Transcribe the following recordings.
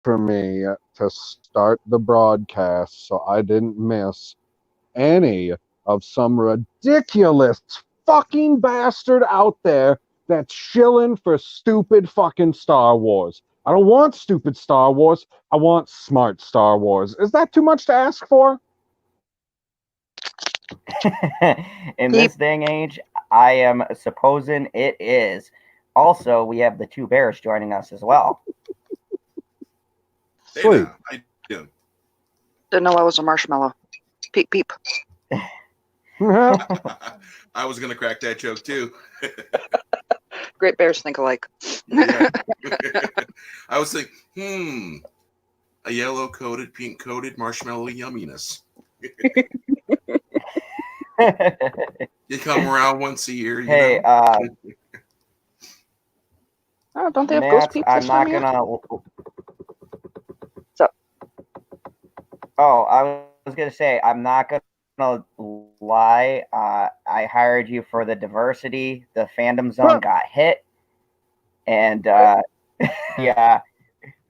for me to start the broadcast so I didn't miss any of some ridiculous fucking bastard out there that's shilling for stupid fucking Star Wars. I don't want stupid Star Wars. I want smart Star Wars. Is that too much to ask for? In this day and age, I am supposing it is. Also, we have the two bears joining us as well. Sweet. Hey, I do. Didn't know I was a marshmallow. Peep, peep. I was going to crack that joke too. Great bears think alike. Yeah. I was thinking, a yellow coated, pink coated marshmallow yumminess. You come around once a year. Hey, oh, don't they have Matt, ghost peeps I'm this not time gonna. What's up? Oh, I was gonna say I'm not gonna lie. I hired you for the diversity. The fandom zone got hit, and yeah,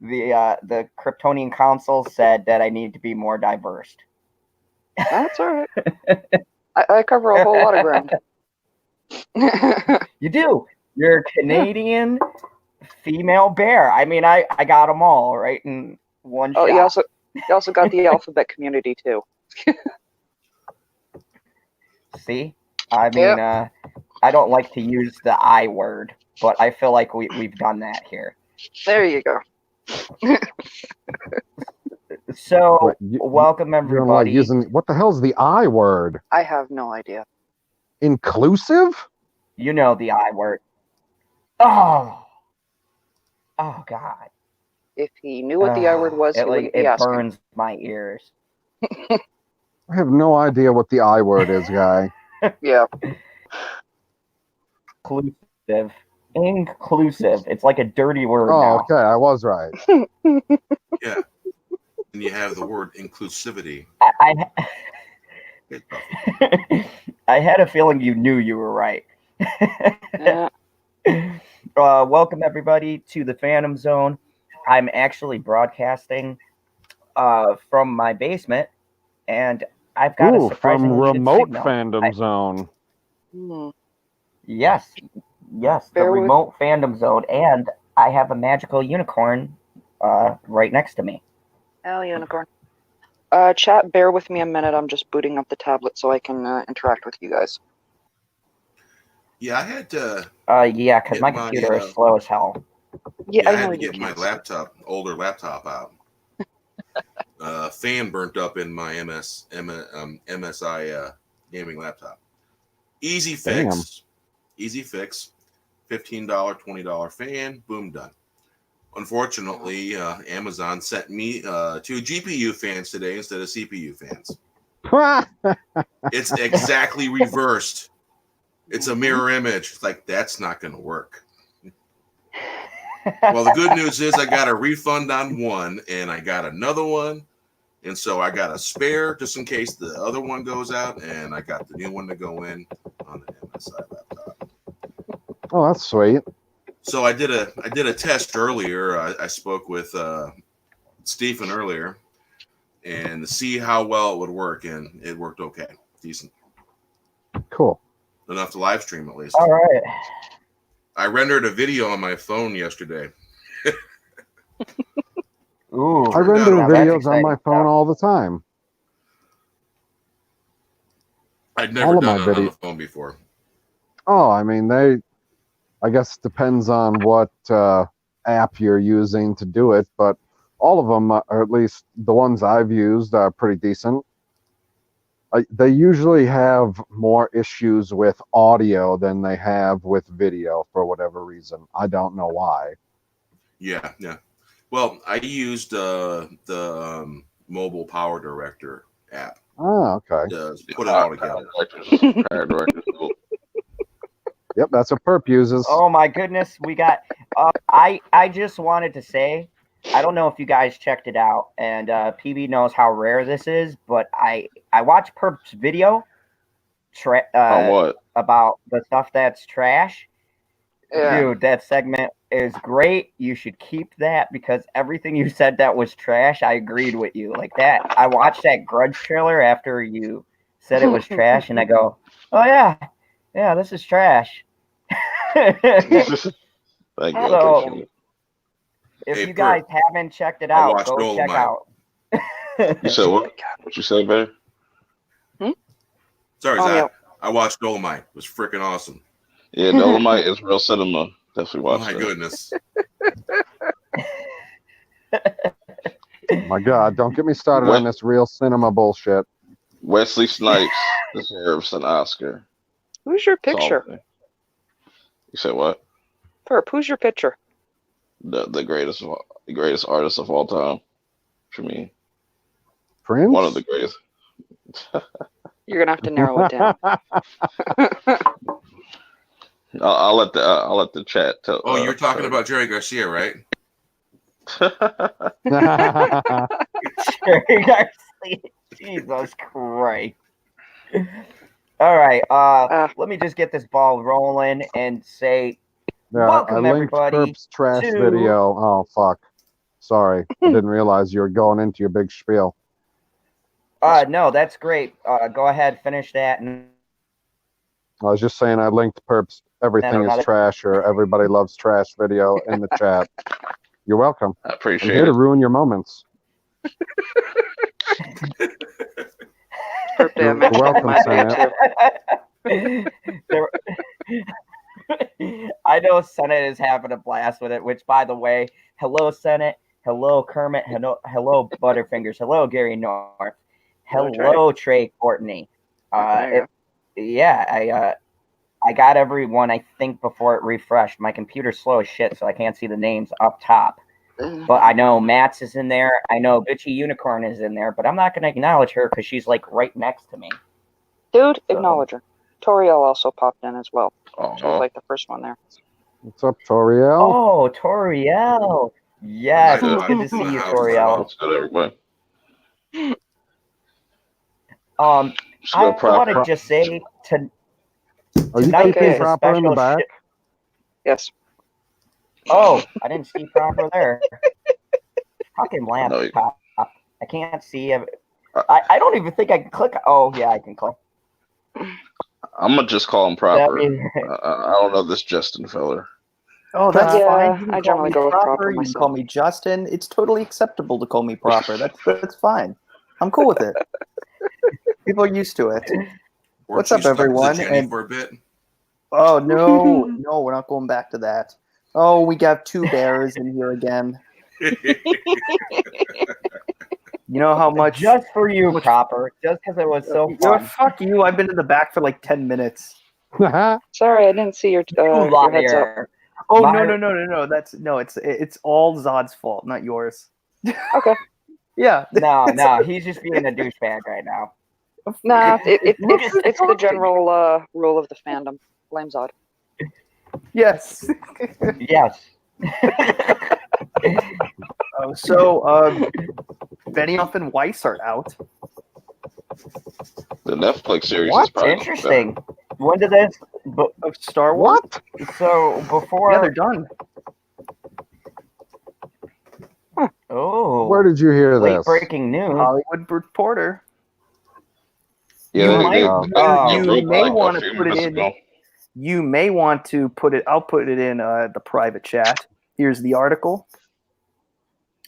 the Kryptonian Council said that I need to be more diverse. That's all right. I cover a whole lot of ground. You do. You're a Canadian female bear. I mean, I got them all right in one shot. You also got the alphabet community too. See, I mean, I don't like to use the I word, but I feel like we've done that here. There you go. So, welcome everybody. What the hell's the I word? I have no idea. Inclusive? You know the I word. Oh God. If he knew what the I word was, he wouldn't be asking. It burns my ears. I have no idea what the I word is, guy. Yeah. Inclusive. It's like a dirty word Oh, now. okay. I was right. Yeah. And you have the word inclusivity. I had a feeling you knew you were right. Yeah. Welcome everybody to the Phantom Zone. I'm actually broadcasting from my basement, and I've got a surprisingly from remote good signal. Fandom Zone. Yes, the remote Fandom Zone, and I have a magical unicorn right next to me. Hell, unicorn. Chat, bear with me a minute. I'm just booting up the tablet so I can interact with you guys. Yeah, I had to. Yeah, because my computer is slow as hell. Yeah, I had to get my older laptop out. Fan burnt up in my MSI gaming laptop. Easy fix. $15, $20 fan. Boom, done. Unfortunately, Amazon sent me 2 GPU fans today instead of CPU fans. It's exactly reversed. It's a mirror image. It's like, that's not going to work. Well, the good news is I got a refund on one, and I got another one. And so I got a spare just in case the other one goes out, and I got the new one to go in on the MSI laptop. Oh, that's sweet. So I did a test earlier. I spoke with Stephen earlier, and to see how well it would work, and it worked okay, decent, cool, enough to live stream at least. All right. I rendered a video on my phone yesterday. Ooh, I render videos on my phone all the time. I'd never done it on the phone before. Oh, I mean, I guess it depends on what app you're using to do it, but all of them, or at least the ones I've used, are pretty decent. They usually have more issues with audio than they have with video for whatever reason. I don't know why. Yeah. Well, I used the Mobile Power Director app. Oh, okay. To put it all together. Yep, that's what Perp uses. Oh my goodness, we got. I just wanted to say, I don't know if you guys checked it out, and PB knows how rare this is, but I watched Perp's video on what? About the stuff that's trash. Yeah. Dude, that segment is great. You should keep that because everything you said that was trash, I agreed with you. Like that, I watched that Grudge trailer after you said it was trash, and I go, "Oh yeah, yeah, this is trash." Thank you. So, Appreciate it. if Hey, you guys Perp, haven't checked it I out, watched go check Dolomite. out. You said what? What you said, Bear? Sorry, Oh, Zach. I watched Dolomite. It was freaking awesome. Yeah, Dolomite is real cinema. Definitely Oh watch my that. goodness. My God, don't get me started What? on this real cinema bullshit. Wesley Snipes deserves an Oscar. Who's your That's all I'm picture? saying. You said what? Perp, who's your picture? The greatest artist of all time. For me, Prince? one of the greatest. You're gonna have to narrow it down. I'll let the chat tell. Oh, you're talking about Jerry Garcia, right? Jerry Garcia. Jesus Christ. All right. Let me just get this ball rolling and say Yeah, welcome I linked everybody Perp's trash to- video. Oh, fuck. Sorry. I didn't realize you were going into your big spiel. no, that's great. Go ahead, finish that. And I was just saying I linked Perp's Everything is another- Trash or Everybody Loves Trash video in the chat. You're welcome. I I'm appreciate here to it. ruin your moments. Perp, You're I mentioned welcome, my video Senate. I know Senate is having a blast with it, which, by the way, hello, Senate. Hello, Kermit. Hello, Butterfingers. Hello, Gary North. Hello, Trey Courtney. There you I got everyone, I think, before it refreshed. My computer's slow as shit, so I can't see the names up top. go. But I know Matt's is in there. I know Bitchy Unicorn is in there, but I'm not going to acknowledge her because she's like right next to me. Dude, acknowledge her. Toriel also popped in as well. She was Oh, like the first one there. What's up, Toriel? Oh, Toriel. Yes, Good. it's good to see My you, house, Toriel. what's good, everybody? I Just go want to proper. just say Are you tonight keeping is a Proper in the special back? Yes. Oh, I didn't see Proper there. Fucking No, laptop. I can't see it. I don't even think I can click. Oh, yeah, I can click. I'm gonna just call him That proper. means- I don't know this Justin feller. Oh, that's Yeah, fine. You can I call generally me go with proper You can myself. call me Justin. It's totally acceptable to call me proper. That's fine. I'm cool with it. People are used to it. What's up, Weren't you stuck with everyone? Jenny And- for a bit? Oh no, we're not going back to that. Oh, we got two bears in here again. You know how much? just for you, much- Proper. Just because it was so You know what? fun. Fuck you! I've been in the back for like 10 minutes. Sorry, I didn't see your You heads up. liar. Oh My- no! It's all Zod's fault, not yours. Okay. Yeah. No, he's just being a douchebag right now. Nah, it's the talking. general rule of the fandom. Blame Zod. Yes. Yes. Benioff and Weiss are out. The Netflix series is What? probably Interesting. When did this? Of Star Wars. What? So before. Yeah, they're done. Oh. Where did you hear late this? breaking news. Hollywood Reporter. Yeah, You they might- broke you may like want a to few put it minutes in. ago. You may want to put it. I'll put it in the private chat. Here's the article.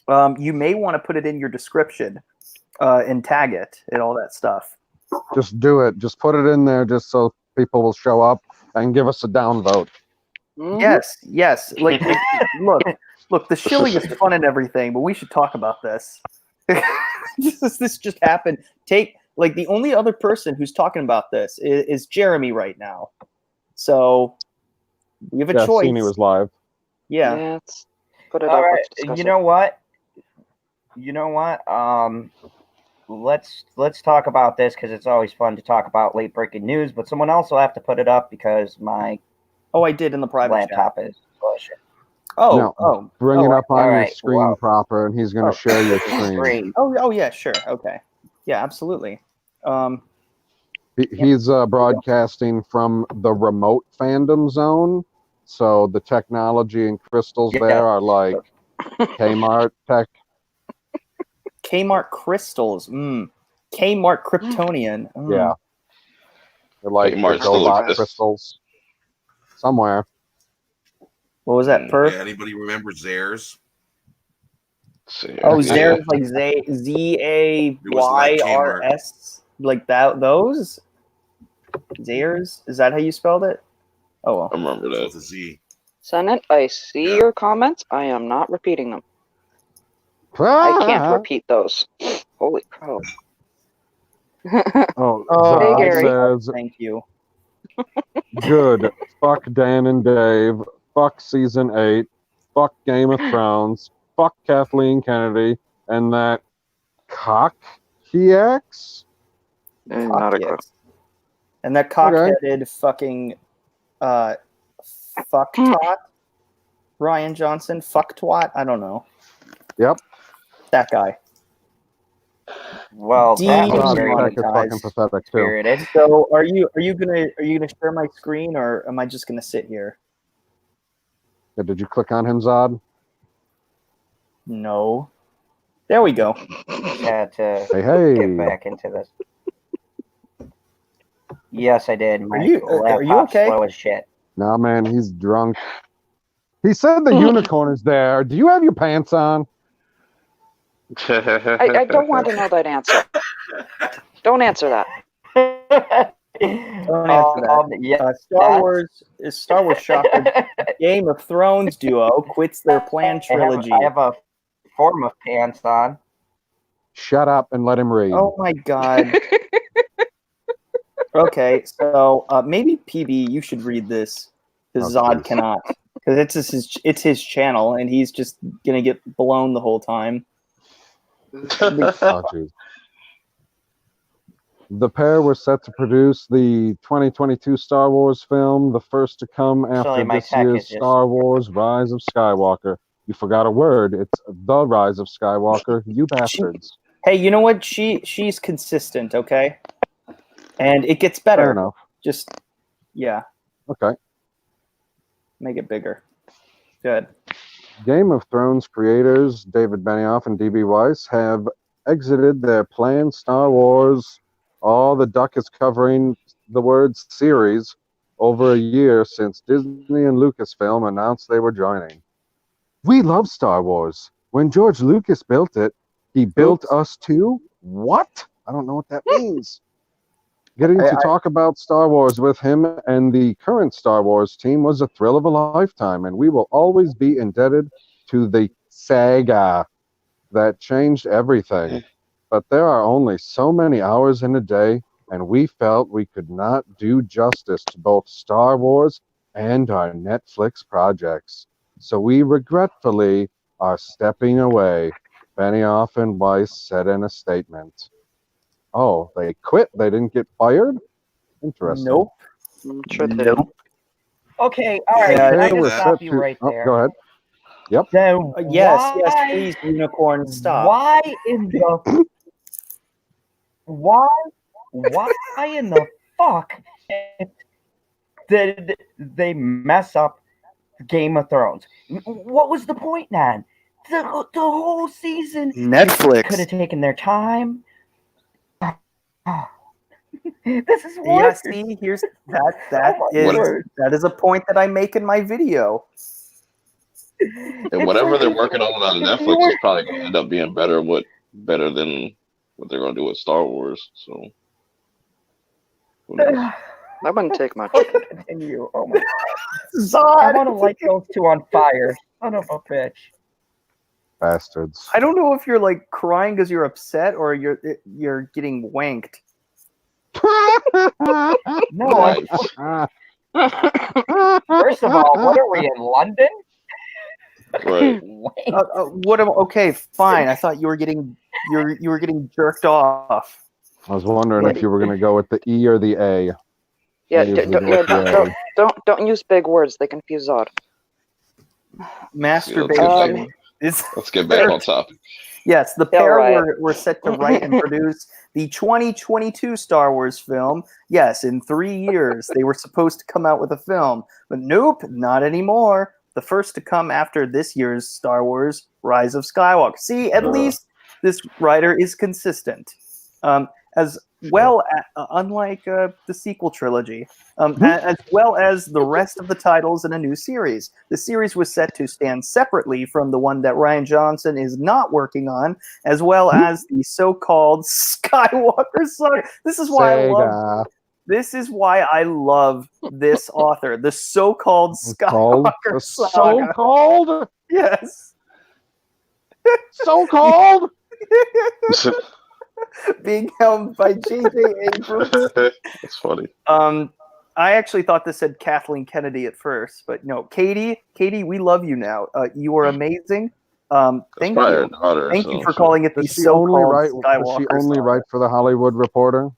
You may want to put it in your description and tag it and all that stuff. Just do it. Just put it in there just so people will show up and give us a downvote. Mhm. Yes. Like, look. The Shilling is fun and everything, but we should talk about this. This just happened. The only other person who's talking about this is Jeremy right now. So we have a Yeah, choice. Cini was live. Yeah. Let's put it All up. right. Let's discuss You it. know what? Let's talk about this because it's always fun to talk about late breaking news. But someone else will have to put it up because my Oh, I did in the private chat. laptop is bullshit. Oh. Bring it up on all your right, screen wow. Proper, and he's going to Oh. share your screen. Great. Oh, yeah, sure. Okay. Yeah, absolutely. He's broadcasting from the remote fandom zone, so the technology and crystals Yeah. there are like Kmart tech. Kmart crystals. Kmart Kryptonian. Yeah. They're like the Kmart still Gobot exists. crystals. Somewhere. What was that? Mm, Yeah, anybody remember Zares? See, Oh, yeah. Zares like Zayrs, like that. Those Zares. Is that how you spelled it? Oh I well. remember That's that. with a Z. Senate, I see Yeah. your comments. I am not repeating them. I can't repeat those. Holy cow. Oh, Oh, Hey, Zod Gary. says, thank you. good. Fuck Dan and Dave. Fuck season 8. Fuck Game of Thrones. Fuck Kathleen Kennedy. And that cock he acts? Not a clue. Cock-yicks. And that cock-headed fucking fuck twat, Ryan Johnson, fuck twat. I don't know. Yep. That guy. Well, that was Zod very Tech is fucking pathetic too. spirited. So are you gonna share my screen, or am I just gonna sit here? Yeah, did you click on him, Zod? No. There we go. Had to Hey. get back into this. Yes, I did. My Are you laptop's okay? slow as shit. Nah, man, he's drunk. He said the unicorn is there. Do you have your pants on? I don't want to know that answer. Don't answer that. Don't answer that. Yeah, Star Wars shocker. Game of Thrones duo quits their planned trilogy. I have a form of pants on. Shut up and let him read. Oh my god. Okay, so maybe PB, you should read this because Oh, Zod geez. cannot, because it's his channel and he's just gonna get blown the whole time. Oh, geez. The pair were set to produce the 2022 Star Wars film, the first to come after Actually, my this tech year's is just- Star Wars Rise of Skywalker. You forgot a word. It's The Rise of Skywalker, you bastards. Hey, you know what? She's consistent, okay? And it gets better. Fair enough. Just yeah, Okay. make it bigger. Good. Game of Thrones creators David Benioff and D.B. Weiss have exited their planned Star Wars. The duck is covering the word series over a year since Disney and Lucasfilm announced they were joining. We love Star Wars. When George Lucas built it, he built us too? What? I don't know what that means. Getting to talk about Star Wars with him and the current Star Wars team was a thrill of a lifetime, and we will always be indebted to the saga that changed everything. But there are only so many hours in a day, and we felt we could not do justice to both Star Wars and our Netflix projects. So we regretfully are stepping away, Benioff and Weiss said in a statement. Oh, they quit? They didn't get fired? Interesting. Nope. I'm sure they Nope. Okay, all right. Yeah, I'm They gonna were stop set you to- right oh, there. go ahead. So Yes, why, please, unicorn, stop. Why in the fuck did they mess up Game of Thrones? What was the point, man? The whole season could Netflix. have taken their time. This is Yeah, worse. see, here's Oh my word. that is a point that I make in my video. And whatever they're working on Netflix is probably going to end up being better than what they're going to do with Star Wars. So, who knows? That wouldn't take much. Continue. Oh my god. Zod. I want to light those two on fire. Son of a bitch. Bastards. I don't know if you're like crying because you're upset or you're getting wanked. No, Nice. first of all, what are we in London? Right. Okay, fine. I thought you were getting jerked off. I was wondering if you were going to go with the E or the A. Yeah, I usually go with the A. don't use big words. They confuse Zod. Masturbation is Let's get back on topic. Yes, the pair right. were set to write and produce the 2022 Star Wars film. Yes, in 3 years they were supposed to come out with a film, but nope, not anymore. The first to come after this year's Star Wars Rise of Skywalker. See, at least this writer is consistent, as well. Unlike the sequel trilogy, as well as the rest of the titles in a new series. The series was set to stand separately from the one that Rian Johnson is not working on, as well as the so-called Skywalker saga. This is why I love. Sega. This is why I love this author, the so-called Called Skywalker the saga. so-called, Yes, so-called. being helmed by J.J. Abrams. That's funny. I actually thought this said Kathleen Kennedy at first, but no, Katie, we love you now. You are amazing. Thank you. Thank you for calling it the Does she only so-called write? Does Skywalker she only saga. write for the Hollywood Reporter?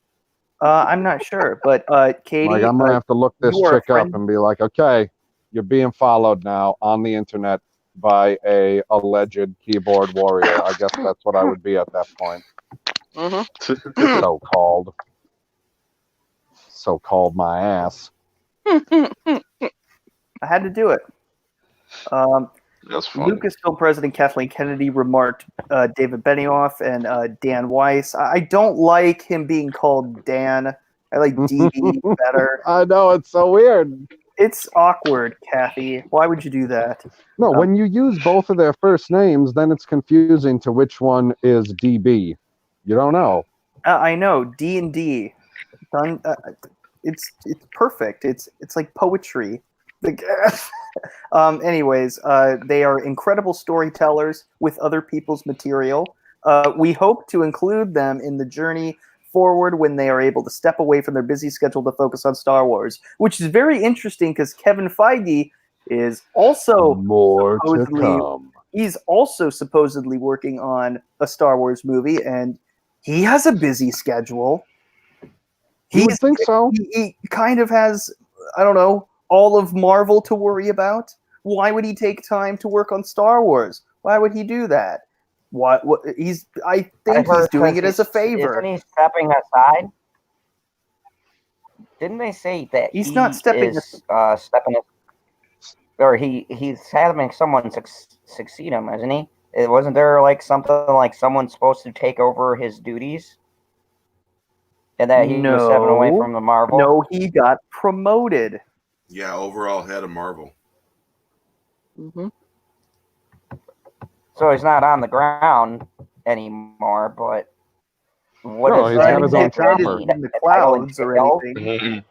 I'm not sure, but Katie, Like, I'm gonna have to look this you are a chick up friend. and be like, okay, you're being followed now on the internet by a alleged keyboard warrior. I guess that's what I would be at that point. So-called my ass. I had to do it. That's funny. Lucasfilm president Kathleen Kennedy remarked David Benioff and Dan Weiss. I don't like him being called Dan. I like DB better. I know, it's so weird. It's awkward, Kathy. Why would you do that? No, when you use both of their first names, then it's confusing to which one is DB. You don't know. I know D&D. Done. It's perfect. It's like poetry. Anyways, they are incredible storytellers with other people's material. We hope to include them in the journey forward when they are able to step away from their busy schedule to focus on Star Wars, which is very interesting because Kevin Feige is also more to come. He's also supposedly working on a Star Wars movie, and he has a busy schedule. You would think so. He kind of has, I don't know, all of Marvel to worry about. Why would he take time to work on Star Wars? Why would he do that? I think he's doing it as a favor. Isn't he stepping aside? Didn't they say that he's not stepping stepping, or he's having someone succeed him, isn't he? It wasn't there like something like someone's supposed to take over his duties, and that he was stepping away from the Marvel. No, he got promoted. Yeah, overall head of Marvel. Mm-hmm. So he's not on the ground anymore, but he's got his own chopper in the clouds or anything.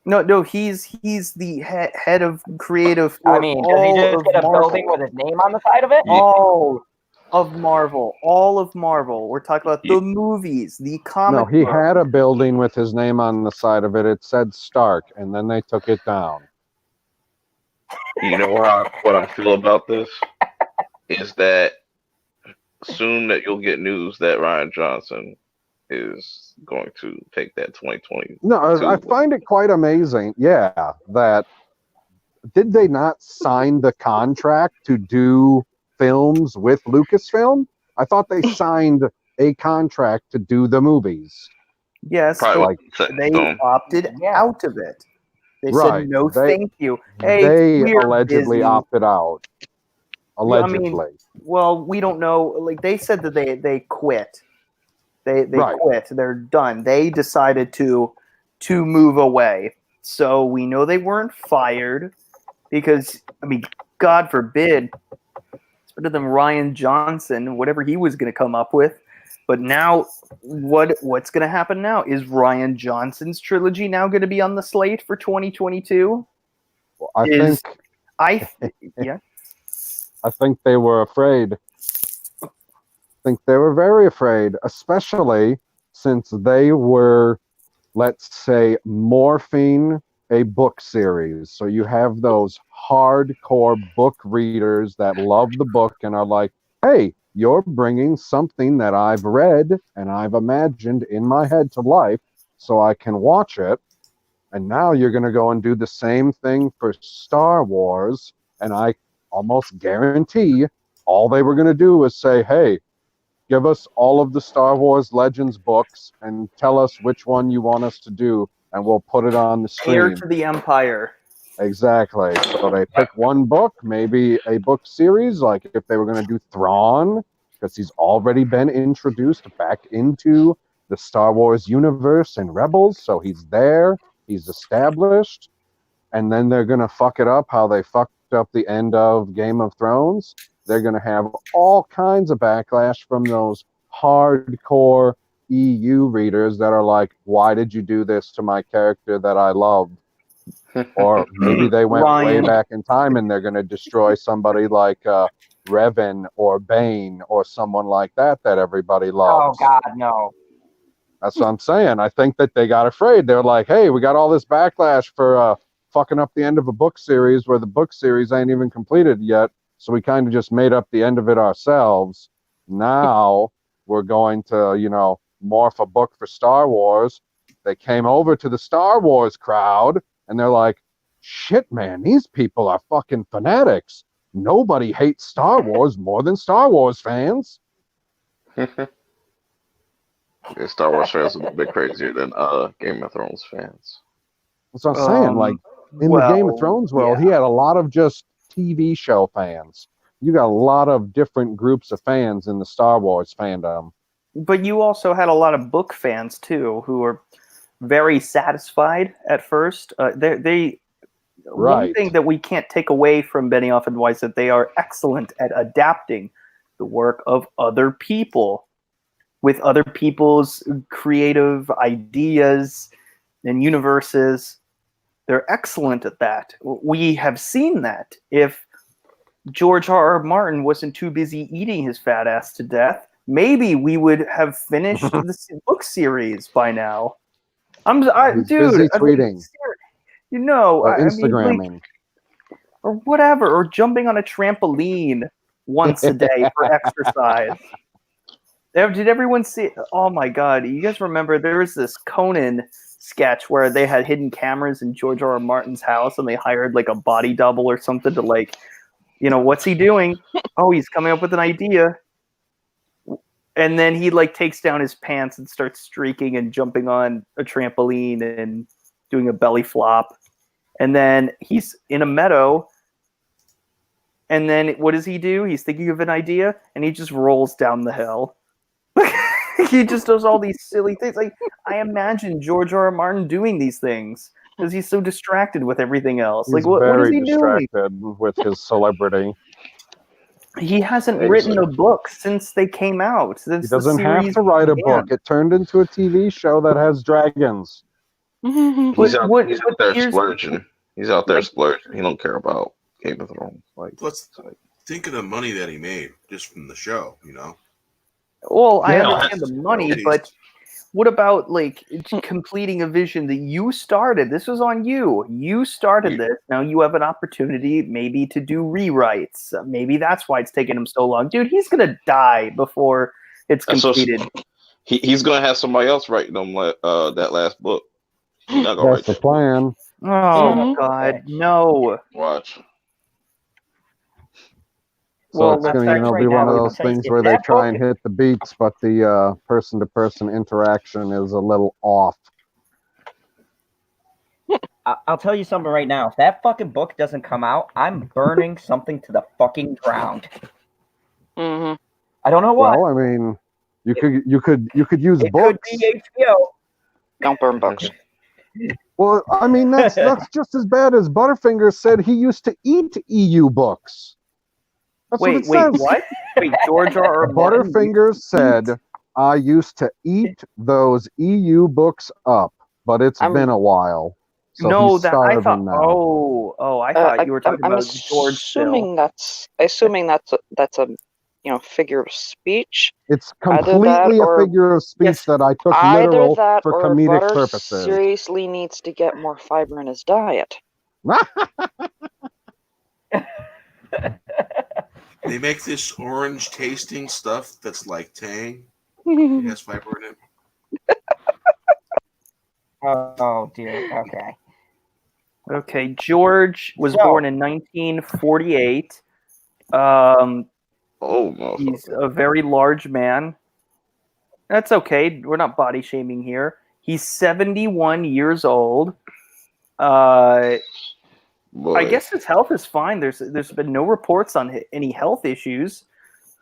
No, he's the head of creative. I mean, does he just get a building with his name on the side of it? All of Marvel. We're talking about the movies, the comic. No, he had a building with his name on the side of it. It said Stark, and then they took it down. You know what I feel about this is that soon that you'll get news that Rian Johnson is going to take that 2020. No, I find it quite amazing. Yeah, that did they not sign the contract to do films with Lucasfilm? I thought they signed a contract to do the movies. Yes, they opted out of it. They said no, thank you. Hey, they allegedly opted out. Allegedly. I mean, well, we don't know. Like they said that they quit. They quit. They're done. They decided to move away. So we know they weren't fired because, I mean, God forbid, it's better than Rian Johnson, whatever he was going to come up with. But now, what's going to happen now? Is Rian Johnson's trilogy now going to be on the slate for 2022? I think they were afraid. I think they were very afraid, especially since they were, let's say, morphing a book series. So you have those hardcore book readers that love the book and are like, hey, you're bringing something that I've read and I've imagined in my head to life so I can watch it. And now you're going to go and do the same thing for Star Wars. And I almost guarantee all they were going to do was say, hey, give us all of the Star Wars Legends books and tell us which one you want us to do, and we'll put it on the Heir screen. to the Empire. Exactly. So they pick one book, maybe a book series, like if they were going to do Thrawn, because he's already been introduced back into the Star Wars universe and Rebels, so he's there, he's established, and then they're going to fuck it up how they fucked up the end of Game of Thrones. They're going to have all kinds of backlash from those hardcore EU readers that are like, why did you do this to my character that I loved? Or maybe they went way Ryan. back in time and they're going to destroy somebody like Revan or Bane or someone like that everybody Oh loves. God, no. That's what I'm saying. I think that they got afraid. They're like, hey, we got all this backlash for fucking up the end of a book series where the book series ain't even completed yet. So we kind of just made up the end of it ourselves. Now we're going to, morph a book for Star Wars. They came over to the Star Wars crowd and they're like, shit, man, these people are fucking fanatics. Nobody hates Star Wars more than Star Wars fans. Yeah, Star Wars fans are a bit crazier than Game of Thrones fans. That's what I'm saying. Like, in the Game of Thrones world, he had a lot of just TV show fans. You got a lot of different groups of fans in the Star Wars fandom. But you also had a lot of book fans too, who were very satisfied at first. One thing that we can't take away from Benioff and Weiss is that they are excellent at adapting the work of other people with other people's creative ideas and universes. They're excellent at that. We have seen that. If George R.R. Martin wasn't too busy eating his fat ass to death, maybe we would have finished this book series by now. He's busy tweeting. Or Instagramming. or whatever, or jumping on a trampoline once a day for exercise. Did everyone see? Oh my God! You guys remember there was this Conan sketch where they had hidden cameras in George R.R. Martin's house, and they hired like a body double or something to what's he doing? Oh, he's coming up with an idea. And then he takes down his pants and starts streaking and jumping on a trampoline and doing a belly flop. And then he's in a meadow. And then what does he do? He's thinking of an idea and he just rolls down the hill. He just does all these silly things. I imagine George R.R. Martin doing these things because he's so distracted with everything else. He's what is he doing? distracted with his celebrity. He hasn't written a book since they came out. He doesn't have to write a book. It turned into a TV show that has dragons. He's out there splurging. He's out there splurging. He don't care about Game of Thrones. Let's think of the money that he made just from the show, Well, I understand the money, but what about completing a vision that you started? This was on you. You started this. Now you have an opportunity maybe to do rewrites. Maybe that's why it's taking him so long. Dude, he's going to die before it's completed. He's going to have somebody else writing them that last book. That's the plan. Oh, God, no. Watch. So it's going to be one of those things where they try and hit the beats, but the person-to-person interaction is a little off. I'll tell you something right now. If that fucking book doesn't come out, I'm burning something to the fucking ground. Mm-hmm. I don't know what. Well, I mean, you could use books. Could be HBO. Don't burn books. Well, I mean, that's just as bad as Butterfingers said he used to eat EU books. That's wait, what? Wait, George R.R. Butterfingers said, I used to eat those EU books up, but it's been a while. So no, he's that I thought. now. I thought you were talking about George. Assuming that's a figure of speech. It's completely a figure of speech that I took literal for comedic purposes. Seriously needs to get more fiber in his diet. They make this orange tasting stuff that's like Tang. It has fiber in it. Oh dear. Okay. Okay, George was born in 1948. Oh, He's motherfucker. a very large man. That's okay. We're not body shaming here. He's 71 years old. I Boy. guess his health is fine. There's been no reports on any health issues,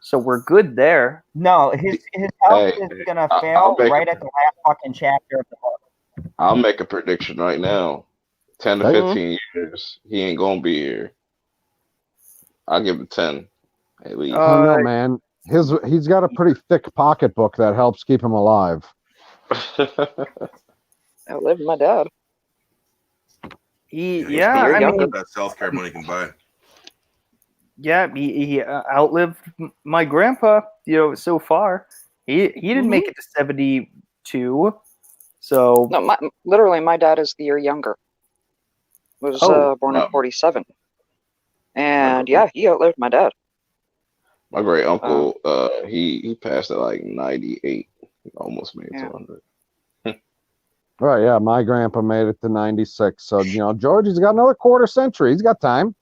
so we're good there. No, his health Hey, is gonna I'll fail make right at the last fucking chapter of the book. I'll make a prediction right now. 10 to Okay. 15 years, he ain't gonna be here. I'll give him 10 at least. I don't know, man. He's got a pretty thick pocketbook that helps keep him alive. Outlived my dad. Uh, He's Yeah, You're I younger. mean, that self-care money can buy. yeah, he outlived my grandpa. So far, he didn't make it to 72. So No, literally, my dad is the year younger. Was born in wow. 47, and yeah, he outlived my dad. My great uncle, he passed at like 98. He almost made it to 100. Right, yeah. My grandpa made it to 96. So, Georgie's got another quarter century. He's got time.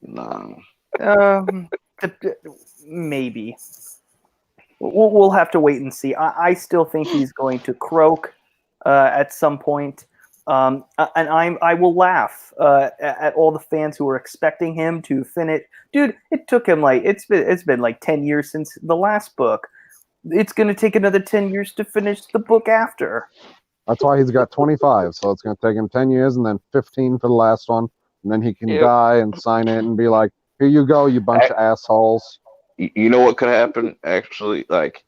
Nah. maybe we'll have to wait and see. I still think he's going to croak at some point. And I will laugh at all the fans who are expecting him to finish. Dude, it took him it's been like 10 years since the last book. It's going to take another 10 years to finish the book after. That's why he's got 25. So it's going to take him 10 years and then 15 for the last one. And then he can die and sign it and be like, here you go, you bunch of assholes. You know what could happen? Actually, like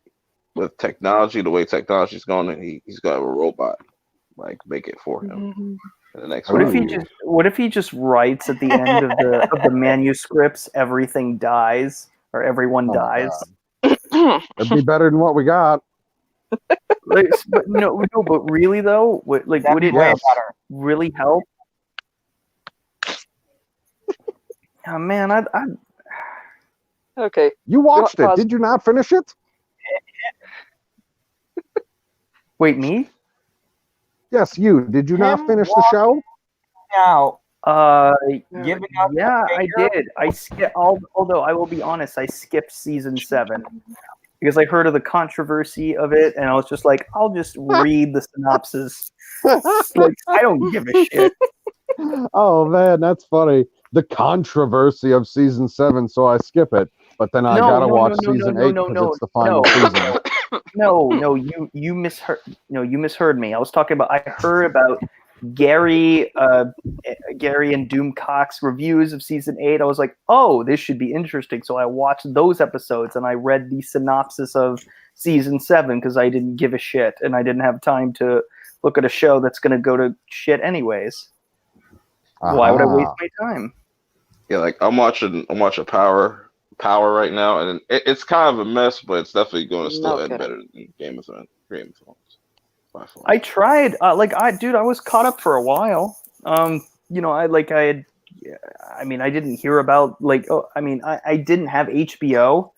with technology, the way technology's going, he's got a robot make it for him. In the next What if he just writes at the end of the manuscripts, everything dies or everyone dies? It'd be better than what we got. But really though, would it really help? Oh man, I Okay. You watched it. Pause. Did you not finish it? wait, me? Yes, you. Did you not finish the show? Now, giving up. Yeah, I did. I skipped. Although I will be honest, I skipped season 7 because I heard of the controversy of it, and I was just like, I'll just read the synopsis. I don't give a shit. Oh man, that's funny. The controversy of season 7, so I skip it. But then I gotta watch season 8 because it's the final season. No, you misheard. No, you misheard me. I was talking about. I heard about Gary and Doom Cox reviews of season 8. I was like, oh, this should be interesting. So I watched those episodes and I read the synopsis of season 7 because I didn't give a shit and I didn't have time to look at a show that's going to go to shit anyways. Why would I waste my time? Yeah, like I'm watching Power right now, and it's kind of a mess, but it's definitely going to still end better than Game of Thrones. I tried, I was caught up for a while. I didn't hear about I didn't have HBO.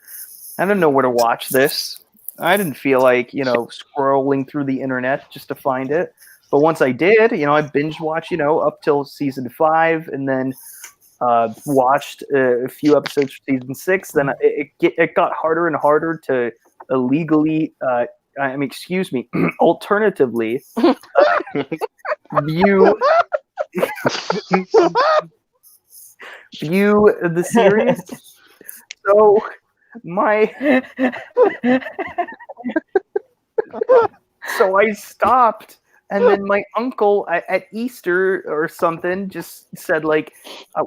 I didn't know where to watch this. I didn't feel like scrolling through the internet just to find it. But once I did, I binge watched up till season 5, and then watched a few episodes for season 6. Then it got harder and harder to illegally. Alternatively, view the series. So so I stopped, and then my uncle at Easter or something just said we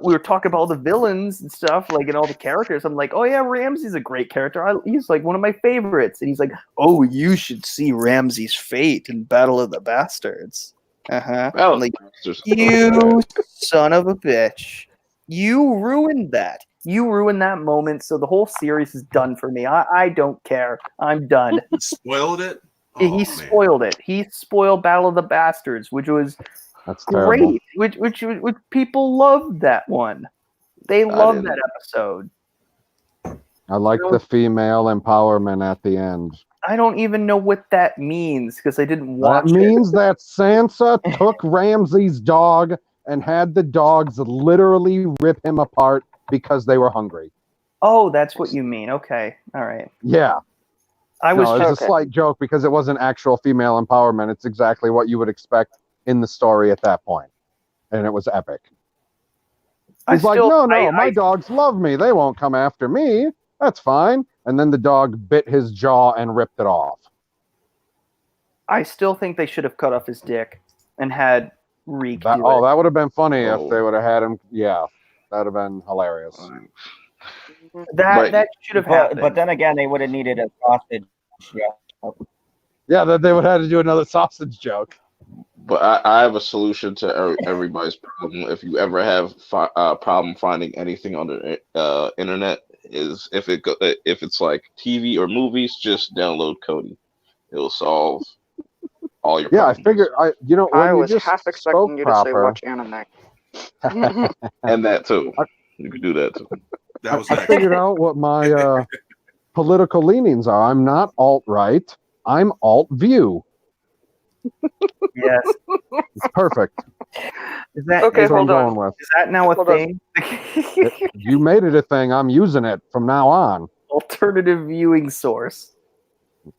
were talking about all the villains and stuff, and all the characters. I'm like, oh yeah, Ramsay's a great character. He's one of my favorites. And he's like, oh, you should see Ramsay's fate in Battle of the Bastards. I'm like, you son of a bitch. You ruined that. You ruined that moment, so the whole series is done for me. I don't care. I'm done. Spoiled it? He spoiled it. He spoiled Battle of the Bastards, which was great. Which people loved that one. They loved that episode. I like the female empowerment at the end. I don't even know what that means because I didn't watch it. That means that Sansa took Ramsay's dog and had the dogs literally rip him apart because they were hungry. Oh, that's what you mean. Okay, all right. Yeah. I was No, it was Okay. a slight joke because it wasn't actual female empowerment. It's exactly what you would expect in the story at that point, and it was epic. He's like, no, my dogs love me. They won't come after me. That's fine. And then the dog bit his jaw and ripped it off. I still think they should have cut off his dick and had Reek That, do it. that would have been funny if Oh. they would have had him. Yeah, that would have been hilarious. That should have happened. But then again, they would have needed a sausage. Yeah, that they would have had to do another sausage joke. But I have a solution to everybody's problem. If you ever have a problem finding anything on the internet, is if it's like TV or movies, just download Kodi. It'll solve all your Yeah, I problems. figured. When I you was just half spoke expecting you to say proper, watch anime. And that too. You can do that too. That was I next. figured out what my political leanings are. I'm not alt-right. I'm alt-view. Yes. It's perfect. Is that Okay, That's what I'm hold on. going with. Is that now a Hold on. thing? You made it a thing. I'm using it from now on. Alternative viewing source.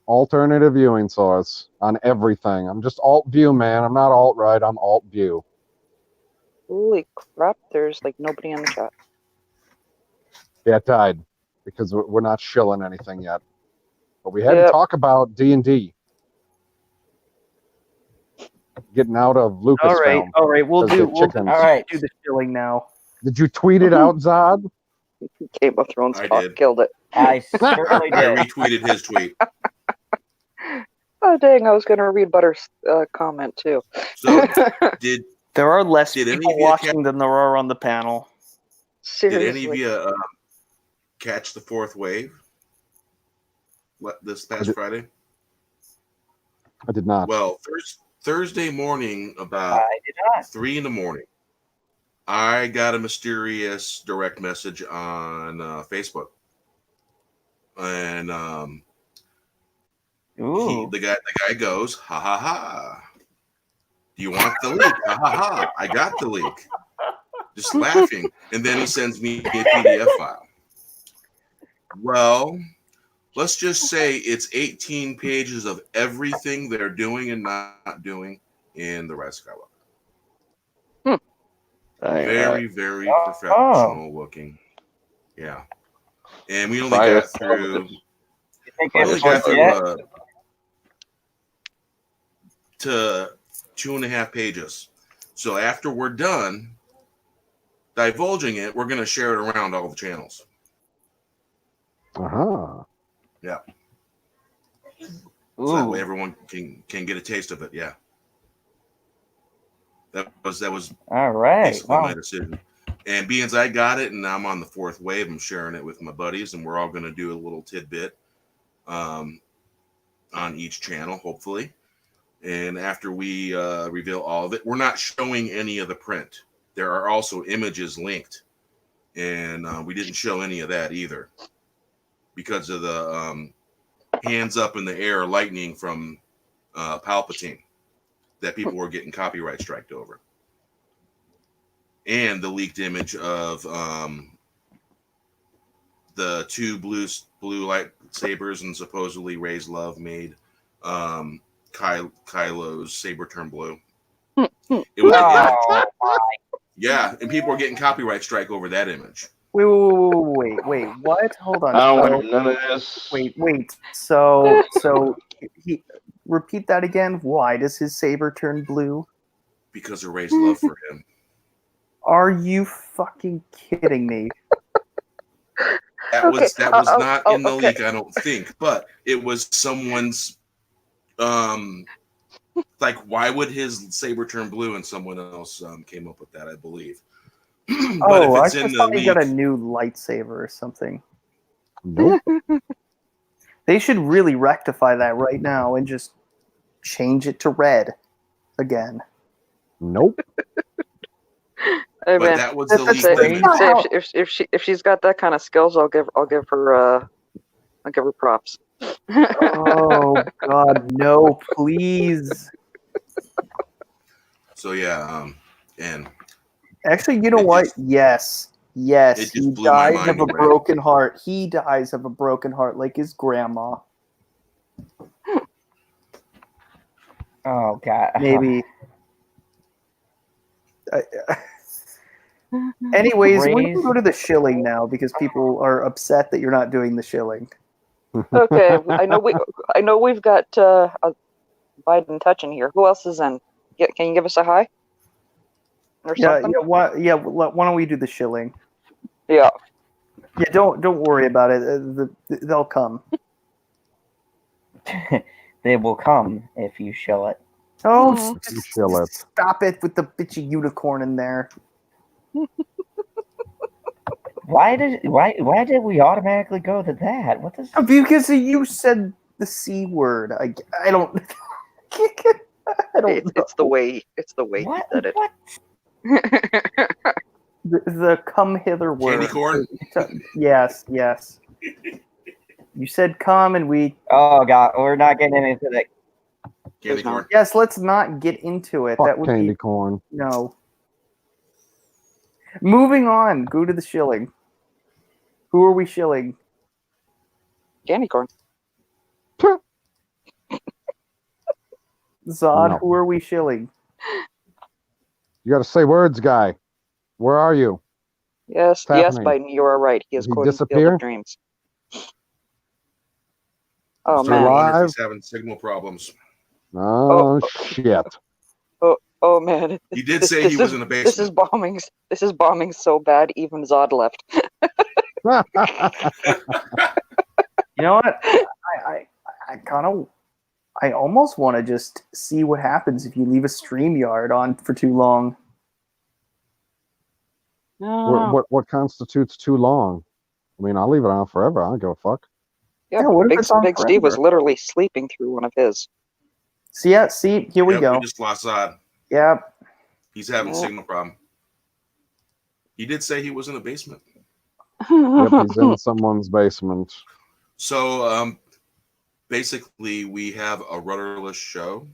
Alternative viewing source on everything. I'm just alt-view, man. I'm not alt-right. I'm alt-view. Holy crap! There's like nobody in the chat. Yeah, it died because we're not shilling anything yet. But we had to Yep. talk about D&D. Getting out of Lucasfilm. All right. We'll Because do. the We'll chickens. All right. do the shilling now. Did you tweet it out, Zod? Game of Thrones I talk did. killed it. I certainly I did. retweeted his tweet. Oh dang! I was gonna read Butter's comment too. So did There are less Did any people of you watching than there are on the panel. Seriously. any of you catch the fourth wave this past Friday? I did not. Well, Thursday morning, about I did not. 3 a.m, I got a mysterious direct message on Facebook, and the guy goes, "Ha ha ha! Do you want the leak? Ha ha ha! I got the leak." Just laughing, and then he sends me a PDF file. Well, let's just say it's 18 pages of everything they're doing and not doing in the Rise of Skywalker. Very, very professional looking. Yeah. And we only got through to 2.5 pages. So after we're done divulging it, we're going to share it around all the channels. Uh-huh. Yeah. So that way everyone can get a taste of it. Yeah. That was all right. Basically my decision. And being as I got it and I'm on the fourth wave, I'm sharing it with my buddies, and we're all going to do a little tidbit on each channel, hopefully. And after we reveal all of it, we're not showing any of the print. There are also images linked, and we didn't show any of that either because of the hands up in the air lightning from Palpatine that people were getting copyright striked over. And the leaked image of the two blue lightsabers, and supposedly Rey's love made Kylo's saber turn blue. It was yeah, and people were getting copyright strike over that image. Wait, what? Hold on. I don't want none of this. Wait. So repeat that again. Why does his saber turn blue? Because of Rey's love for him. Are you fucking kidding me? That was not in the leak, I don't think, but it was someone's. Like, why would his saber turn blue? And someone else came up with that, I believe. But if it's I in just thought the he got a leak, new lightsaber or something. Nope. They should really rectify that right now and just change it to red again. Nope. Hey, but man, that was the leaked say, image. say if she's got that kind of skills, I'll give her props. Oh God, no! Please. So yeah, and Actually, you know what? Yes, Yes, It just he blew my dies mind of a away. broken heart. He dies of a broken heart like his grandma. Oh God. Maybe. Anyways, we can go to the shilling now because people are upset that you're not doing the shilling. Okay, I know we've got a Biden touch in here. Who else is in? Can you give us a hi or something? Why don't we do the shilling? Yeah. Yeah, don't worry about it. They'll come. They will come if you shill it. Oh, Mhm. Shill it. stop it with the bitchy unicorn in there. Why did we automatically go to that? What is? Because you said the C word. I don't. I don't know. It's the way he What? said it. What? The come hither word. Candy corn? Yes. You said come, and we. Oh God, we're not getting into that. Candy Please no. corn. Yes, let's not get into it. Fuck That would candy be corn. no. Moving on. Go to the shilling. Who are we shilling? Candy corn. Zod. No. Who are we shilling? You got to say words, guy. Where are you? Yes, What's yes, happening? Biden, you are right. He is Did he quoting Field disappear? of Dreams. Oh Starting man. to wonder if Alive? he's having signal problems. Oh, shit. Oh man. He did say he was in the This is basement. bombings. This is bombing so bad even Zod left. You know what? I kind of. I almost want to just see what happens if you leave a StreamYard on for too long. No. what constitutes too long? I mean, I'll leave it on forever. I don't give a fuck. Yeah, what if Big, it's on Big Steve was forever? literally sleeping through one of his. See, here we Yep, go. we just lost Zod. Yep. He's having Yeah. signal problem. He did say he was in the basement. Yep, he's in someone's basement. So basically we have a rudderless show.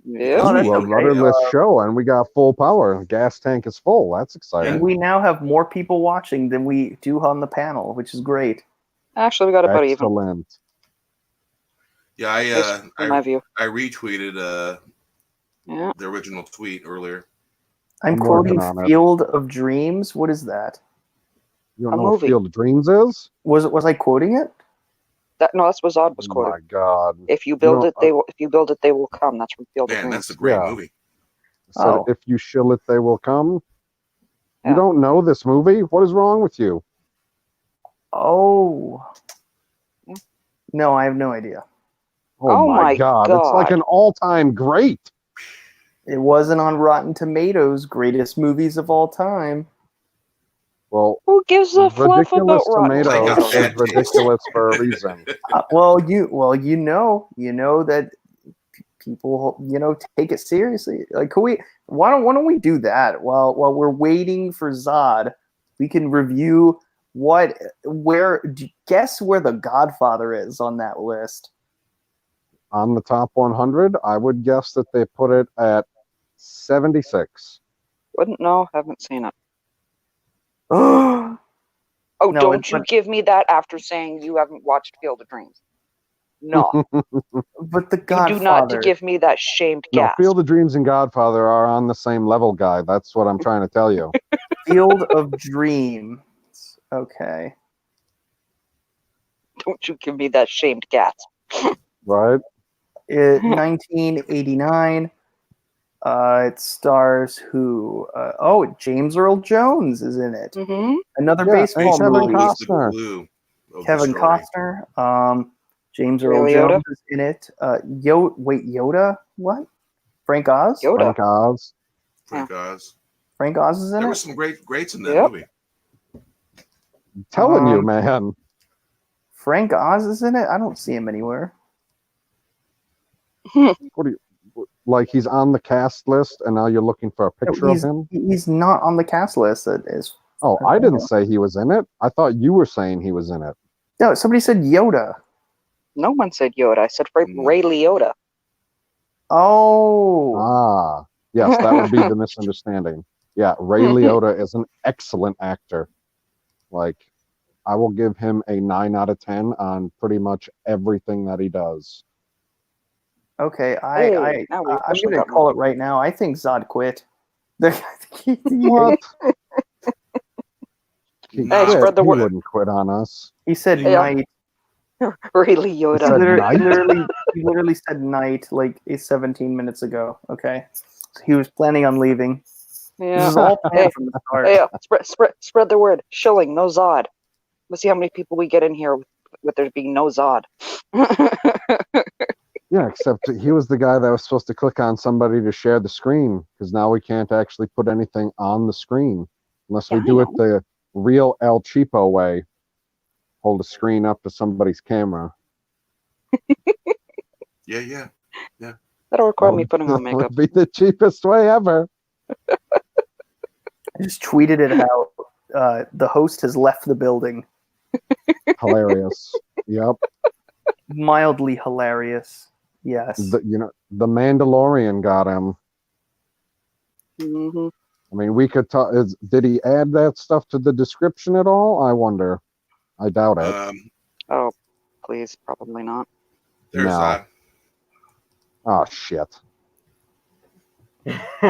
Yeah. Oh, that's Ooh, a okay. rudderless show, and we got full power. The gas tank is full. That's exciting. And we now have more people watching than we do on the panel, which is great. Actually, we got about even. Excellent. Yeah, At least in my view. I retweeted Yeah. the original tweet earlier. I'm I'm quoting working on it. Field of Dreams. What is that? You A don't know what movie. Field of Dreams is? Was I quoting it? No, that's what Zod was Oh quoting. my god. If you build know, it, they will. If you build it, they will come. That's from Field of Man, Dreams. that's a great Yeah. movie. Said, Oh. if you shill it, they will come. Yeah. You don't know this movie? What is wrong with you? Oh. No, I have no idea. Oh my god. It's like an all-time great. It wasn't on Rotten Tomatoes' greatest movies of all time. Well, Who gives a fluff about Ridiculous Rotten They got Tomatoes bad is ridiculous for a reason. You know that people take it seriously. Like, why don't we do that while we're waiting for Zod? We can review guess where The Godfather is on that list. On the top 100, I would guess that they put it at 76. Wouldn't know. Haven't seen it. Oh, Oh, No, don't you give me that after saying you haven't watched Field of Dreams. No, but The you Godfather. do not give me that shamed No, gasp. Field of Dreams and Godfather are on the same level, guy. That's what I'm trying to tell you. Field of Dreams. Okay. Don't you give me that shamed gasp. Right? 1989. It stars who? James Earl Jones is in it. Mm-hmm. Another Yeah, baseball and Kevin movie. Was the Costner. glue of the Kevin story. Costner. James Ray Earl Liotta? Jones is in it. Yoda? What? Frank Oz? Yoda. Frank Oz. Frank Oz. Frank Oz is in There were it? some greats in that Yep. movie. I'm telling you, man. Frank Oz is in it? I don't see him anywhere. What do you like? He's on the cast list, and now you're looking for a picture of him? He's not on the cast list. Oh, I didn't say he was in it. I thought you were saying he was in it. No, somebody said Yoda. No one said Yoda. I said Ray Liotta. Oh. Ah, yes, that would be the misunderstanding. Yeah, Ray Liotta is an excellent actor. Like, I will give him a 9 out of 10 on pretty much everything that he does. Okay, Hey, now we I'm officially going to got call more. it right now. I think Zod quit. What? He Nah, quit. spread the He word. wouldn't quit on us. He said Yeah. night. Really, He Yoda. said night? He literally said night like 17 minutes ago. Okay, he was planning on leaving. This Yeah. is all planned Hey, from the start. Hey, spread the word. Shilling, no Zod. Let's see how many people we get in here with there being no Zod. Yeah, except he was the guy that was supposed to click on somebody to share the screen, because now we can't actually put anything on the screen unless we Yeah, I do it know. the real El Cheapo way. Hold a screen up to somebody's camera. yeah. That'll require me putting on That makeup. would be the cheapest way ever. I just tweeted it out. The host has left the building. Hilarious. Yep. Mildly hilarious. Yes. The Mandalorian got him. Hmm. I mean, we could talk. Did he add that stuff to the description at all? I wonder. I doubt it. Oh, please, probably not. There's No. Zod. Oh shit.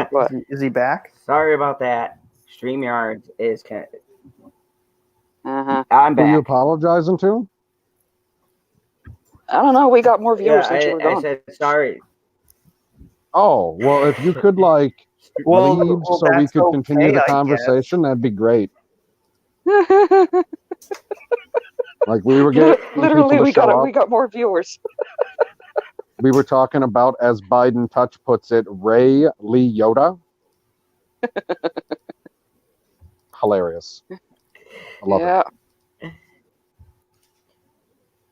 What? Is he back? Sorry about that. StreamYard is. Uh-huh. I'm Who are you back. apologizing to? I don't know. We got more viewers Yeah, since you were I gone. said sorry. Oh, well, if you could leave so we that's could continue okay, the I conversation, that'd be great. Literally, Like we were getting people to we show up. we got more viewers. We were talking about, as Biden Touch puts it, Ray Liotta. Hilarious. I love it. Yeah.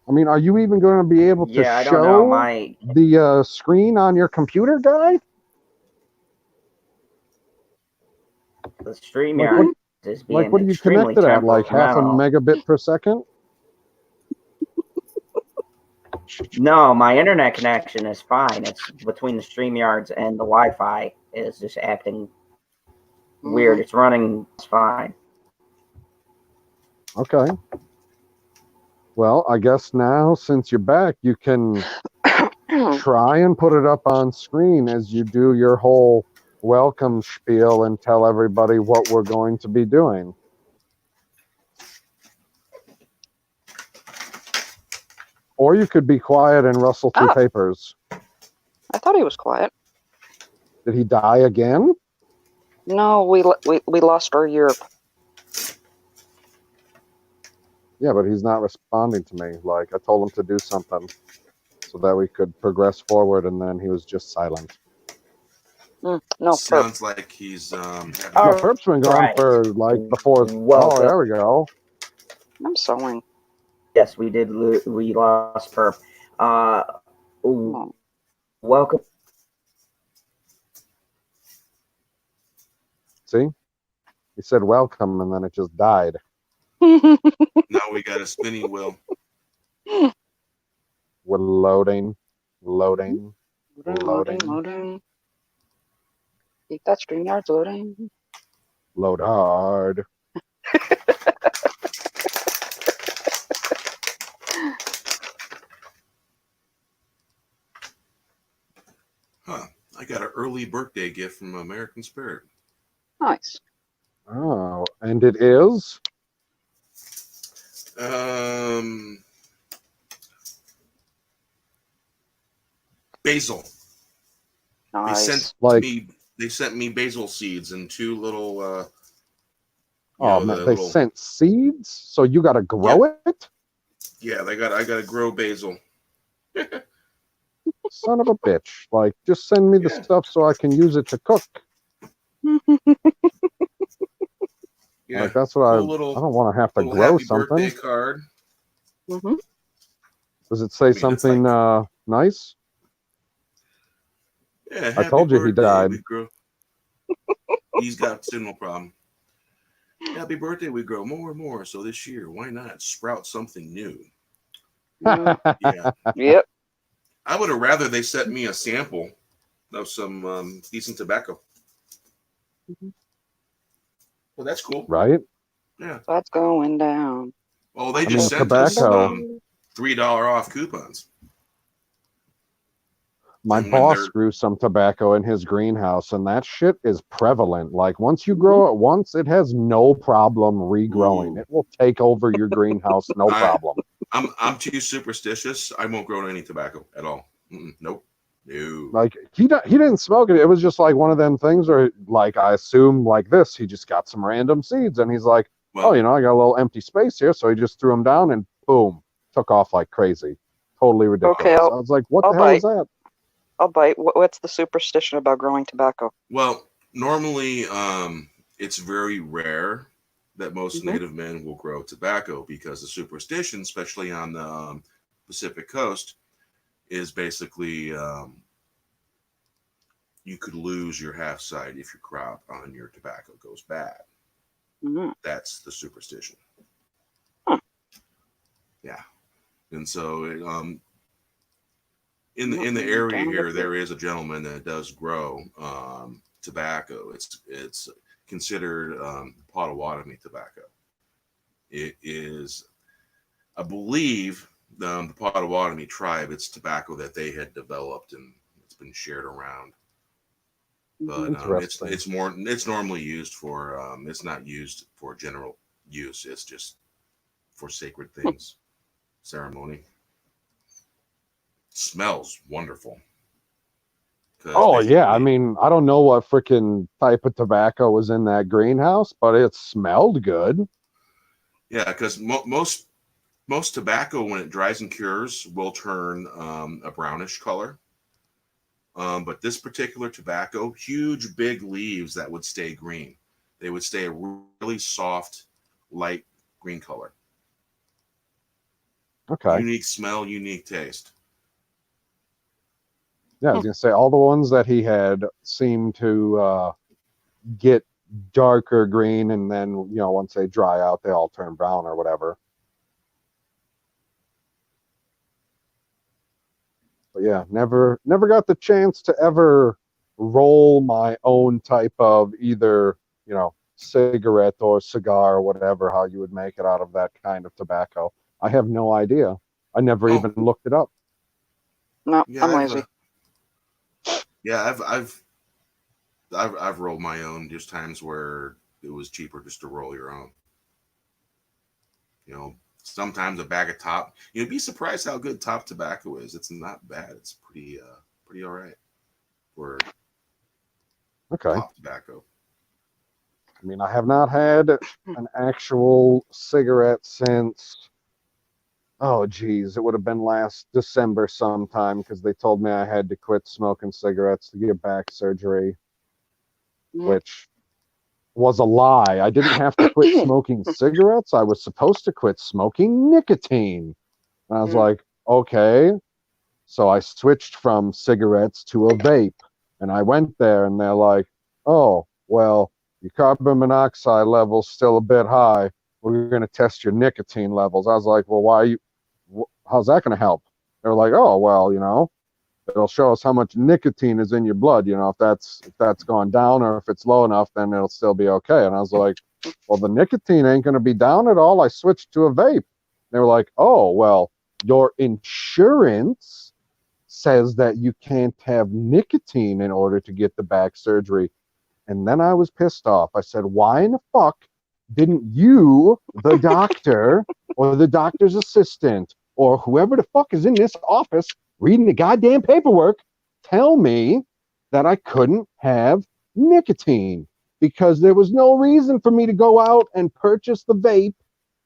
I mean, are you even going to be able to Yeah, I don't know. show the screen on your computer, guy? The StreamYard is being What are you extremely connected at? Like half a temperamental. megabit per second? No, my internet connection is fine. It's between the StreamYards and the Wi-Fi is just acting weird. It's running fine. Okay. Well, I guess now, since you're back, you can try and put it up on screen as you do your whole welcome spiel and tell everybody what we're going to be doing. Or you could be quiet and rustle through papers. I thought he was quiet. Did he die again? No, we lost our Europe. Yeah, but he's not responding to me. Like, I told him to do something so that we could progress forward, and then he was just silent. No, Sounds like he's No, Perp's been gone for like before. Welcome. Oh, there we go. I'm sewing. Yes, we did. We lost Perp. Welcome. See? He said welcome, and then it just died. Now we got a spinning wheel. We're loading. Loading. Keep that StreamYard's loading. Load hard. Huh. I got an early birthday gift from American Spirit. Nice. Oh, and it is? Basil. Nice. They sent me basil seeds and two little They sent seeds? So you gotta grow it? Yeah, I gotta grow basil. Son of a bitch. Like, just send me the stuff so I can use it to cook. Yeah. Like, that's what I don't want to have to grow happy something. Birthday card. Mm-hmm. Does it say something nice? Yeah, I told you he died. He's got no problem. Happy birthday, we grow more and more. So this year, why not sprout something new? Yeah. Yep. I would have rather they sent me a sample of some decent tobacco. Well, that's cool. right? Yeah. That's going down. Well, they I just mean, sent us tobacco. $3 off coupons. My And when boss they're grew some tobacco in his greenhouse, and that shit is prevalent. Like, once you grow it once, it has no problem regrowing. Ooh. It will take over your greenhouse, no problem. I'm too superstitious. I won't grow any tobacco at all. Nope. No. Like, he didn't smoke it. It was just like one of them things where, like, I assume like this, he just got some random seeds, and he's like, Well, oh, I got a little empty space here, so he just threw them down, and boom, took off like crazy. Totally ridiculous. Okay, I was like, what I'll the hell bite. is that? I'll bite. What's the superstition about growing tobacco? well, normally it's very rare that most Mhm. Native men will grow tobacco because the superstition, especially on the Pacific coast, is basically you could lose your half side if your crop on your tobacco goes bad. Mhm. That's the superstition. Huh. Yeah, and so in the Down area in the here, pit. there is a gentleman that does grow tobacco. It's considered Potawatomi tobacco. It is, I believe, the Potawatomi tribe. It's tobacco that they had developed and it's been shared around. But Interesting. it's normally used for it's not used for general use. It's just for sacred things, ceremony. Smells wonderful. Oh yeah, I Basically, mean, I don't know what freaking type of tobacco was in that greenhouse, but it smelled good. yeah, because most tobacco, when it dries and cures, will turn a brownish color. But this particular tobacco, huge, big leaves that would stay green. They would stay a really soft, light green color. Okay. Unique smell, unique taste. Yeah, I was gonna say all the ones that he had seemed to get darker green, and then once they dry out, they all turn brown or whatever. But yeah, never got the chance to ever roll my own type of either cigarette or cigar or whatever, how you would make it out of that kind of tobacco. I have no idea. I never Oh. even looked it up. No, Yeah, I'm lazy. I've rolled my own. Just times where it was cheaper just to roll your own. Sometimes a bag of top. You'd be surprised how good top tobacco is. It's not bad. It's pretty all right for Okay. top tobacco. I mean, I have not had an actual cigarette since, oh geez, it would have been last December sometime, because they told me I had to quit smoking cigarettes to get back surgery, which was a lie. I didn't have to quit smoking cigarettes. I was supposed to quit smoking nicotine. And I was like, okay. So I switched from cigarettes to a vape. And I went there and they're like, oh, well, your carbon monoxide level's still a bit high. We're going to test your nicotine levels. I was like, well, how's that going to help? They're like, oh, well, it'll show us how much nicotine is in your blood. If that's gone down, or if it's low enough, then it'll still be okay. And I was like, well, the nicotine ain't going to be down at all. I switched to a vape. They were like, oh, well, your insurance says that you can't have nicotine in order to get the back surgery. And then I was pissed off. I said, why in the fuck didn't you, the doctor, or the doctor's assistant, or whoever the fuck is in this office reading the goddamn paperwork, tell me that I couldn't have nicotine? Because there was no reason for me to go out and purchase the vape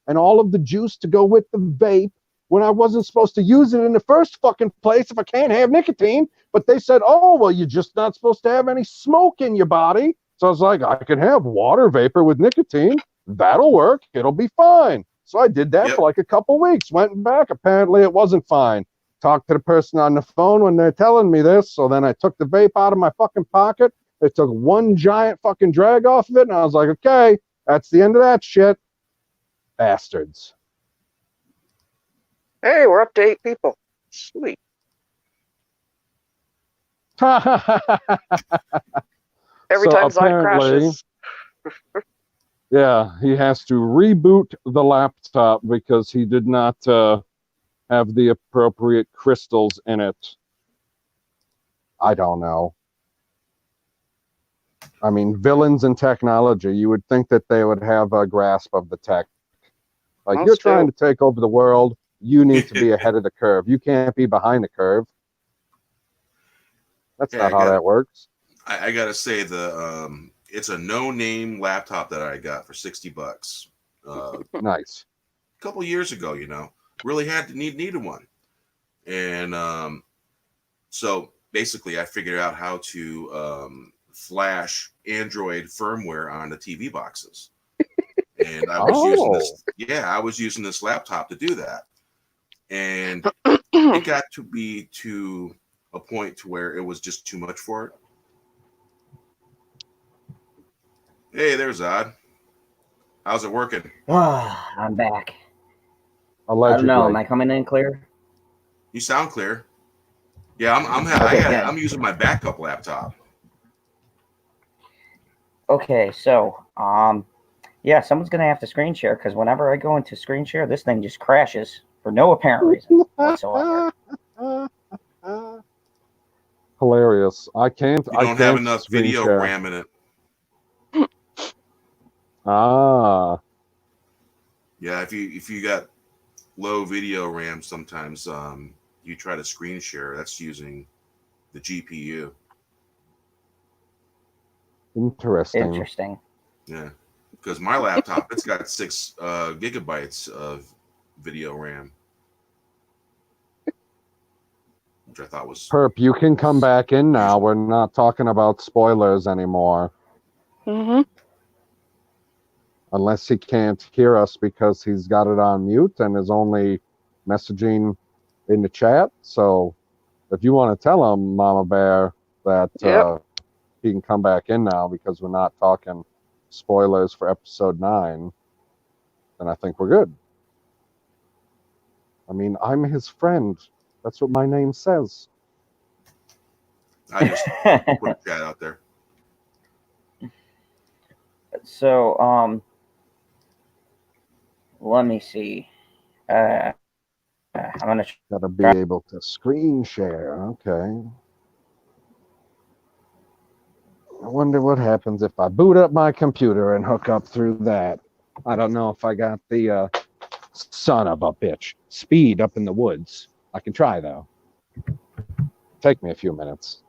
and all of the juice to go with the vape when I wasn't supposed to use it in the first fucking place if I can't have nicotine. But they said, oh, well, you're just not supposed to have any smoke in your body. So I was like, I can have water vapor with nicotine. That'll work. It'll be fine. So I did that for like a couple weeks, went back. Apparently it wasn't fine. Talked to the person on the phone when they're telling me this. So then I took the vape out of my fucking pocket. They took one giant fucking drag off of it. And I was like, okay, that's the end of that shit. Bastards. Hey, we're up to 8 people. Sweet. Every So time Zod apparently- crashes. Yeah, he has to reboot the laptop because he did not have the appropriate crystals in it. I don't know. I mean, villains in technology, you would think that they would have a grasp of the tech. Like, Us you're trying too. to take over the world, you need to be ahead of the curve. You can't be behind the curve. That's Hey, not how that works. I gotta say it's a no-name laptop that I got for $60. Nice. A couple years ago, really had to needed one, and so basically I figured out how to flash Android firmware on the TV boxes, and I was using this. Yeah, I was using this laptop to do that, and it got to be to a point to where it was just too much for it. Hey, there's Odd. How's it working? I'm back. Allegedly. I don't know. Am I coming in clear? You sound clear. Yeah, Okay, good. I'm using my backup laptop. Okay, so yeah, someone's gonna have to screen share because whenever I go into screen share, this thing just crashes for no apparent reason whatsoever. Hilarious. I can't. You don't I have can't enough screen video share. RAM in it. Ah. Yeah, if you got low video RAM, sometimes you try to screen share. That's using the GPU. Interesting. Yeah, because my laptop it's got 6 gigabytes of video RAM, which I thought was Perp, you can come back in now. We're not talking about spoilers anymore. Mm-hmm. Unless he can't hear us because he's got it on mute and is only messaging in the chat. So if you want to tell him, Mama Bear, that Yep. he can come back in now because we're not talking spoilers for episode 9, then I think we're good. I mean, I'm his friend. That's what my name says. I just put a chat out there. So let me see. I'm gonna Gotta be able to screen share. Okay. I wonder what happens if I boot up my computer and hook up through that. I don't know if I got the son of a bitch speed up in the woods. I can try though. Take me a few minutes.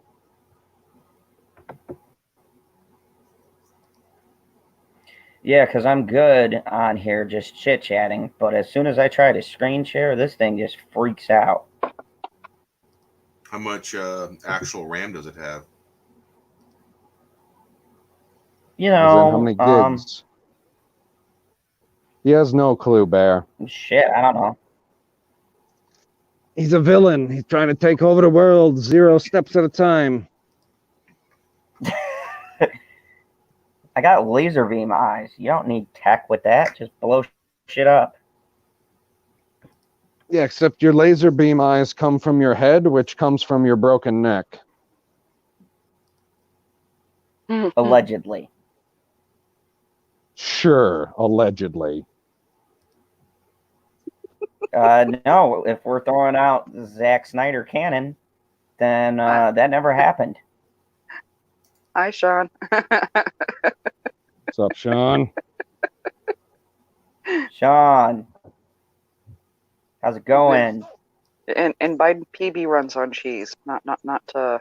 Yeah, because I'm good on here just chit chatting, but as soon as I try to screen share, this thing just freaks out. How much actual RAM does it have? You As in how many know, gigs? He has no clue, Bear. shit, I don't know. He's a villain. He's trying to take over the world 0 steps at a time. I got laser beam eyes. You don't need tech with that. Just blow shit up. Yeah, except your laser beam eyes come from your head, which comes from your broken neck. Allegedly. Sure, allegedly. No, if we're throwing out Zack Snyder canon, then that never happened. Hi, Sean. What's up, Sean? Sean, how's it going? And Biden PB runs on cheese, not the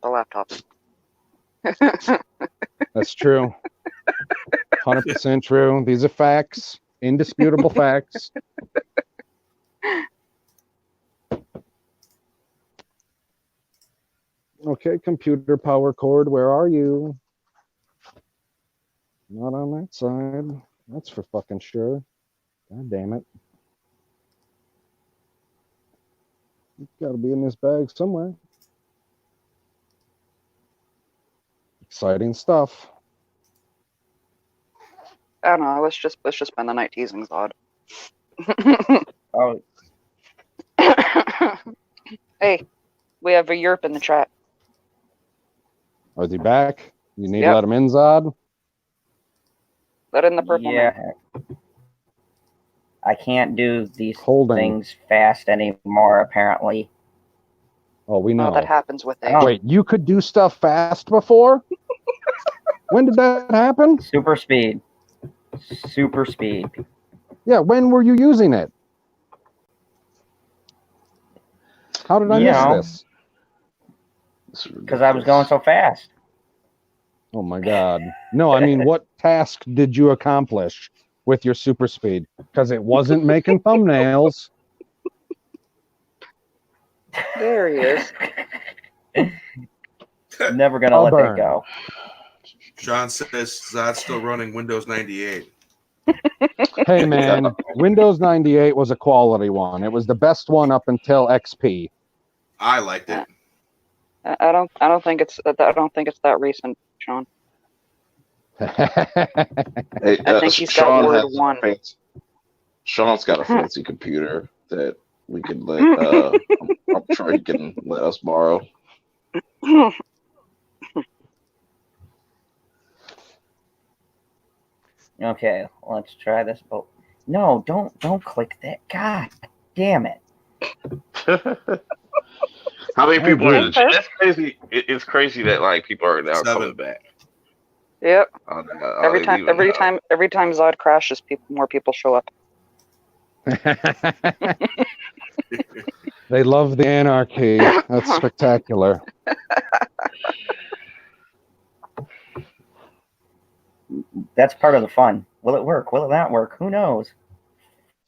laptop. That's true. 100% true. These are facts, indisputable facts. Okay, computer power cord, where are you? Not on that side. That's for fucking sure. God damn it. It's gotta be in this bag somewhere. Exciting stuff. I don't know. Let's just spend the night teasing Zod. Oh, Hey, we have a Europe in the chat. Oh, is he back? You need Yep. to let him in, Zod? That in the purple man. I can't do these Holding. things fast anymore, apparently. Oh, we know. Oh, that happens with age. Oh. Wait, you could do stuff fast before? When did that happen? Super speed. Super speed. Yeah, when were you using it? How did I miss this? Because I was going so fast. Oh my God. No, I mean, what task did you accomplish with your super speed? Because it wasn't making thumbnails. There he is. Never gonna I'll let burn. that go. Sean says Zod's still running Windows 98. Hey man, Windows 98 was a quality one. It was the best one up until XP. I liked it. I don't think it's that recent, Sean. Hey, I think he's got Sean word has a one. Sean's got a fancy computer that we can let. I'm sure he can let us borrow. Okay, let's try this. Oh, no, don't click that. God damn it. How many people are in the Okay. chat? That's crazy. It's crazy that like people are now 7. coming back. Yep. Every time Zod crashes, more people show up. They love the anarchy. That's spectacular. That's part of the fun. Will it work? Will it not work? Who knows?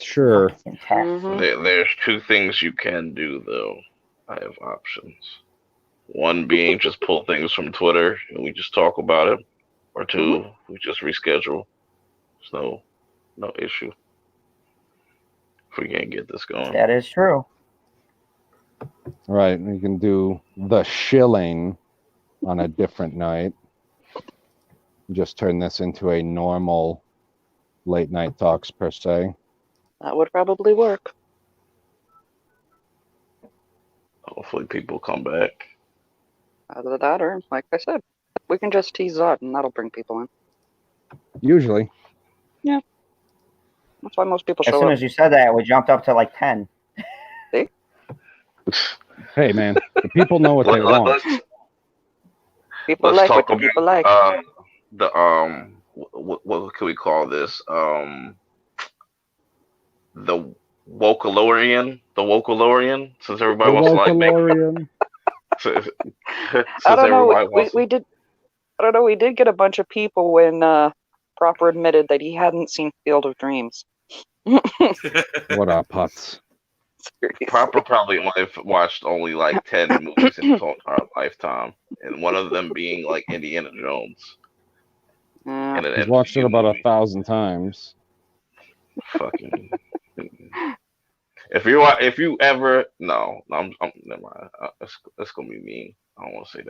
Sure. There's 2 things you can do though. I have options. One being just pull things from Twitter and we just talk about it, or 2, we just reschedule. So no issue. If we can't get this going. That is true. Right, we can do the Shilling on a different night. Just turn this into a normal late night talks per se. That would probably work. Hopefully people come back. Either that or, like I said, we can just tease Zod and that'll bring people in. Usually. Yeah. That's why most people As show soon up. as you said that, we jumped up to like 10. See? Hey man, the people know what they want. People Let's like talk what the people about like. what can we call this? The Wokalorian, since everybody wants to like make since I don't know. everybody wants We did. I don't know. We did get a bunch of people when Proper admitted that he hadn't seen Field of Dreams. What up, putz? Seriously. Proper probably watched only like 10 movies in his whole entire lifetime, and one of them being like Indiana Jones. And He's watched it about 1,000 times. Fucking. If you ever I'm never mind. It's gonna be mean. I don't want to say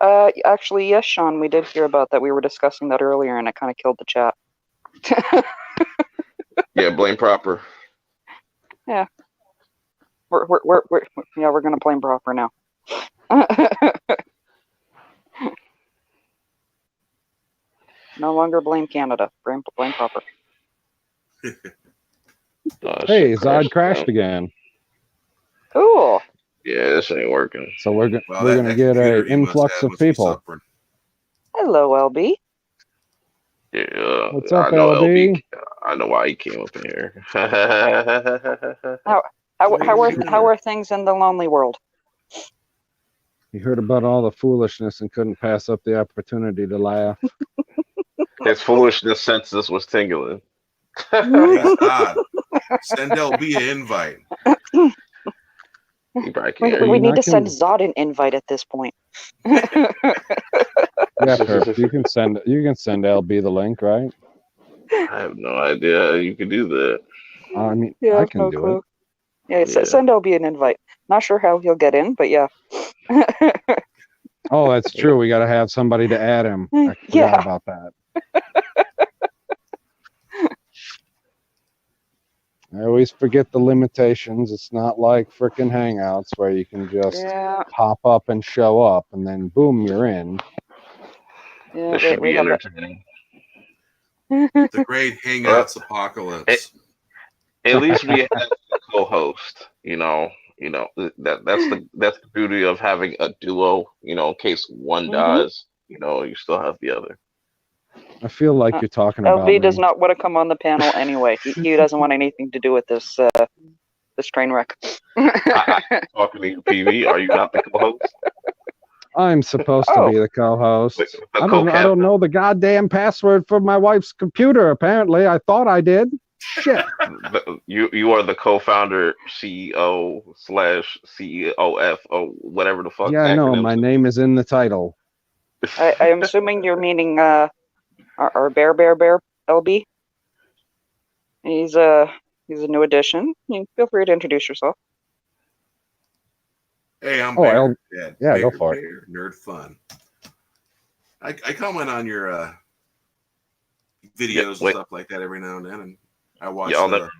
that. Actually, yes, Sean, we did hear about that. We were discussing that earlier, and it kind of killed the chat. Yeah, blame Proper. Yeah, we're gonna blame Proper now. No longer blame Canada. Blame Proper. Hey, Zod crashed again. Cool. Yeah, this ain't working. So we're gonna get an influx of people. Hello, LB. Yeah, What's up, I know LB? I know why he came up in here. How are things in the lonely world? He heard about all the foolishness and couldn't pass up the opportunity to laugh. His foolishness senses was tingling. Thank God. Send LB an invite. He probably can't. We need to send Zod an invite at this point. Yeah, Perp, you can send LB the link, right? I have no idea how you could do that. I mean, Yeah, I can do it. Yeah, send LB an invite. Not sure how he'll get in, but yeah. Oh, that's true. We got to have somebody to add him. I forgot about that. I always forget the limitations. It's not like frickin' Hangouts where you can just pop up and show up, and then boom, you're in. Yeah, this should be entertaining. The great Hangouts apocalypse. At least we have a co-host. That's the beauty of having a duo. In case one dies, you still have the other. I feel like you're talking about LV does me. not want to come on the panel anyway. He doesn't want anything to do with this this train wreck. I'm talking to you, PV. Are you not the co-host? I'm supposed to be the co-host. The I co-captain. don't know the goddamn password for my wife's computer. Apparently, I thought I did. Shit. You are the co-founder, CEO / CEOF or whatever the fuck. Yeah, I know. My name is in the title. I am assuming you're meaning our bear LB. He's a new addition. Feel free to introduce yourself. Hey, I'm Bear. Yeah, Bear, go for it. Bear, nerd fun. I comment on your videos and stuff like that every now and then, and I watch the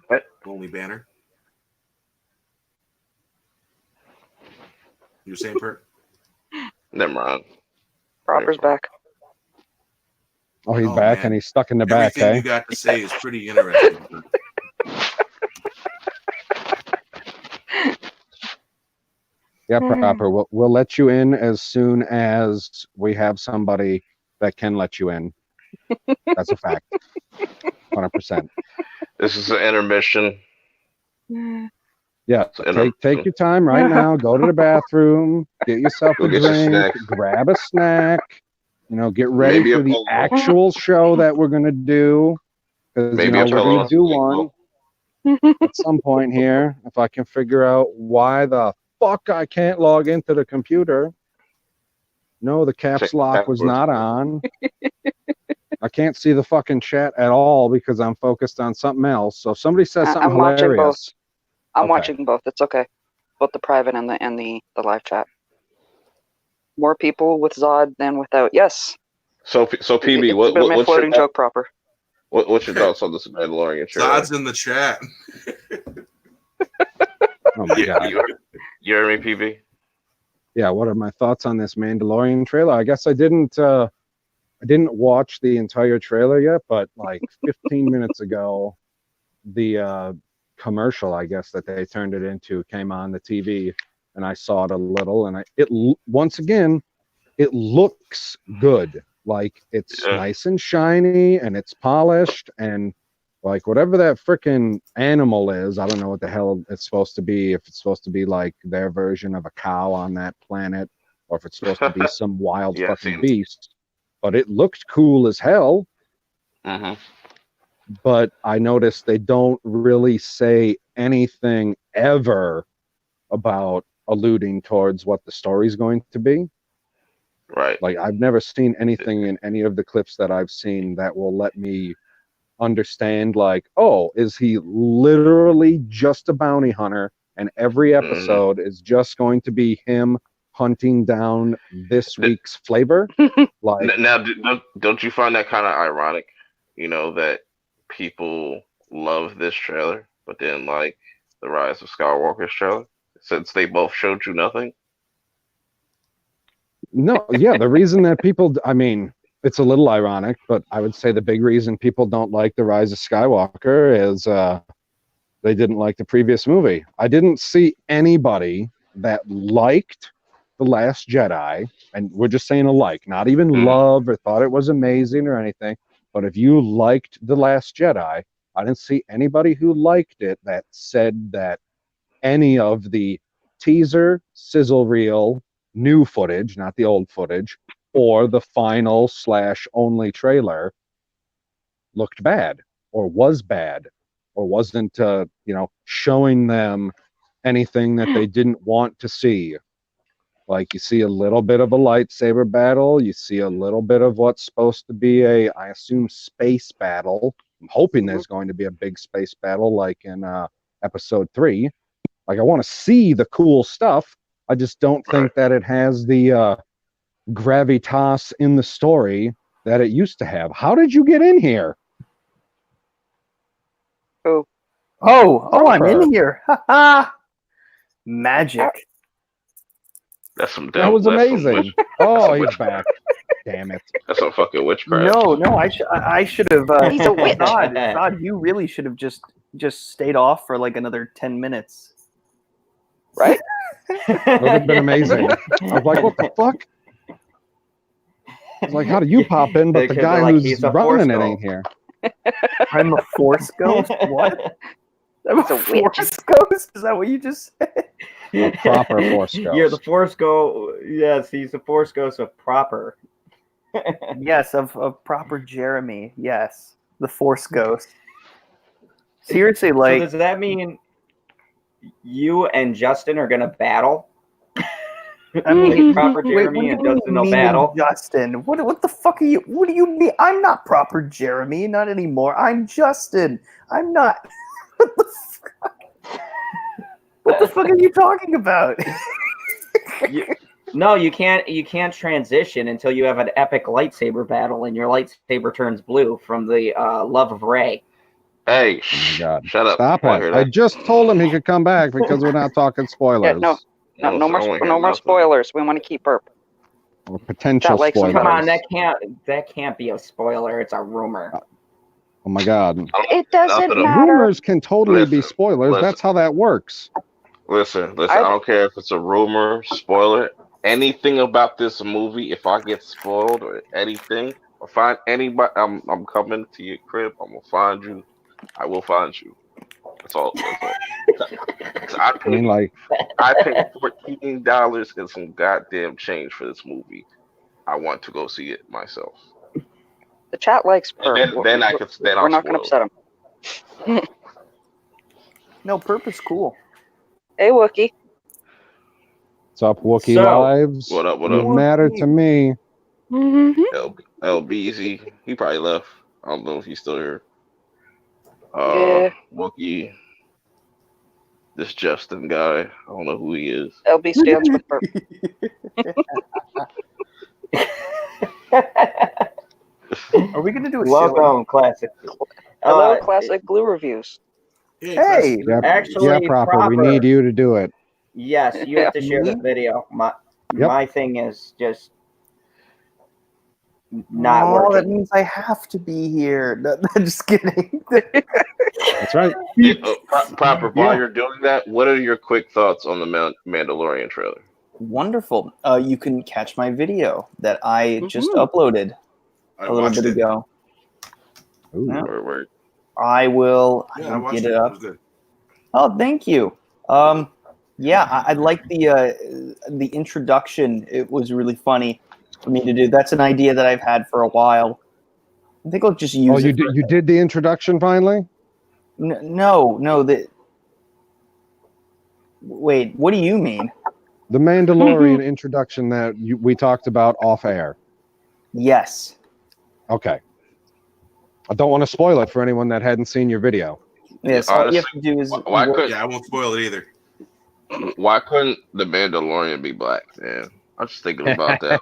Lonely Banner. You're saying, Bert? Never mind. Proper's back. Oh, he's back, man. And he's stuck in the back. Everything you got to say is pretty interesting. Yeah, Proper. We'll let you in as soon as we have somebody that can let you in. That's a fact. 100%. This is an intermission. Yeah, take your time right now. Go to the bathroom. Get yourself a drink. Grab a snack. Get ready for the actual show that we're gonna do. Because we're gonna do one at some point here. If I can figure out why the fuck I can't log into the computer. No, the caps lock was not on. I can't see the fucking chat at all because I'm focused on something else. So if somebody says something hilarious. Watching both. I'm watching both. It's okay. Both the private and the live chat. More people with Zod than without. Yes. So PB, what's floating joke Proper? What's your thoughts on this Mandalorian trailer? Zod's in the chat. Oh my god. You heard me, PB? Yeah, what are my thoughts on this Mandalorian trailer? I guess I didn't watch the entire trailer yet, but like 15 minutes ago, the commercial, I guess, that they turned it into came on the TV, and I saw it a little, and once again, it looks good. Like it's nice and shiny, and it's polished, and like whatever that freaking animal is, I don't know what the hell it's supposed to be. If it's supposed to be like their version of a cow on that planet, or if it's supposed to be some wild fucking beast. But it looked cool as hell. But I noticed they don't really say anything ever about alluding towards what the story's going to be. Right. Like I've never seen anything in any of the clips that I've seen that will let me understand like, oh, is he literally just a bounty hunter and every episode is just going to be him hunting down this week's flavor? Like now, don't you find that kind of ironic? That people love this trailer, but then like the Rise of Skywalker's trailer, since they both showed you nothing. No, yeah, the reason that people, I mean, it's a little ironic, but I would say the big reason people don't like the Rise of Skywalker is they didn't like the previous movie. I didn't see anybody that liked The Last Jedi, and we're just saying not even love or thought it was amazing or anything, but if you liked The Last Jedi, I didn't see anybody who liked it that said that any of the teaser, sizzle reel, new footage, not the old footage, or the final / only trailer looked bad or was bad or wasn't, showing them anything that they didn't want to see. Like you see a little bit of a lightsaber battle. You see a little bit of what's supposed to be I assume, space battle. I'm hoping there's going to be a big space battle like in episode 3. Like I want to see the cool stuff. I just don't think that it has the gravitas in the story that it used to have. How did you get in here? I'm in here. Ha ha! Magic. That's some. That was amazing. Oh, he's back. Damn it. That's some fucking witchcraft. No, I should have. He's a witch. Zod, you really should have just stayed off for like another 10 minutes. Right? That would have been amazing. I was like, what the fuck? I was like, how do you pop in, but They the could've guy been like, who's "He's a running it Force ain't here? I'm a force ghost? What? I'm He's a witch. force ghost? Is that what you just said? Proper Force Ghost. You're the Force Ghost. Yes, he's the Force Ghost of proper. Yes, of proper Jeremy. Yes, the force ghost. Seriously, So like, does that mean you and Justin are gonna battle? I mean, Proper wait, Jeremy and Justin will battle. Justin? What the fuck are you? What do you mean? I'm not proper Jeremy, not anymore. I'm Justin. I'm not. What the fuck? What the fuck are you talking about? No, you can't. You can't transition until you have an epic lightsaber battle, and your lightsaber turns blue from the love of Rey. Hey, Oh my God. shut up. Stop I wanna hear it. I that. just told him he could come back because we're not talking spoilers. no. No, no I wanna hear more nothing. spoilers. We want to keep her. Or potential That likes him spoilers. Come on, that can't be a spoiler. It's a rumor. Oh my God. It doesn't Nothing. matter. Rumors can totally be Listen, spoilers. listen. That's how that works. Listen. I- I don't care if it's a rumor, spoiler, anything about this movie. If I get spoiled or anything, or find anybody, I'm coming to your crib. I'm gonna find you. I will find you. That's all. 'Cause I mean, like, I paid $14 and some goddamn change for this movie. I want to go see it myself. The chat likes her. And then I could. Then We're I'll not going to upset him. No, purpose cool. Hey, Wookie. what's up, Wookiee So, Lives? What up? What You up? matter to me. Mm-hmm. LBZ. He probably left. I don't know if he's still here. Yeah. Wookie. This Justin guy. I don't know who he is. LB stands with her. Are we gonna do a Welcome, classic. Hello, classic glue reviews. Hey, Yeah, Actually, yeah, proper. We need you to do it. Yes, you have to share the Me? video. Yep. My thing is just not Oh, working. that means I have to be here. No, just kidding. That's right. Proper. Yeah. While you're doing that, what are your quick thoughts on the Mandalorian trailer? Wonderful. You can catch my video that I just Mhm. uploaded I a little watched bit it. ago. Ooh. Yeah. Word. I will Yeah, I watched get it. it It up. was good. Oh, thank you. Yeah, I like the introduction. It was really funny for me to do. That's an idea that I've had for a while. I think I'll just use Oh, it. you did the introduction finally? No. Wait, what do you mean? The Mandalorian introduction that we talked about off air. Yes. Okay. I don't want to spoil it for anyone that hadn't seen your video. Yes. All you have to do is Why couldn't Yeah, I won't spoil it either. the Mandalorian be black, man? I'm just thinking about that.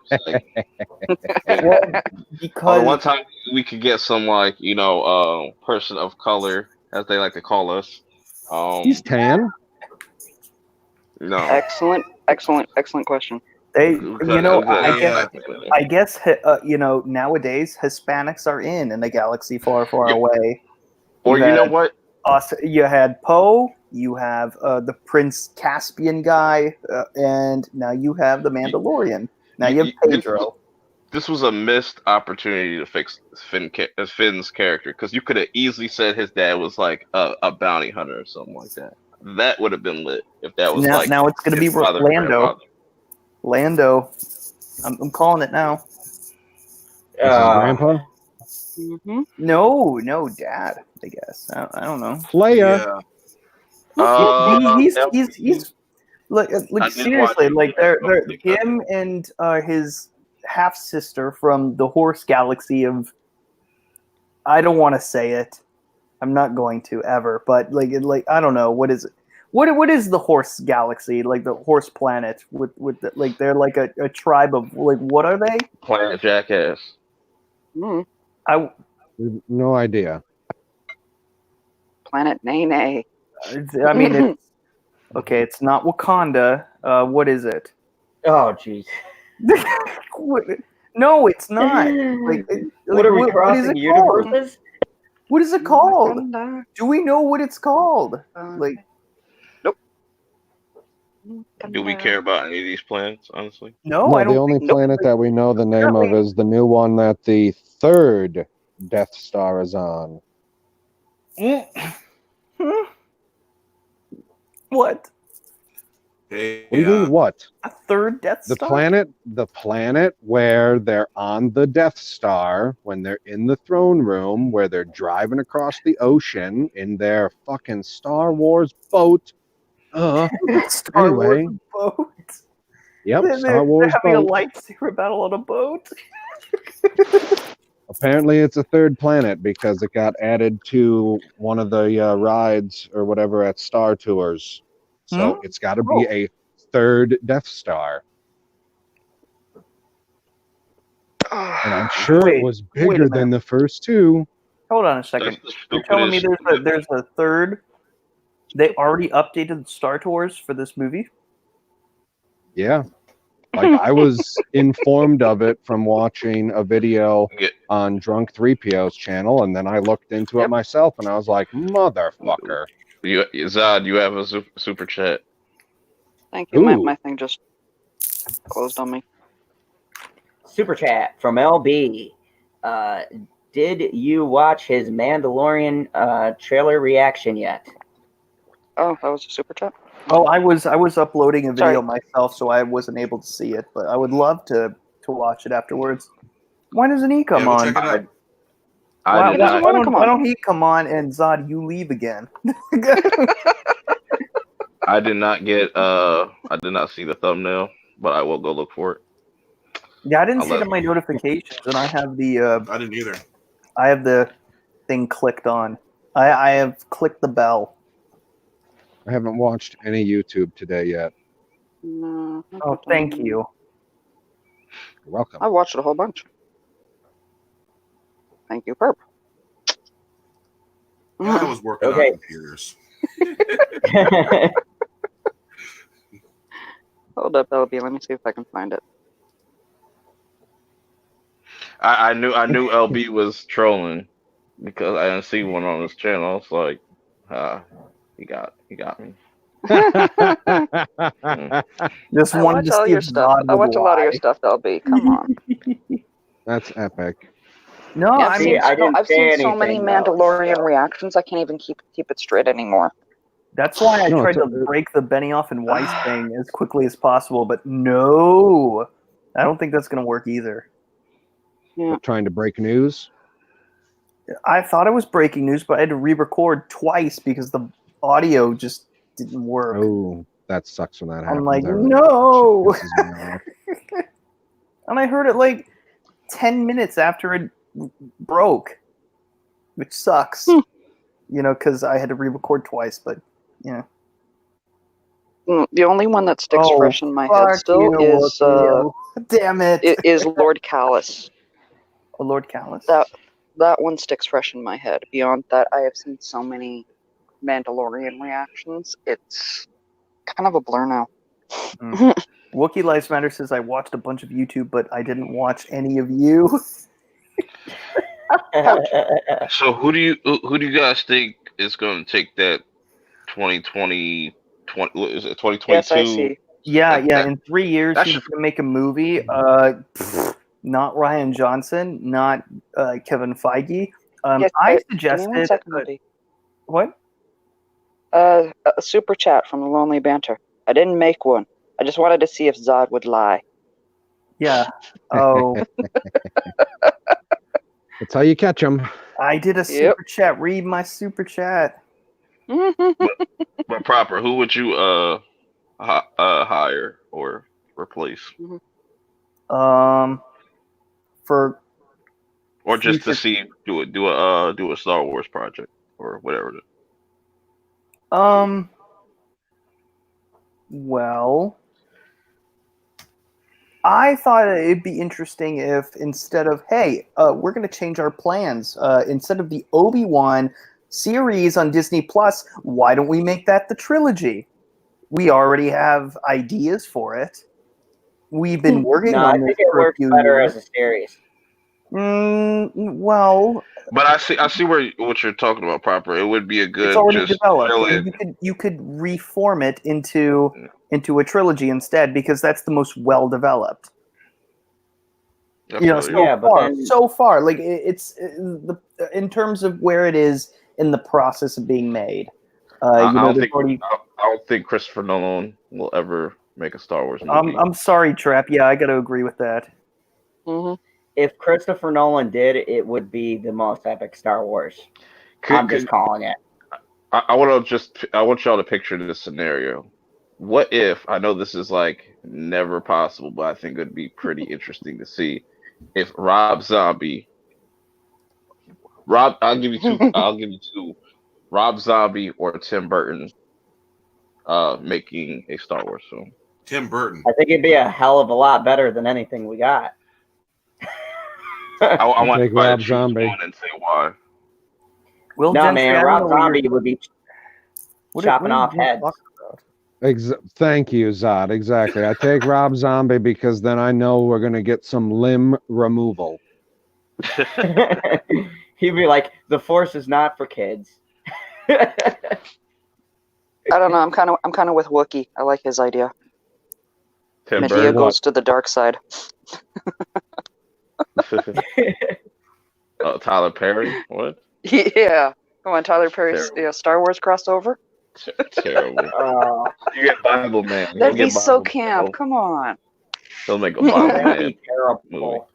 well, Or because one time we could get some person of color, as they like to call us. He's tan. No. Excellent question. they, Yeah. I guess nowadays Hispanics are in a galaxy far, far Yep. away. Or you know what? You had Poe, you have the Prince Caspian guy, and now you have the Mandalorian. Now you have Pedro. This was a missed opportunity to fix Finn's character, because you could have easily said his dad was like a bounty hunter or something like that. That would have been lit if that was Now it's going to be his father, Lando. grandfather. Lando. I'm calling it now. This is Grandpa. Mm-hmm. No, Dad. I guess I don't know. Leia. Yeah. He's like I did seriously, watch it. like they're him and his half sister from the Horse Galaxy of. I don't want to say it. I'm not going to ever, but like I don't know, what is it? What is the Horse Galaxy, like the Horse Planet with like they're like a tribe of, like, what are they? Planet Jackass. Mm. No idea. Planet Nene. I mean, it's okay. It's not Wakanda. What is it? Oh, jeez. No, it's not. What are we what is crossing it called? universes? What is it called? Do we know what it's called? Like, Do we care about any of these plans, honestly? no, No, I don't the only think so. planet that we know the name of is the new one that the third Death Star is on. What? Hey, What do you mean, what? A third Death The Star? planet where they're on the Death Star, when they're in the throne room, where they're driving across the ocean in their fucking Star Wars boat. Star Anyway. Wars boat. Yep, They're Star Wars having boat. a lightsaber battle on a boat. Apparently, it's a third planet because it got added to one of the rides or whatever at Star Tours. So it's got to be a third Death Star. And I'm sure it was bigger than the first two. Hold on a second. You're telling me there's a third? They already updated Star Tours for this movie? Yeah. Like, I was informed of it from watching a video on Drunk 3PO's channel, and then I looked into it myself, and I was like, motherfucker. Zod, you have a super chat. Thank you. My thing just closed on me. Super chat from LB. Did you watch his Mandalorian trailer reaction yet? Oh, that was a super chat? Oh, I was uploading a video myself, so I wasn't able to see it, but I would love to watch it afterwards. Why doesn't he come on? Check it out. Why don't he come on and Zod, you leave again? I did not see the thumbnail, but I will go look for it. Yeah, I didn't see it in my notifications, and I have the I didn't either. I have the thing clicked on. I have clicked the bell. I haven't watched any YouTube today yet. No. Oh, thank you. You're welcome. I watched a whole bunch. Thank you, Perp. Yeah, I was working on computers. Hold up, LB. Let me see if I can find it. I knew LB was trolling because I didn't see one on his channel. I was like, he got me. Just I wanted watch to all see your if stuff. Zod I watch would a lot of your lie. stuff, LB. Come on. That's epic. No, Yeah, I mean, I've seen so many Mandalorian reactions. I can't even keep it straight anymore. that's why I tried to break the Benioff and Weiss thing as quickly as possible, but no, I don't think that's going to work either. Yeah. Trying to break news? I thought it was breaking news, but I had to re-record twice because the audio just didn't work. Oh, that sucks when that happens. I'm like, no! That pisses me off. And I heard it like 10 minutes after it broke, which sucks. Because I had to re-record twice, but, The only one that sticks fresh in my head still is damn it. Is Lord Callus. Oh, Lord Callus. That one sticks fresh in my head. Beyond that, I have seen so many Mandalorian reactions. It's kind of a blur now. Wookiee Lives Matter says I watched a bunch of YouTube, but I didn't watch any of you. So who do you guys think is going to take that 2020 is it 2022? Yes, I see. Yeah. In 3 years, he's going to make a movie. Not Ryan Johnson, not Kevin Feige. I suggested. Give me 1 second, what? A super chat from the Lonely Banter. I didn't make one. I just wanted to see if Zod would lie. Yeah. Oh. That's how you catch them. I did a super chat. Read my super chat. but proper, who would you hire or replace? For or just to see do a Star Wars project or whatever. Well, I thought it'd be interesting if instead of, hey, we're going to change our plans. Instead of the Obi-Wan series on Disney Plus, why don't we make that the trilogy? We already have ideas for it. we've been working No, on I this think it for a works few better years. as a series. Well, But I see what you're talking about. Proper, it would be a good it's already just developed. fill And it. you could reform it into a trilogy instead, because that's the most well developed. So far, like it's in terms of where it is in the process of being made. I don't think Christopher Nolan will ever make a Star Wars movie. I'm sorry, Trap. Yeah, I got to agree with that. Mm-hmm. If Christopher Nolan did, it would be the most epic Star Wars. I'm just calling it. I want y'all to picture this scenario. What if, I know this is like never possible, but I think it'd be pretty interesting to see if I'll give you two, Rob Zombie or Tim Burton making a Star Wars film. Tim Burton. I think it'd be a hell of a lot better than anything we got. I want Take Rob Zombie and say why. Rob Zombie would be chopping off heads. Thank you, Zod. Exactly. I take Rob Zombie because then I know we're going to get some limb removal. He'd be like, "The Force is not for kids." I don't know. I'm kind of with Wookiee. I like his idea. Medea goes to the dark side. Tyler Perry? What? Yeah. Come on, Tyler Perry's Star Wars crossover. Terrible. You get Bible Man. That'd be so camp. Come on. He'll make a Bible Man. That'd be terrible.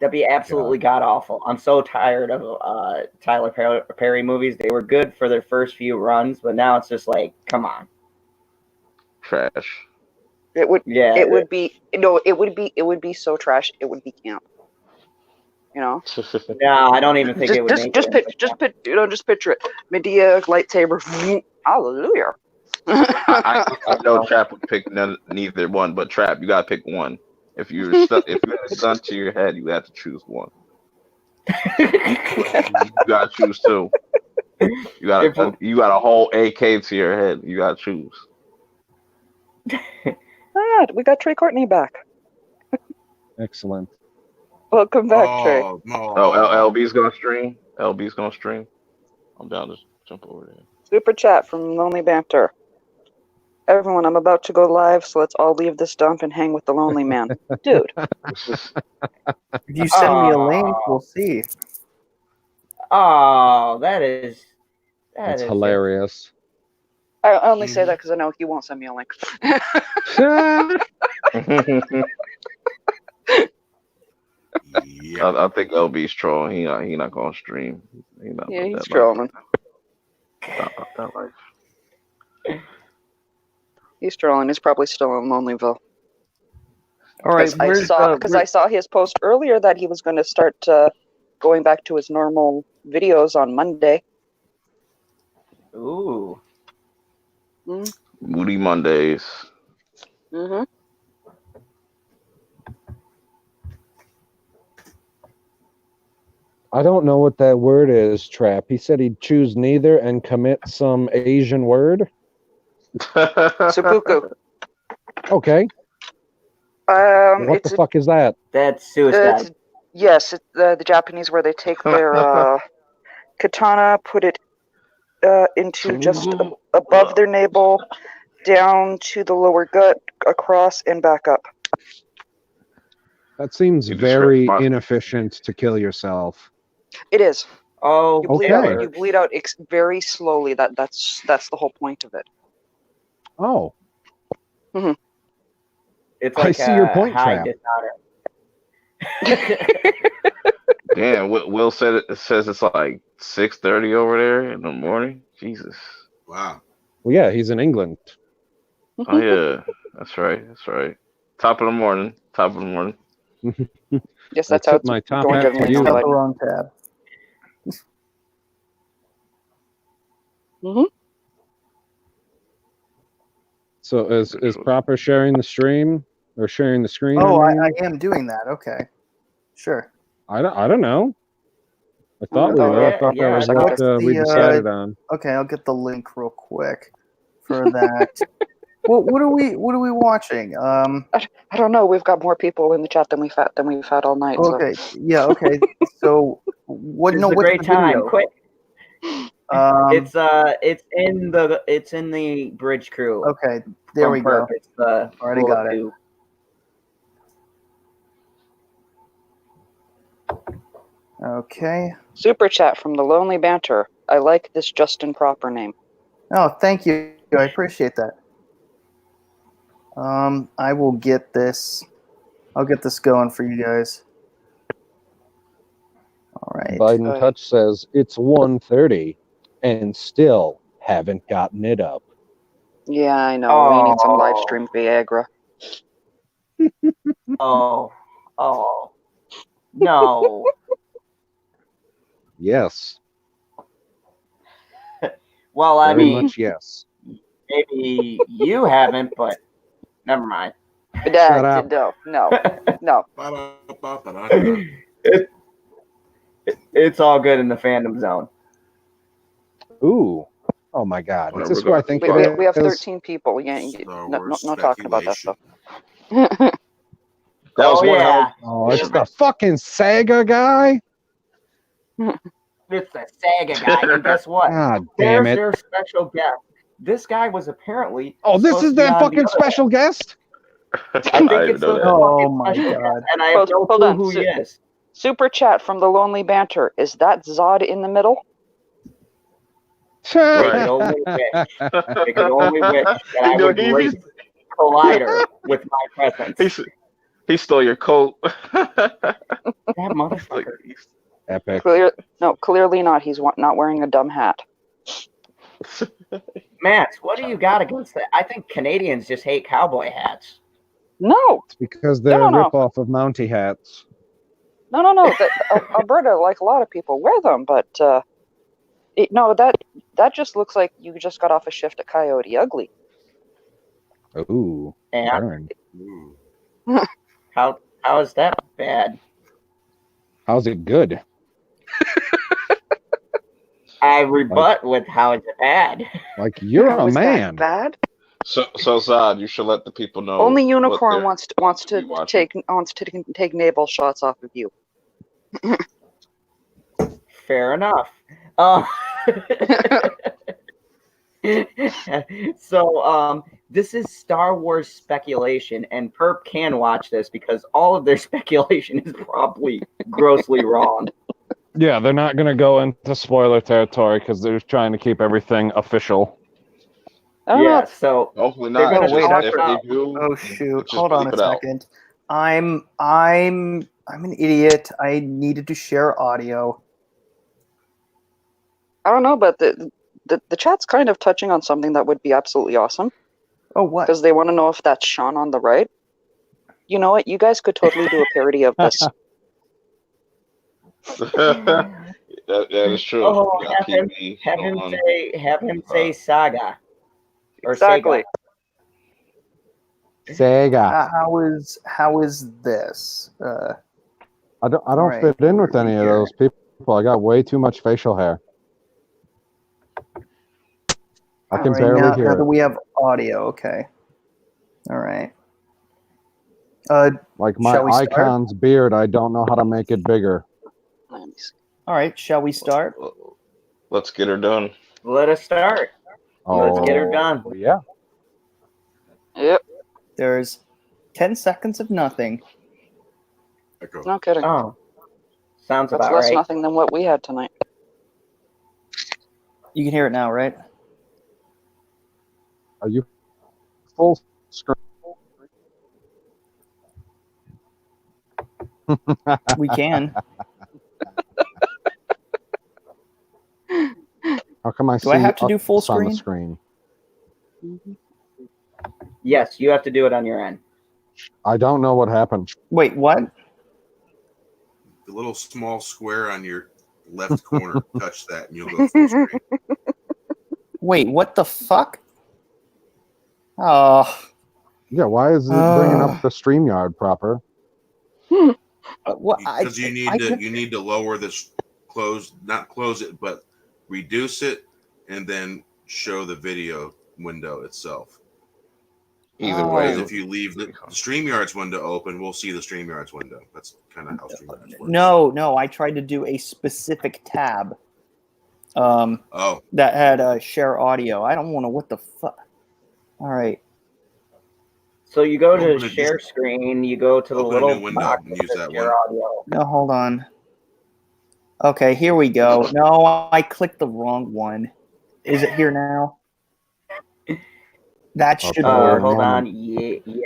That'd be absolutely god awful. I'm so tired of Tyler Perry movies. They were good for their first few runs, but now it's just like, come on. Trash. It would. Yeah. It would be. No. It would be so trash. It would be camp. You know. No, I don't even think it would. Just picture it. Medea lightsaber. Hallelujah. I know Trap would pick neither one, but Trap, you gotta pick one. If you're a gun to your head, you have to choose one. You gotta choose two. You got a whole AK to your head. You gotta choose. We got Trey Courtney back. Excellent. Welcome back, Trey. No. LB's gonna stream. I'm down to jump over there. Super chat from Lonely Banter. Everyone, I'm about to go live, so let's all leave this dump and hang with the lonely man. Dude. If you send me a link, we'll see. Oh, that's hilarious. I only say that because I know he won't send me a link. I think LB's trolling. He not gonna stream. He's trolling. That life. He's trolling. He's probably still in Lonelyville. All right, I saw his post earlier that he was going to start going back to his normal videos on Monday. Ooh. Moody Mondays. Mm-hmm. I don't know what that word is, Trap. He said he'd choose neither and commit some Asian word. Seppuku. Okay. What the fuck is that? That's suicide. Yes, the Japanese where they take their katana, put it into just above their navel, down to the lower gut, across, and back up. That seems very inefficient to kill yourself. It is. Oh, you bleed out very slowly. That's the whole point of it. Oh. Mm-hmm. It's like I see your point, Trap. Damn, Will says it's like 6:30 over there in the morning. Jesus. Wow. Well, yeah, he's in England. Oh yeah, that's right. Top of the morning. Yes, that's how it's my top going hat to to you. The wrong tab. Mm-hmm. So is Proper sharing the stream or sharing the screen? Oh, I am doing that. Okay, sure. I don't know. I thought we were. I thought that was what we decided on. Okay, I'll get the link real quick for that. what are we watching? I don't know. We've got more people in the chat than we've had all night. Okay, yeah, okay. So what? This No, is a what's great the time. video? Quick. Um, It's in the bridge crew. okay, there from we Perp. go. It's the Already got it. two. Okay. Super chat from the Lonely Banter. I like this Justin proper name. Oh, thank you. I appreciate that. I will get this. I'll get this going for you guys. All right. Biden Touch says it's 1:30 and still haven't gotten it up. Yeah, I know. We need some live stream Viagra. Oh, no. Yes. Well, I Very mean, much yes. maybe you haven't, but never mind. Shut up. No. It's all good in the fandom zone. Ooh. Oh my God. Is Whatever, this who I go. think We have it is? 13 people. Yeah, Star no Wars talking about that speculation. stuff. That was one hell. Oh, it's the fucking Sega guy? It's the Sega guy, and guess what? God damn There's it. their special guest. This guy was apparently. Oh, this supposed is to be that on fucking the other special end. guest? I think I it's didn't know the that. Oh my special God. guest, and I have no Hold clue on. who he is. Super chat from the Lonely Banter. Is that Zod in the middle? They Right. could only wish. They could only wish that I You know, would grace Collider with my presence. He stole your coat. That motherfucker. Epic. Clearly not. He's not wearing a dumb hat. Matt, what do you got against that? I think Canadians just hate cowboy hats. No. It's because they're a No. ripoff of Mountie hats. No. Alberta, like a lot of people, wear them, but that just looks like you just got off a shift at Coyote Ugly. Ooh. And Burn. Ooh. how is that bad? How's it good? I rebut with how it's bad. Like you're a Was man. that bad? So Zod, you should let the people know. Only what Unicorn they're- wants to be watching. take navel shots off of you. Fair enough. So this is Star Wars speculation, and Perp can watch this because all of their speculation is probably grossly wrong. Yeah, they're not going to go into spoiler territory because they're just trying to keep everything official. Yeah, so Hopefully they're not. gonna Just wait if out. they do, Oh shoot! just Hold on bleep a it out. second. I'm an idiot. I needed to share audio. I don't know, but the chat's kind of touching on something that would be absolutely awesome Oh what? because they want to know if that's Sean on the right. You know what? You guys could totally do a parody of this. that is true. Oh, You got have him PB have him say Saga or Exactly. Sega. How is this? I don't Alright. fit in with any of those people. I got way too much facial hair. I can Alright, barely now hear that it. we have audio, okay. All right. Like my shall we start? icon's beard, I don't know how to make it bigger. All right, shall we start? Let's get her done. Let us start. Let's get her done. Yeah. Yep. There's 10 seconds of nothing. Echo. No kidding. Oh, sounds That's about less right. nothing than what we had tonight. You can hear it now, right? Are you full screen? We can. How come I Do I see have to do full us on the screen? screen? Yes, you have to do it on your end. I don't know what happened. Wait, what? The little small square on your left corner, touch that and you'll go full screen. Wait, what the fuck? Oh. Yeah, why is it bringing up the StreamYard proper? What? Because you need to lower this not close it, but reduce it and then show the video window itself. Either Oh. way, Because if you leave the StreamYard's window open, we'll see the StreamYard's window. That's kind of how StreamYard's works. No, I tried to do a specific tab. Oh, That had share audio. I don't want to. What the fuck? All right. So you go to Open a share screen, you go to the open a little new window box and that use says that share one. audio. No, hold on. Okay, here we go. No, I clicked the wrong one. Is it here now? That should Okay, work. Hold on. moment. Yeah.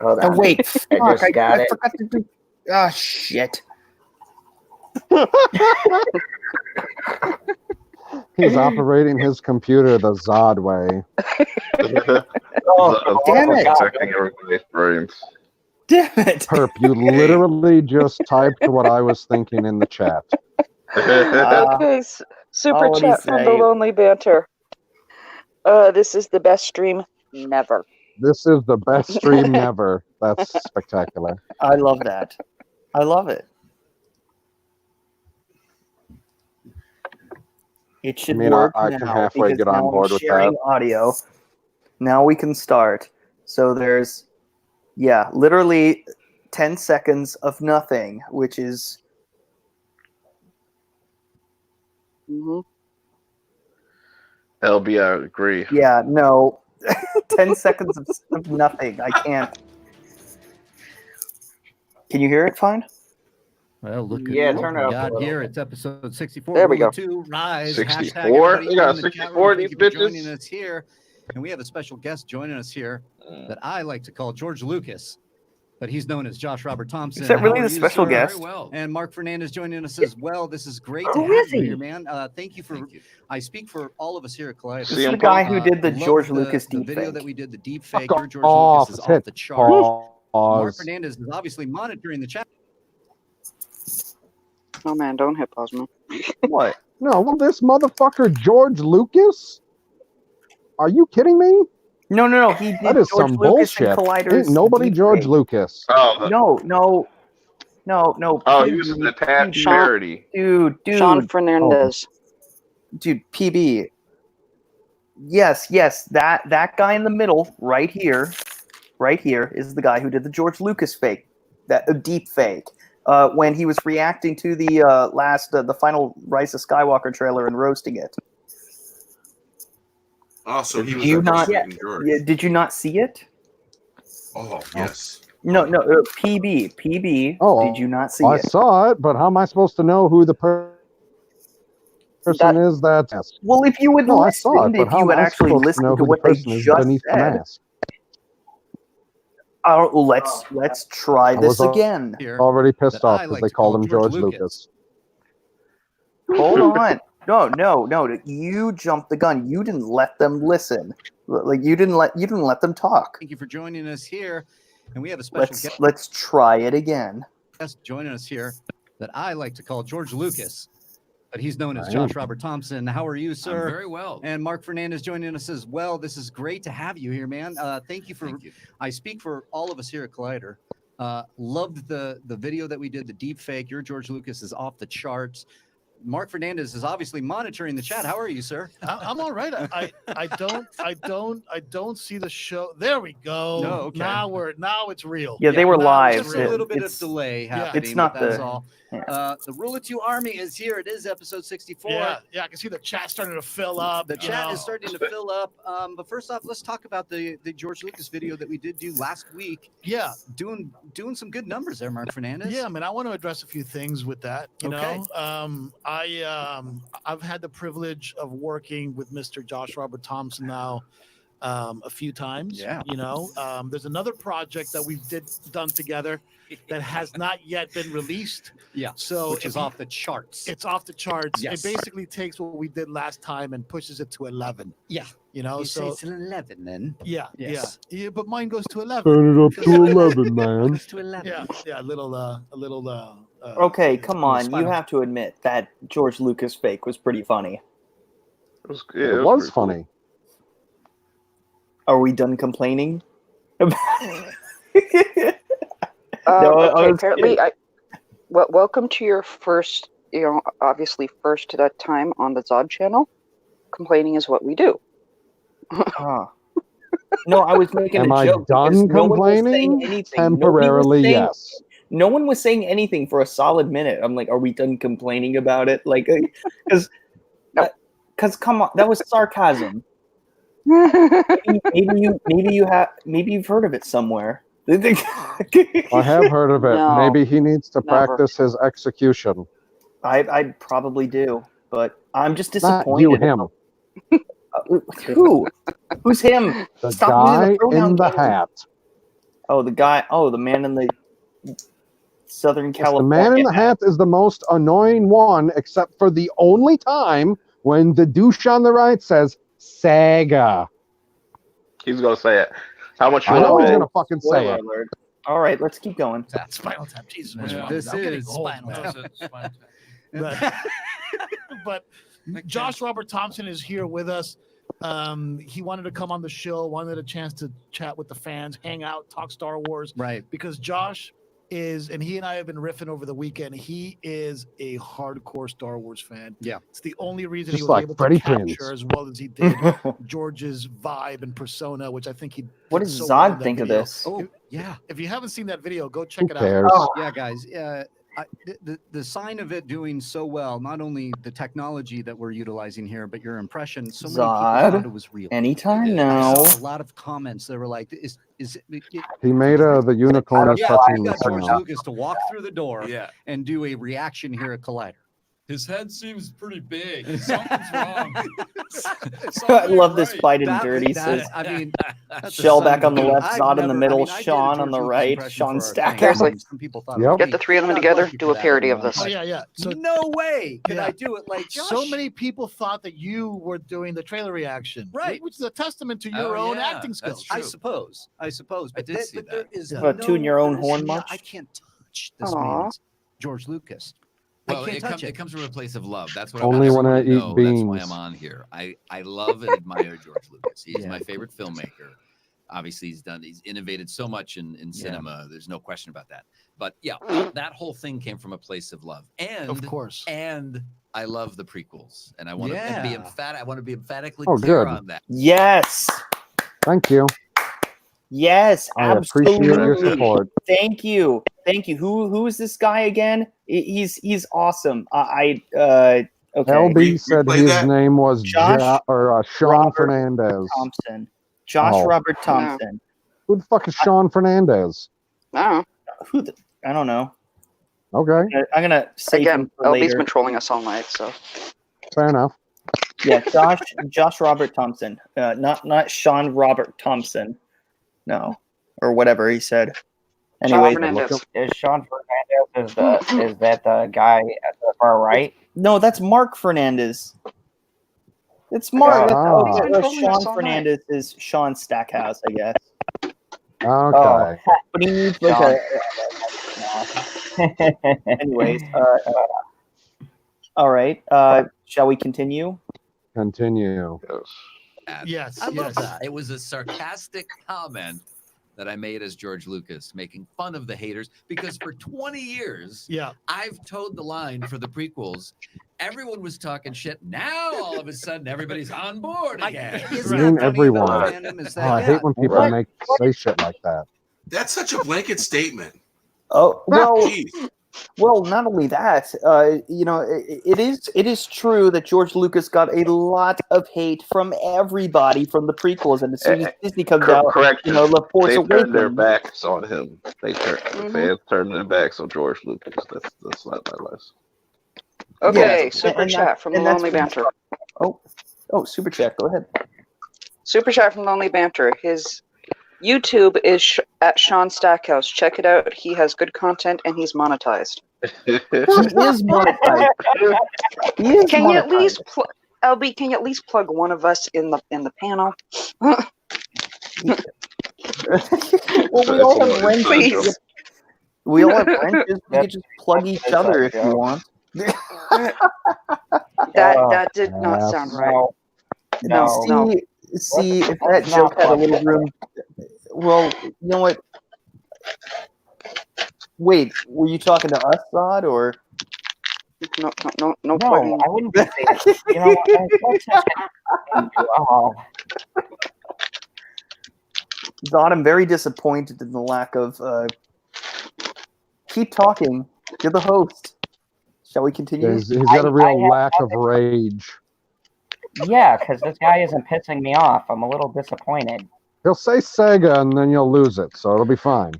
Hold Oh on. wait, I fuck! just got it. forgot to do. Ah, shit. He's operating his computer the Zod way. Oh, damn it. Protecting everybody's brains. Damn it! Perp, you literally just typed what I was thinking in the chat. Okay, super what'd he chat from the say? Lonely Banter. This is the best stream never. This is the best stream ever. That's spectacular. I love that. I love it. It should I mean, work I now can halfway because get on now board I'm with sharing that. audio. Now we can start. So there's, literally 10 seconds of nothing, which is Mm-hmm. LB, I agree. 10 seconds of nothing. I can't. Can you hear it fine? Well, look Yeah, at what turn we it up a got little here. bit. It's episode 64. There we Rule go. of 2, rise. 64? Hashtag everybody We got in the chat 64 room. these Thank you for bitches? joining us here. And we have a special guest joining us here Mm. that I like to call George Lucas, but he's known as Josh Robert Thompson. Is that How really are the you, special sir? guest? Very well. And Mark Fernandez joining us as well. This is great to Who have is you he? here, man. Thank you for. I speak for all of us here at Collider. This is CM the guy Punk? who did the Love George Lucas the deep video fake. that we did, the deep Fuck fake. Your George off. Lucas is Hit off the charts. Mark pause. Fernandez is obviously monitoring the chat. Oh man, don't hit pause, man. What? No, well, this motherfucker George Lucas? Are you kidding me? No. He did That is George some Lucas and bullshit. Collider's Ain't nobody deep George fake. Lucas. Oh, No. oh, he was an attached PB. charity. Dude. Sean Fernandez. Dude, PB. Yes, that guy in the middle, right here, is the guy who did the George Lucas fake, that deep fake, when he was reacting to the the final Rise of Skywalker trailer and roasting it. Oh, so he Did was you not? impersonating George. Yeah, did you not see it? Oh, yes. No, PB. Oh, Did you not see I it? saw it, but how am I supposed to know who the person is that's... Well, if you would No, I saw listened, it, but if how you am had I actually supposed to listened know to who the what they person is just beneath the said, mask? let's try I this was again. Here already pissed that off I because like they to call called him George Lucas. Hold on. No. You jumped the gun. You didn't let them listen. Like you didn't let them talk. Thank you for joining us here. And we have a special Let's try it again. guest joining us here that I like to call George Lucas, but he's known as Right. Josh Robert Thompson. How are you, sir? I'm very well. And Mark Fernandez joining us as well. This is great to have you here, man. Thank you for. Thank you. I speak for all of us here at Collider. Loved the video that we did, the deep fake. Your George Lucas is off the charts. Mark Fernandez is obviously monitoring the chat. How are you, sir? I'm all right. I don't see the show. There we go. No, okay. Now it's real. Yeah, they were now live. it's Just real. a little bit of It's- delay yeah. happening. It's not but that's the- all. yeah. The Rule of Two Army is here. It is episode 64. Yeah, I can see the chat starting to fill up. The you chat know. is starting to fill up. But first off, let's talk about the George Lucas video that we did do last week. Yeah, Doing some good numbers there, Mark Fernandez. yeah. I mean, I want to address a few things with that. You Okay. know, I've had the privilege of working with Mr. Josh Robert Thompson now a few times. Yeah. You know, there's another project that we've done together that has not yet been released. Yeah. So Which if is you- off the charts. It's off the charts. Yes. It basically takes what we did last time and pushes it to 11. Yeah. You know, You say so it's an 11 then. yeah, Yes. yeah, but mine goes to 11. Turn it up to 11, man. It's to 11. Yeah, a little. Okay, come on. You Spinal- have to admit that George Lucas fake was pretty funny. It was, It was pretty cool. funny. Are we done complaining? Okay, apparently, welcome to your first, obviously first to that time on the Zod channel. Complaining is what we do. Ah. No, I was making Am a I joke. done because no one was saying complaining? anything. Nobody was Temporarily, saying- yes. No one was saying anything for a solid minute. I'm like, are we done complaining about it? Like, because come on, that was sarcasm. Maybe you've heard of it somewhere. I have heard of it. No, Maybe he needs to never. practice his execution. I probably do, but I'm just Not disappointed. you, him. Who? Who's him? The Stop guy using the pronoun in the game. hat. Oh, the guy. Oh, the man in the Southern Yes, the California. man in the hat is the most annoying one, except for the only time when the douche on the right says Sega. He's gonna say it. How much you I know want he's to gonna fucking say Spoiler it. alert. All right, let's keep going. Spinal Tap. Jesus, Yeah. I'm This getting is old, Spinal man. Tap. But Josh Robert Thompson is here with us. He wanted to come on the show, wanted a chance to chat with the fans, hang out, talk Star Wars. Right. Because Josh is, and he and I have been riffing over the weekend. He is a hardcore Star Wars fan. Yeah. It's the only reason Just he was like able Freddie to capture Prinze. as well as he did George's vibe and persona, which I think he. What did does so well in Zod that think of video. this? Oh, yeah. If you haven't seen that video, go Who check it out. cares? Yeah, guys. The sign of it doing so well, not only the technology that we're utilizing here, but your impression. So many people Zod? thought it was real. Anytime I now. saw a lot of comments that were like, "Is it?" He made the unicorn is Yeah, touching you the got George sound. Lucas to walk through the door Yeah. and do a reaction here at Collider. His head seems pretty big. Something's wrong. I love this right. fight and dirty. That- Says I mean, that's a Shell sign back of on the a- left, I've Zod in the never- middle, I mean, I did a Sean George on the Lucas right, impression Sean for our Stackhouse. fans. Seriously. Some people thought it Yep. was Get the three of them God together, bless you do for a that, parody of everyone. this. Oh yeah. So No way could Yeah. I do it like Josh. so many people thought that you were doing the trailer reaction, Right. Which is a testament to your Oh, own yeah, acting that's skills. true. I suppose. But, did see but there that. is Yeah. What, tune your own there is horn no- much? I can't touch this Aw. man's George Lucas. Well, I can't touch it comes from a place of love. That's what Only when I everyone eat know. That's why beans. I'm on here. I love and admire George Lucas. He's Yeah. my favorite filmmaker. Obviously, he's innovated so much in cinema. There's no question about that. But yeah, that whole thing came from a place of love. And Of course. And I love the prequels. And I want to be Yeah. emphatic. I want to be emphatically Oh, clear good. on that. Yes. Thank you. Yes, I appreciate your absolutely. support. Thank you. Who is this guy again? He's awesome. Okay. LB said replay his that? name was Josh Sean Robert Fernandez. Thompson. Josh Oh. Robert Thompson. Who the fuck is Sean Fernandez? No. I don't know. Okay, I'm gonna save Again, him for LB's later. been trolling us all night, so. fair enough. Yeah, Josh Robert Thompson. Not Sean Robert Thompson. No, or whatever he said. Anyway, Sean Fernandez. Is Sean Fernandez is that the guy at the far right? no, that's Mark Fernandez. It's Mark. Ah. That's, He's been trolling Sean us all night. Fernandez is Sean Stackhouse, I guess. Okay. But he needs like anyways. All right. Shall we continue? Continue. Yes. I love yes. that. It was a sarcastic comment that I made as George Lucas, making fun of the haters, because for 20 years, Yeah. I've towed the line for the prequels. Everyone was talking shit. Now, all of a sudden, everybody's on board again. You mean everyone? Is Oh, I hate when people What? say shit like that. That's such a blanket statement. Oh well. Jeez. Well, not only that, it is true that George Lucas got a lot of hate from everybody from the prequels, and as soon as Disney comes out, Correct. The Force They turned their Awakens. backs on him. The fans turned their backs on George Lucas. That's not my list. Okay, Yeah, super and chat from and that's Lonely Banter. Oh, super chat. Go ahead. Super chat from Lonely Banter. His YouTube is at Sean Stackhouse. Check it out. He has good content and he's monetized. He is monetized. Can you at least LB? Can you at least plug one of us in the panel? Well, we all have wrenches. Please. We all have wrenches. We can just plug each other if you want. That did not sound right. No. See if that joke had a little room. Well, you know what? Wait, were you talking to us, Zod, or? No No, plugging. I wouldn't be saying. You know, Zod, I'm very disappointed in the lack of. Keep talking. You're the host. Shall we continue? He's got a real lack of nothing. rage. Yeah, because this guy isn't pissing me off. I'm a little disappointed. He'll say Sega and then you'll lose it, so it'll be fine.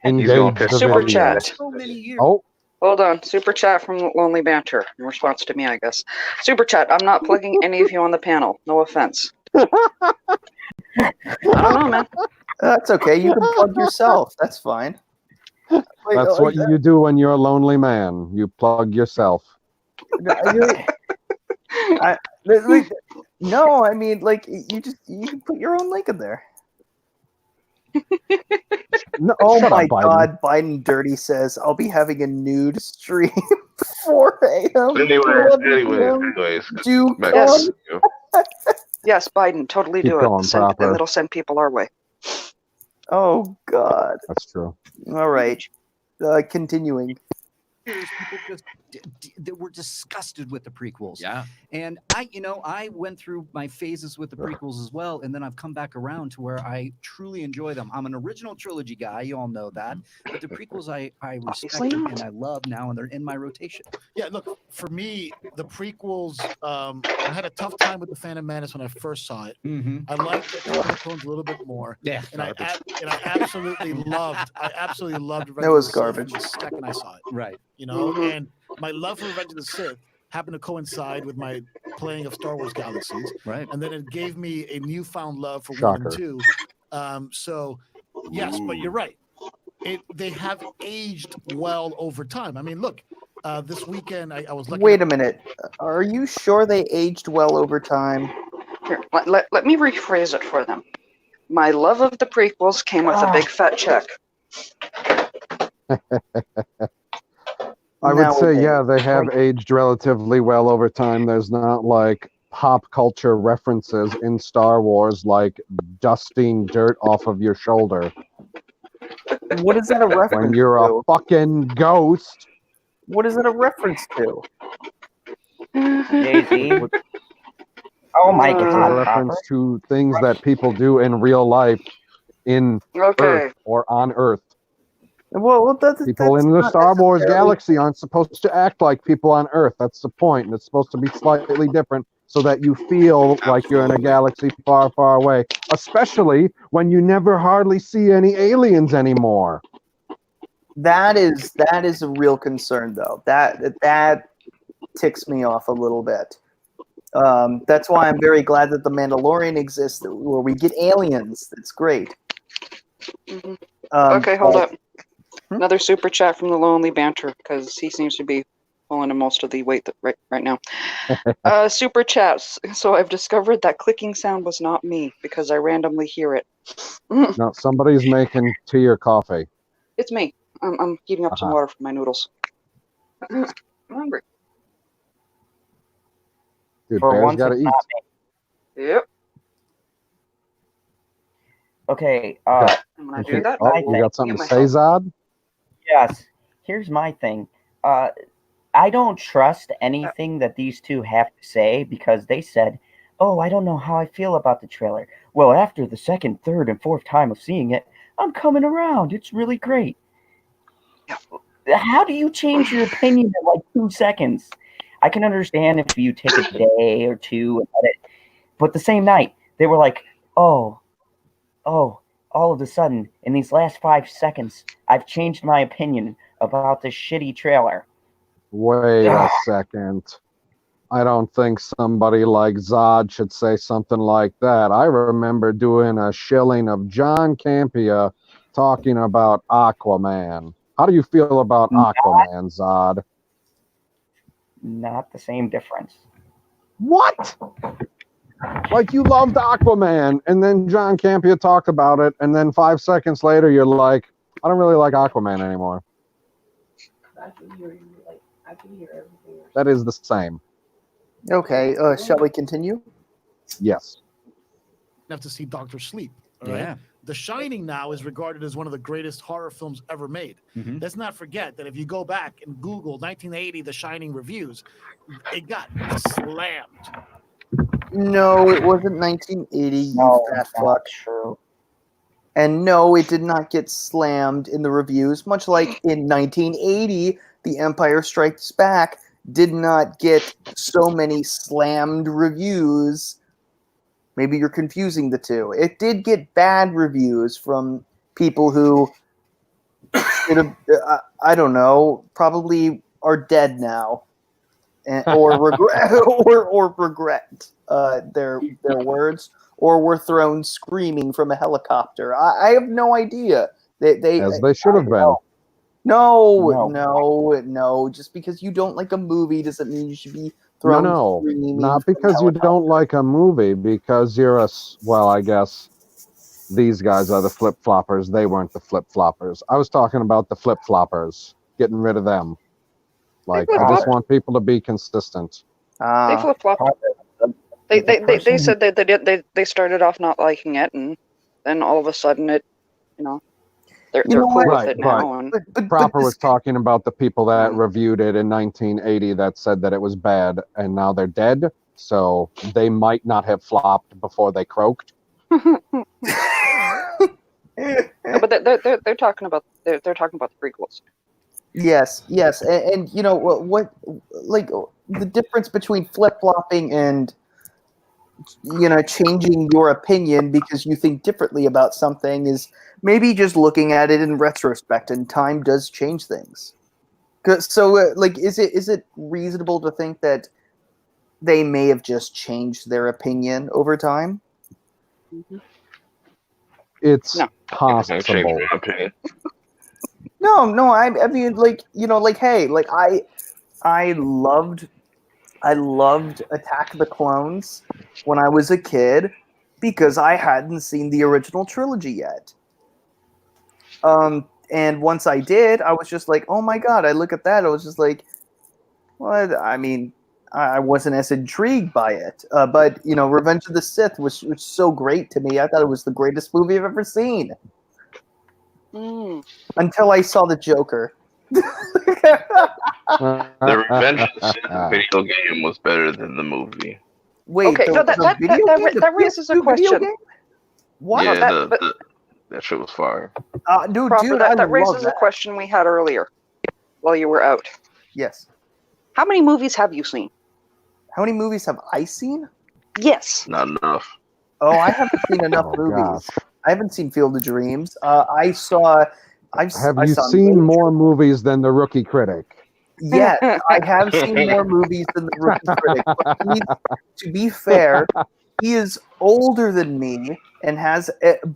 He's gonna Engage piss the Super video. chat. So many years. Oh, Hold on. Super chat from Lonely Banter in response to me, I guess. Super chat. I'm not plugging any of you on the panel. No offense. I don't know, man. That's okay. You can plug yourself. That's fine. Wait, that's what you do when you're a lonely man. You plug yourself. No, I mean, like you can put your own link in there. No, Oh shut my up, Biden. God, Biden Dirty says I'll be having a nude stream 4 a.m. Anyways. Do Back come. to you. Yes, Biden, totally Keep do going, it. proper. It'll send people our way. Oh God. That's true. All right. Continuing. People just they were disgusted with the prequels. Yeah. And I went through my phases with the prequels as well, and then I've come back around to where I truly enjoy them. I'm an original trilogy guy, you all know that, but the prequels I respect Obviously not. and I love now, and they're in my rotation. Yeah, look, for me, the prequels, I had a tough time with The Phantom Menace when I first saw it. Mm-hmm. I liked the Attack of the Clones a little bit more. Yeah, And I absolutely loved Revenge That was of the Sith garbage. the second I saw it. right. And my love for Revenge of the Sith happened to coincide with my playing of Star Wars Galaxies, Right. and then it gave me a newfound love for Shocker. 1 and 2. So yes, but you're right. They have aged well over time. I mean, look, this weekend I was looking. Wait a minute. Are you sure they aged well over time? Here, let me rephrase it for them. My love of the prequels came with a big fat check. I would say, Nowadays. yeah, they have aged relatively well over time. There's not like pop culture references in Star Wars like dusting dirt off of your shoulder What is that a reference when you're to? a fucking ghost. What is it a reference to? Jay-Z. Oh my It's a God, reference Proper. to things that people do in real life in Okay. Earth or on Earth. Well, People that's in the not Star Wars necessarily- galaxy aren't supposed to act like people on Earth. That's the point. And it's supposed to be slightly different so that you feel like you're in a galaxy far, far away, especially when you never hardly see any aliens anymore. That is a real concern, though. That ticks me off a little bit. That's why I'm very glad that the Mandalorian exists, where we get aliens. That's great. Mhm. Okay, hold up. Another super chat from the Lonely Banter, because he seems to be pulling in most of the weight right now. Super chats. So I've discovered that clicking sound was not me, because I randomly hear it. No, somebody's making tea or coffee. It's me. I'm heating up some water for my noodles. I'm hungry. Dude, For bears once, gotta it's eat. not me. Yep. Okay. Okay. And when I do that, Oh, I you will got something mute to say, myself. Zod? Yes. Here's my thing. I don't trust anything that these two have to say because they said, "Oh, I don't know how I feel about the trailer." Well, after the second, third, and fourth time of seeing it, I'm coming around. It's really great. How do you change your opinion in like 2 seconds? I can understand if you take a day or two and edit, but the same night they were like, "Oh, all of a sudden, in these last 5 seconds, I've changed my opinion about this shitty trailer." Wait a second. I don't think somebody like Zod should say something like that. I remember doing a shilling of John Campea talking about Aquaman. How do you feel about Aquaman, Zod? Not the same difference. What? Like you loved Aquaman, and then John Campea talked about it, and then 5 seconds later you're like, I don't really like Aquaman anymore. I can hear you. I can hear everything. That is the same. Okay, shall we continue? Yes. Have to see Doctor Sleep. All right. Yeah. The Shining now is regarded as one of the greatest horror films ever made. Mhm. Let's not forget that if you go back and Google 1980 The Shining reviews, it got slammed. No, it wasn't 1980. No, You fat that's fuck. not true. And no, it did not get slammed in the reviews, much like in 1980, The Empire Strikes Back did not get so many slammed reviews. Maybe you're confusing the two. It did get bad reviews from people who should have, I don't know, probably are dead now. Or regret, or regret their words, or were thrown screaming from a helicopter. I have no idea. As they should have been. No. Just because you don't like a movie doesn't mean you should be thrown screaming. Not from because you don't like a movie, because you're I guess these guys are the flip-floppers. They weren't the flip-floppers. I was talking about the flip-floppers, getting rid of them. Like, I just want people to be consistent. They flip flop. They said that they started off not liking it, and then all of a sudden they're cool with it now. But Proper was talking about the people that reviewed it in 1980 that said that it was bad, and now they're dead. So they might not have flopped before they croaked. But they're talking about the prequels. Yes, and you know what, like the difference between flip-flopping and changing your opinion because you think differently about something is maybe just looking at it in retrospect, and time does change things. So, is it reasonable to think that they may have just changed their opinion over time? It's possible. No. I mean, hey, I loved Attack of the Clones when I was a kid because I hadn't seen the original trilogy yet. And once I did, I was just like, oh my god! I look at that, I was just like, what? I mean, I wasn't as intrigued by it. But Revenge of the Sith was so great to me. I thought it was the greatest movie I've ever seen. Until I saw the Joker. The Revenge of the Sith video game was better than the movie. Wait, okay, that raises a question. What? Yeah, that shit was fire. Dude, that raises a question we had earlier while you were out. Yes. How many movies have you seen? How many movies have I seen? Yes. Not enough. Oh, I haven't seen enough movies. Gosh. I haven't seen Field of Dreams. Have you seen more movies than The Rookie Critic? Yes, I have seen more movies than The Rookie Critic. But to be fair, he is older than me and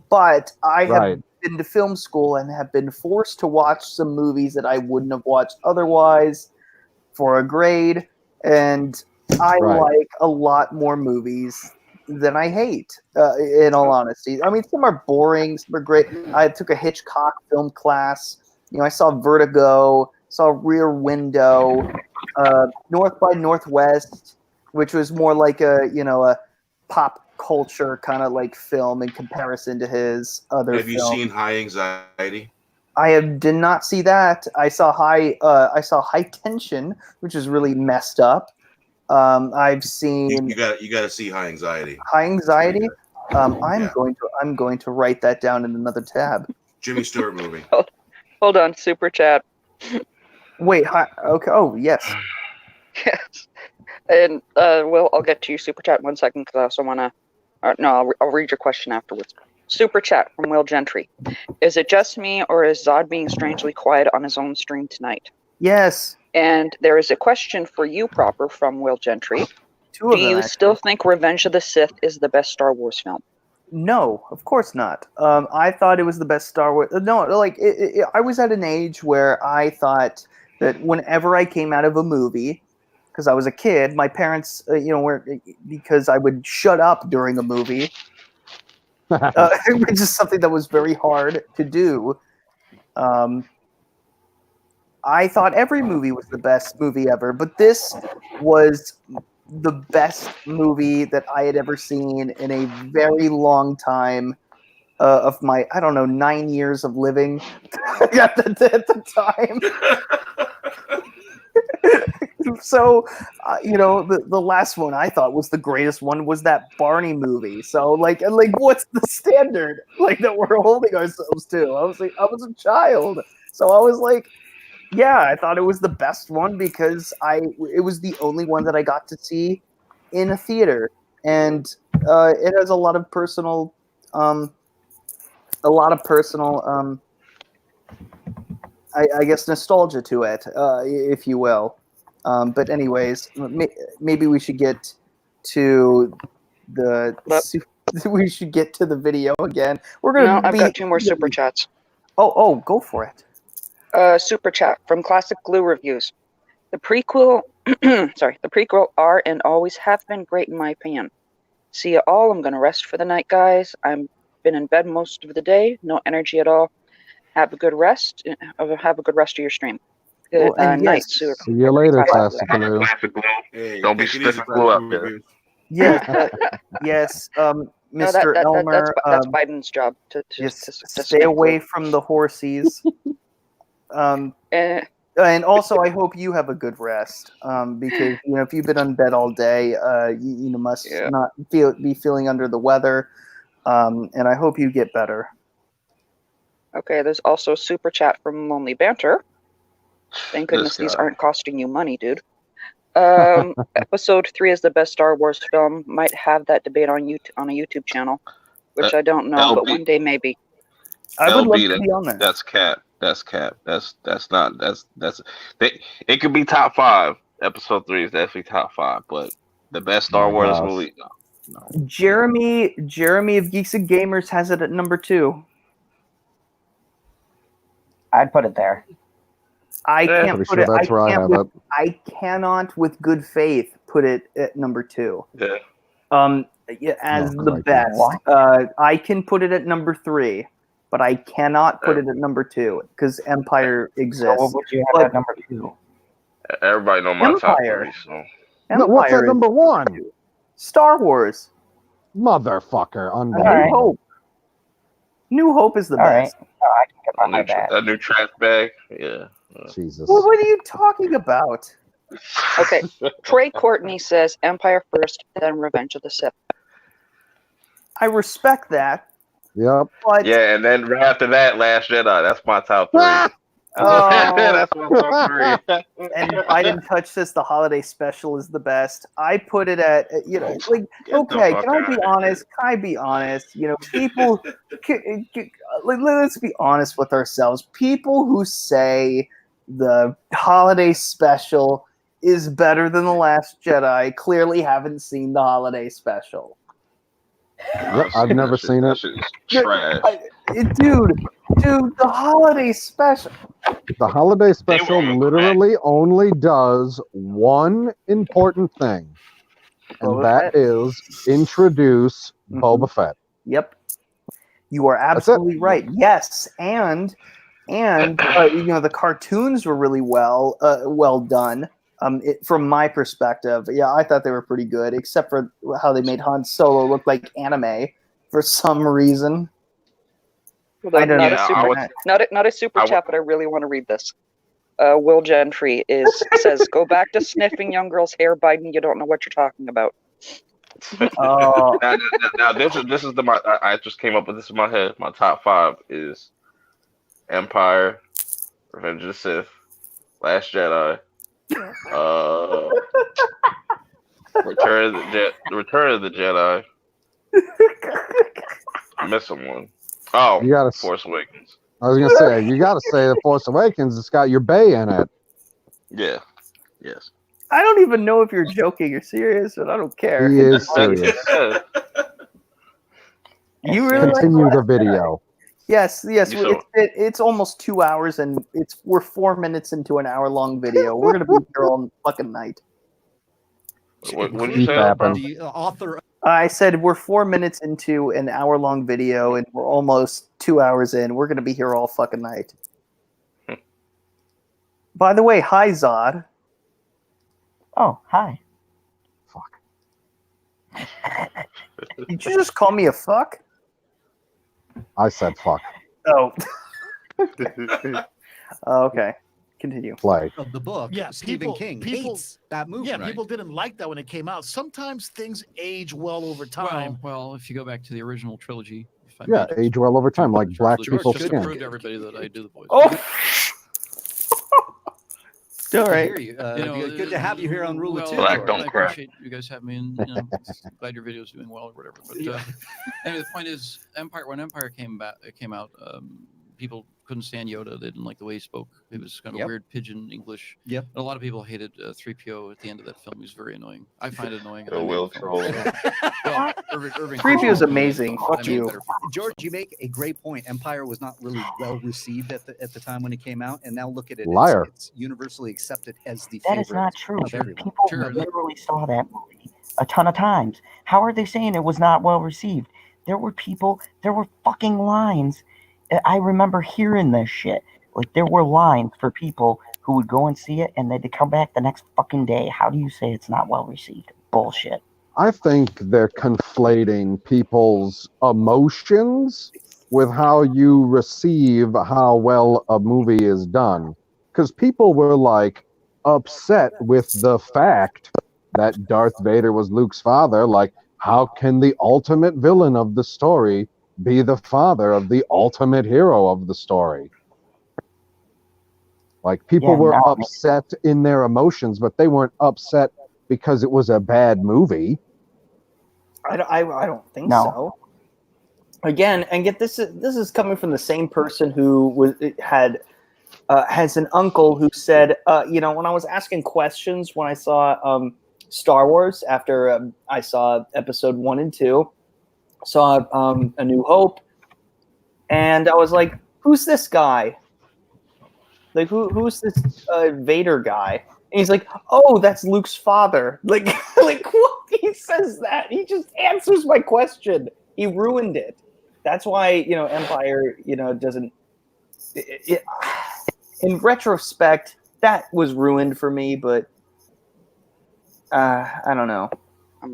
but I have been to film school and have been forced to watch some movies that I wouldn't have watched otherwise for a grade, and I like a lot more movies than I hate, in all honesty. I mean, some are boring, some are great. I took a Hitchcock film class. I saw Vertigo, saw Rear Window, North by Northwest, which was more like a pop culture kind of like film in comparison to his other films. Have you seen High Anxiety? I did not see that. I saw High Tension, which is really messed up. I've seen. You got to see High Anxiety. High Anxiety. I'm going to write that down in another tab. Jimmy Stewart movie. Hold on, super chat. Wait. Okay. Oh yes. Yes. And I'll get to you super chat in 1 second because I also want to. No, I'll read your question afterwards. Super chat from Will Gentry. Is it just me, or is Zod being strangely quiet on his own stream tonight? Yes. And there is a question for you, Proper, from Will Gentry. Do you still think Revenge of the Sith is the best Star Wars film? No, of course not. I thought it was the best Star Wars. No, I was at an age where I thought that whenever I came out of a movie, because I was a kid, my parents, because I would shut up during a movie, which is something that was very hard to do. I thought every movie was the best movie ever, but this was the best movie that I had ever seen in a very long time of my, 9 years of living at the time. So, the last one I thought was the greatest one was that Barney movie. So, like, what's the standard that we're holding ourselves to? I was like, I was a child, so I was like, yeah, I thought it was the best one because it was the only one that I got to see in a theater, and it has a lot of personal, I guess, nostalgia to it, if you will. But anyways, maybe we should get to we should get to the video again. We're gonna. I've got 2 more super chats. Oh, go for it. Super chat from Classic Glue Reviews. The prequel, the prequel are and always have been great in my opinion. See you all. I'm gonna rest for the night, guys. I've been in bed most of the day, no energy at all. Have a good rest. Have a good rest of your stream. Good night. See you later, Classic Glue. Hey, Don't be take it easy, spitting glue out Classic there. Reviews. Yes, yes, Mr. Elmer. That's Biden's job to stay away from the horsies. And also, I hope you have a good rest, because if you've been on bed all day, you must not be feeling under the weather, and I hope you get better. Okay, there's also a super chat from Lonely Banter. Thank goodness these aren't costing you money, dude. Episode 3 is the best Star Wars film. Might have that debate on a YouTube channel, which I don't know, but one day maybe. I would love to be on there. That's cap. That's cap. That's not. It could be top 5. Episode 3 is definitely top 5, but the best Star Wars movie. No. Jeremy of Geeks and Gamers has it at number 2. I'd put it there. I can't put it. That's where I have it. I cannot, with good faith, put it at number 2. Yeah. As the best. I can put it at number 3, but I cannot put it at number 2 because Empire exists. So what would you have at number 2? Everybody know my top 3. So. What's at number 1? Star Wars. Motherfucker. New Hope. New Hope is the best. Right. Oh, I can get behind that. A new trash bag. Yeah. Jesus. Well, what are you talking about? Okay. Trey Courtney says Empire first, then Revenge of the Sith. I respect that. Yep. But yeah, and then right after that, Last Jedi. That's my top 3. That's my top 3. And Biden touched this. The holiday special is the best. I put it at okay. Can I be honest? People. Let's be honest with ourselves. People who say the holiday special is better than The Last Jedi clearly haven't seen the holiday special. I've never seen it. Trash. Dude, the holiday special. The holiday special literally only does one important thing, and that is introduce Boba Fett. Yep. You are absolutely right. Yes, and the cartoons were really well done. From my perspective, I thought they were pretty good, except for how they made Han Solo look like anime for some reason. Not a super chat, but I really want to read this. Will Gentry says, "Go back to sniffing young girl's hair, Biden. You don't know what you're talking about." Now this is I just came up with this in my head. My top 5 is Empire, Revenge of the Sith, Last Jedi, Return of the Jedi. I'm missing one. Oh, you gotta, Force Awakens. I was gonna say you gotta say the Force Awakens. It's got your Bay in it. Yeah. Yes. I don't even know if you're joking or serious, but I don't care. He is serious. You really continue the video. Yes. It's almost 2 hours, and we're 4 minutes into an hour-long video. We're gonna be here all fucking night. What did you say? The author. I said we're 4 minutes into an hour-long video, and we're almost 2 hours in. We're gonna be here all fucking night. By the way, hi Zod. Oh, hi. Fuck. Did you just call me a fuck? I said fuck. Oh. Okay. Continue. Play. Of the book, Yeah, Stephen King hates that movie. Yeah, Right. people didn't like that when it came out. Sometimes things age well over time. Well, if you go back to the original trilogy, if I Yeah, may, age well over time, like black people's just to skin. prove to everybody that I do the voice. Oh. All Good to right. hear you. Good to have you here on Rule of Two. Black George. don't I crack. appreciate you guys having me, and glad your video's doing well or whatever. But anyway, the point is, when Empire came out, people couldn't stand Yoda. They didn't like the way he spoke. It was kind of weird pidgin English. Yep. And a lot of people hated 3PO at the end of that film. He was very annoying. I find it annoying. The Will Troll. Well, Irving 3PO is Kirby amazing. made Fuck you. better films. George, you make a great point. Empire was not really well received at the time when it came out, and now look at it. Liar. It's universally accepted as the That favorite is not true. of everyone. People Sure. literally saw that movie a ton of times. How are they saying it was not well received? There were fucking lines. I remember hearing this shit. Like, there were lines for people who would go and see it, and they'd come back the next fucking day. How do you say it's not well received? Bullshit. I think they're conflating people's emotions with how you receive how well a movie is done. Because people were like upset with the fact that Darth Vader was Luke's father. Like, how can the ultimate villain of the story be the father of the ultimate hero of the story? Like, people were upset in their emotions, but they weren't upset because it was a bad movie. I don't think so. Again, and this is coming from the same person who has an uncle who said, when I was asking questions when I saw Star Wars after I saw Episode 1 and 2, saw A New Hope, and I was like, "Who's this guy? Like, who's this Vader guy?" And he's like, "Oh, that's Luke's father." Like what? He says that. He just answers my question. He ruined it. That's why, Empire, doesn't. In retrospect, that was ruined for me, but I don't know.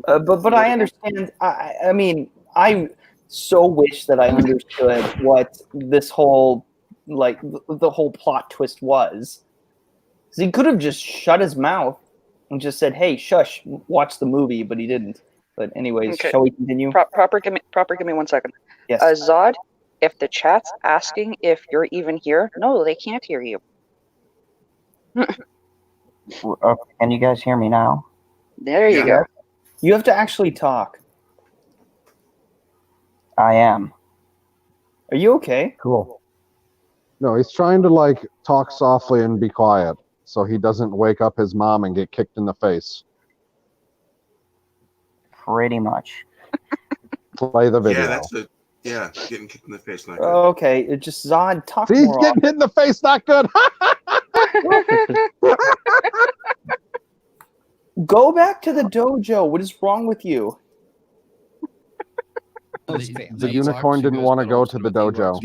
But I understand. I mean, I so wish that I understood what this whole, like, the whole plot twist was. Because he could have just shut his mouth and just said, "Hey, shush, watch the movie," but he didn't. But anyways, Okay. Shall we continue? Proper, give me 1 second. Yes. Zod, if the chat's asking if you're even here, no, they can't hear you. Can you guys hear me now? There you go. You have to actually talk. I am. Are you okay? Cool. No, he's trying to, like, talk softly and be quiet so he doesn't wake up his mom and get kicked in the face. Pretty much. Play the video. Yeah, that's it. Yeah, getting kicked in the face. Not good. Okay, it just Zod, talk See, he's more getting hit in the face, not good. Go back to the dojo. What is wrong with you? The unicorn didn't want to go to the dojo.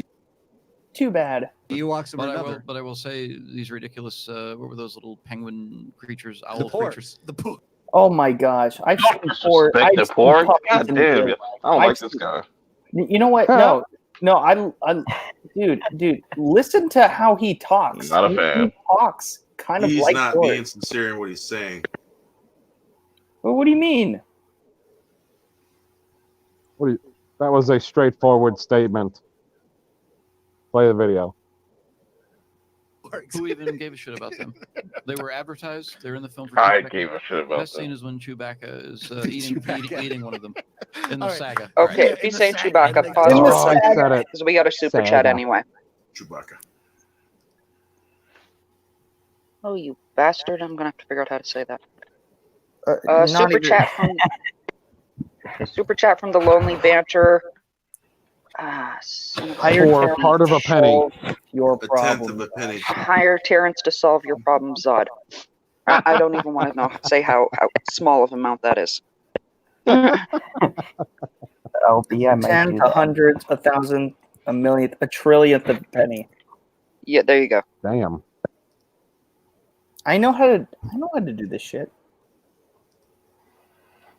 Too bad. Ewoks But another. I will say these ridiculous. What were those little penguin creatures? The Owl pork. creatures. The poo. Oh my gosh. I've seen poor. Disrespect the poor? God damn. I don't I've like this seen- guy. You know what? No, I dude, listen to how he talks. Not a fan. He talks kind of He's like not George. being sincere in what he's saying. Well, what do you mean? That was a straightforward statement. Play the video. Who even gave a shit about them? They were advertised. They're in the film. For I Chewbacca. gave a shit The about best scene them. is when Chewbacca is Chewbacca. eating one of them in the All right. saga. Okay, Yeah, if he's in the saying saga, Chewbacca, in pause the for a saga. second, said it. because we got a super chat Saga. anyway. Chewbacca. Oh, you bastard! I'm gonna have to figure out how to say that. Not Super even- chat from super chat from the Lonely Banter. Hire For Terrence part of to a penny. solve Your A tenth problem. of a penny. Hire Terrence to solve your problem, Zod. I don't even want to say how small of an amount that is. LB, I might 10, do a that. hundredth, 1,000, a millionth, a trillionth of a penny. Yeah, there you go. Damn. I know how to do this shit.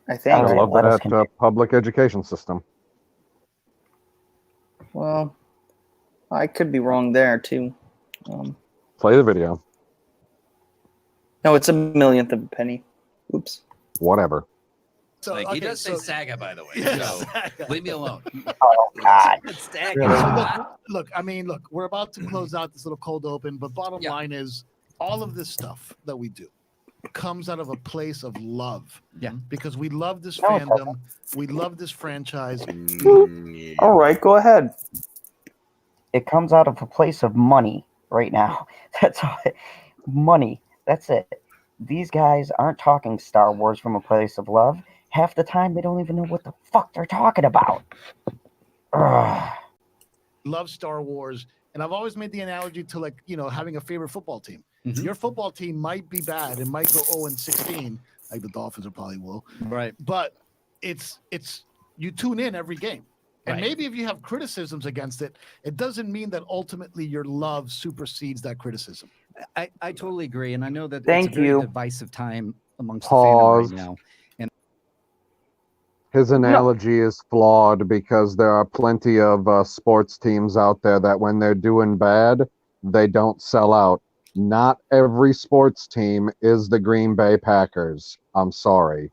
I think. I All right, love let us that public education system. Well, I could be wrong there too. Play the video. No, it's a millionth of a penny. Oops. Whatever. So, Like, he does say so- Saga, by the way. Yes, So Saga. leave me alone. Oh God. So look, we're about to close out this little cold open, but bottom line is all of this stuff that we do comes out of a place of love. Yeah. Because we love this No, it fandom, we love this franchise. All right, go ahead. It comes out of a place of money right now. That's all. Money. That's it. These guys aren't talking Star Wars from a place of love. Half the time, they don't even know what the fuck they're talking about. Ugh. Love Star Wars, and I've always made the analogy to having a favorite football team. Your football team might be bad and might go 0-16, like the Dolphins probably will. Right. But it's you tune in every game. And Right. maybe if you have criticisms against it, it doesn't mean that ultimately your love supersedes that criticism. I totally agree, and I know that Thank it's a very you. divisive time amongst Pause. the fandom right now. And His analogy is flawed because there are plenty of sports teams out there that when they're doing bad, they don't sell out. Not every sports team is the Green Bay Packers. I'm sorry.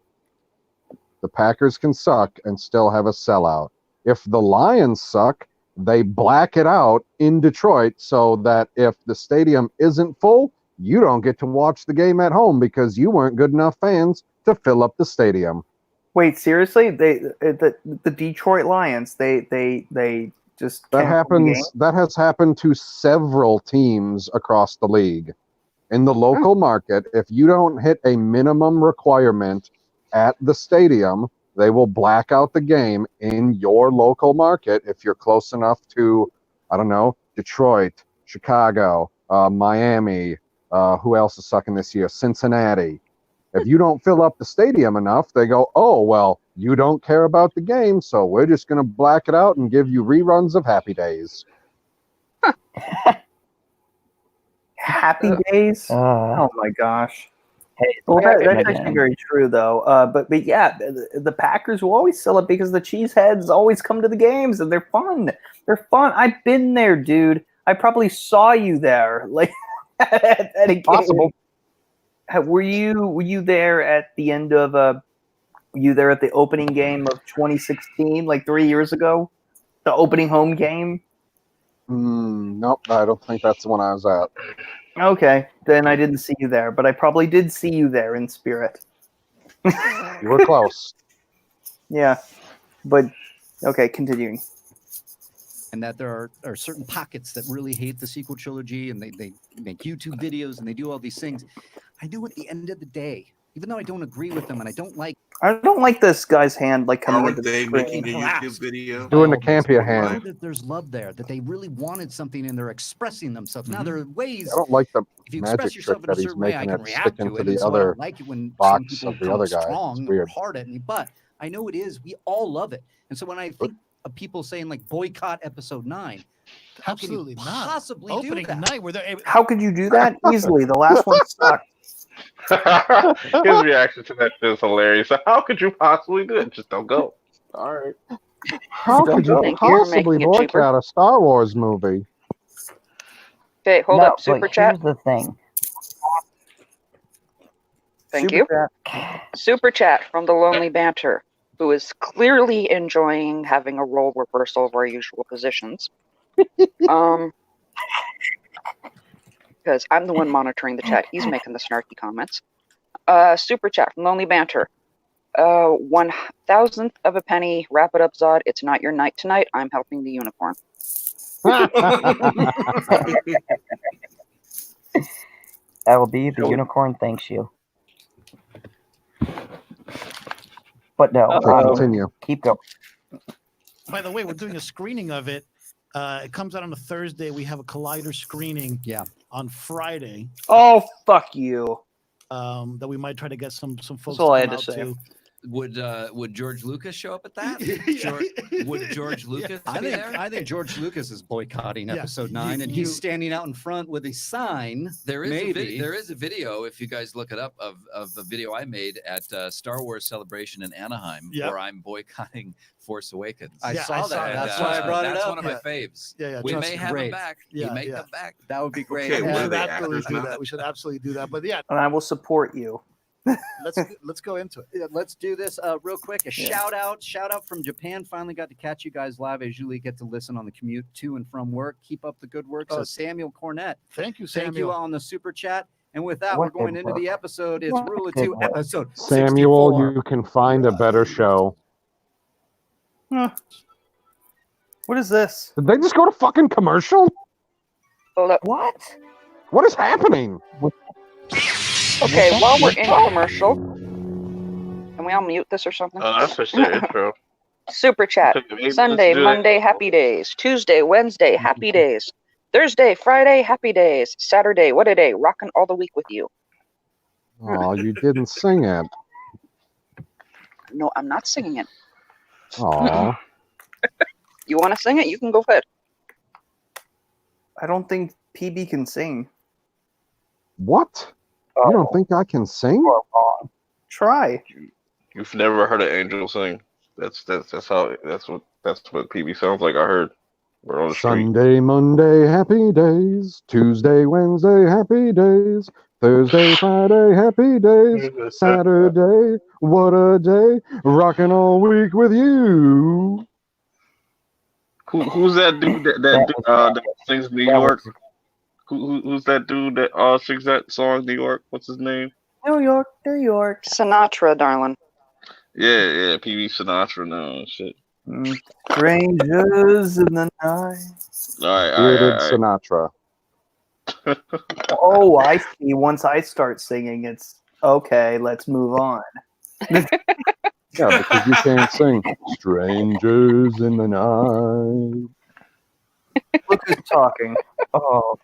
The Packers can suck and still have a sellout. If the Lions suck, they black it out in Detroit so that if the stadium isn't full, you don't get to watch the game at home because you weren't good enough fans to fill up the stadium. Wait, seriously? The Detroit Lions, they just That canceled the happens. game? That has happened to several teams across the league. In the local market, if you don't hit a minimum requirement at the stadium, they will black out the game in your local market if you're close enough to, I don't know, Detroit, Chicago, Miami. Who else is sucking this year? Cincinnati. If you don't fill up the stadium enough, they go, oh, well, you don't care about the game, so we're just going to black it out and give you reruns of Happy Days. Happy Days? Oh my gosh. Hey, Well, back that's again. actually very true, though. But yeah, the Packers will always sell it because the cheeseheads always come to the games and they're fun. They're fun. I've been there, dude. I probably saw you there, like at a game. Possible. Were you there at the end of were you there at the opening game of 2016, like 3 years ago? The opening home game? Nope, I don't think that's the one I was at. Okay, then I didn't see you there, but I probably did see you there in spirit. You were close. Yeah, but okay, continuing. and that there are certain pockets that really hate the sequel trilogy, and they make YouTube videos and they do all these things. I know at the end of the day, even though I don't agree with them and I don't like this guy's hand like coming Aren't into the they screen. making a YouTube video? Doing the Campia hand. that there's love there, that they really wanted something and they're expressing themselves. Now there are ways. I don't like the If you magic express yourself trick in a that he's certain way, I making can it react stick to into it. And the so I other don't like it when some box people of the come other guy. strong It's or weird. hard at me. But I know it is. We all love it. And so when I think of people saying like boycott episode 9, how Absolutely can you not. possibly Opening do that? night where they're How could you do that easily? The last one sucked. His reaction to that is hilarious. So how could you possibly do it? Just don't go. All right. How Don't could you you think you're possibly making it cheaper? boycott a Star Wars movie? Okay, hold No, up. Super but chat. here's the thing. Thank Super you. chat. Super chat from the Lonely Banter, who is clearly enjoying having a role reversal of our usual positions. Because I'm the one monitoring the chat. He's making the snarky comments. Super chat from Lonely Banter. 1,000th of a penny. Wrap it up, Zod. It's not your night tonight. I'm helping the unicorn. LB, the unicorn thanks you. But no, Continue. keep going. By the way, we're doing a screening of it. It comes out on a Thursday. We have a Collider screening on Friday Oh, fuck you. that we might try to get some folks all to I come had to out say. to. Would George Lucas show up at that? Would George Lucas be there? I think George Lucas is boycotting Yeah, episode 9, and he's standing out in front with a sign. There is maybe. there is a video, if you guys look it up, of the video I made at Star Wars Celebration in Anaheim, where I'm boycotting Force Awakens. I saw that. That's why I brought it up. That's one of my faves. We may have him back. He may come back. That would be great. Okay, We what are should they, absolutely actors do now? that. We should absolutely do that. But yeah, And I will support you. let's go into it. Yeah, let's do this real quick. A shout out from Japan. Finally got to catch you guys live. I usually get to listen on the commute to and from work. Keep up the good work. So Samuel Cornett. Thank you, Samuel. Thank you on the super chat. And with that, we're going into the episode. It's Rule of Two, episode Samuel, 64. you can find a better show. What is this? Did they just go to fucking commercial? What? What is happening? Okay, while we're in commercial, can we all mute this or something? That's just the intro. Super chat. Sunday, Monday, happy days. Tuesday, Wednesday, happy days. Thursday, Friday, happy days. Saturday, what a day. Rocking all the week with you. Oh, you didn't sing it. No, I'm not singing it. Oh. You want to sing it? You can go ahead. I don't think PB can sing. What? You don't think I can sing? Try. You've never heard an angel sing. That's what PB sounds like. I heard. We're on the street. Sunday, Monday, happy days. Tuesday, Wednesday, happy days. Thursday, Friday, happy days. Saturday, what a day. Rocking all week with you. Who's that dude that sings New York? Who's that dude that sings that song New York? What's his name? New York, New York. Sinatra, darling. Yeah, PB Sinatra now and shit. Strangers in the night. Bearded Sinatra. Oh, I see. Once I start singing, it's okay. Let's move on. Yeah, because you can't sing Strangers in the Night. Look who's talking. Oh.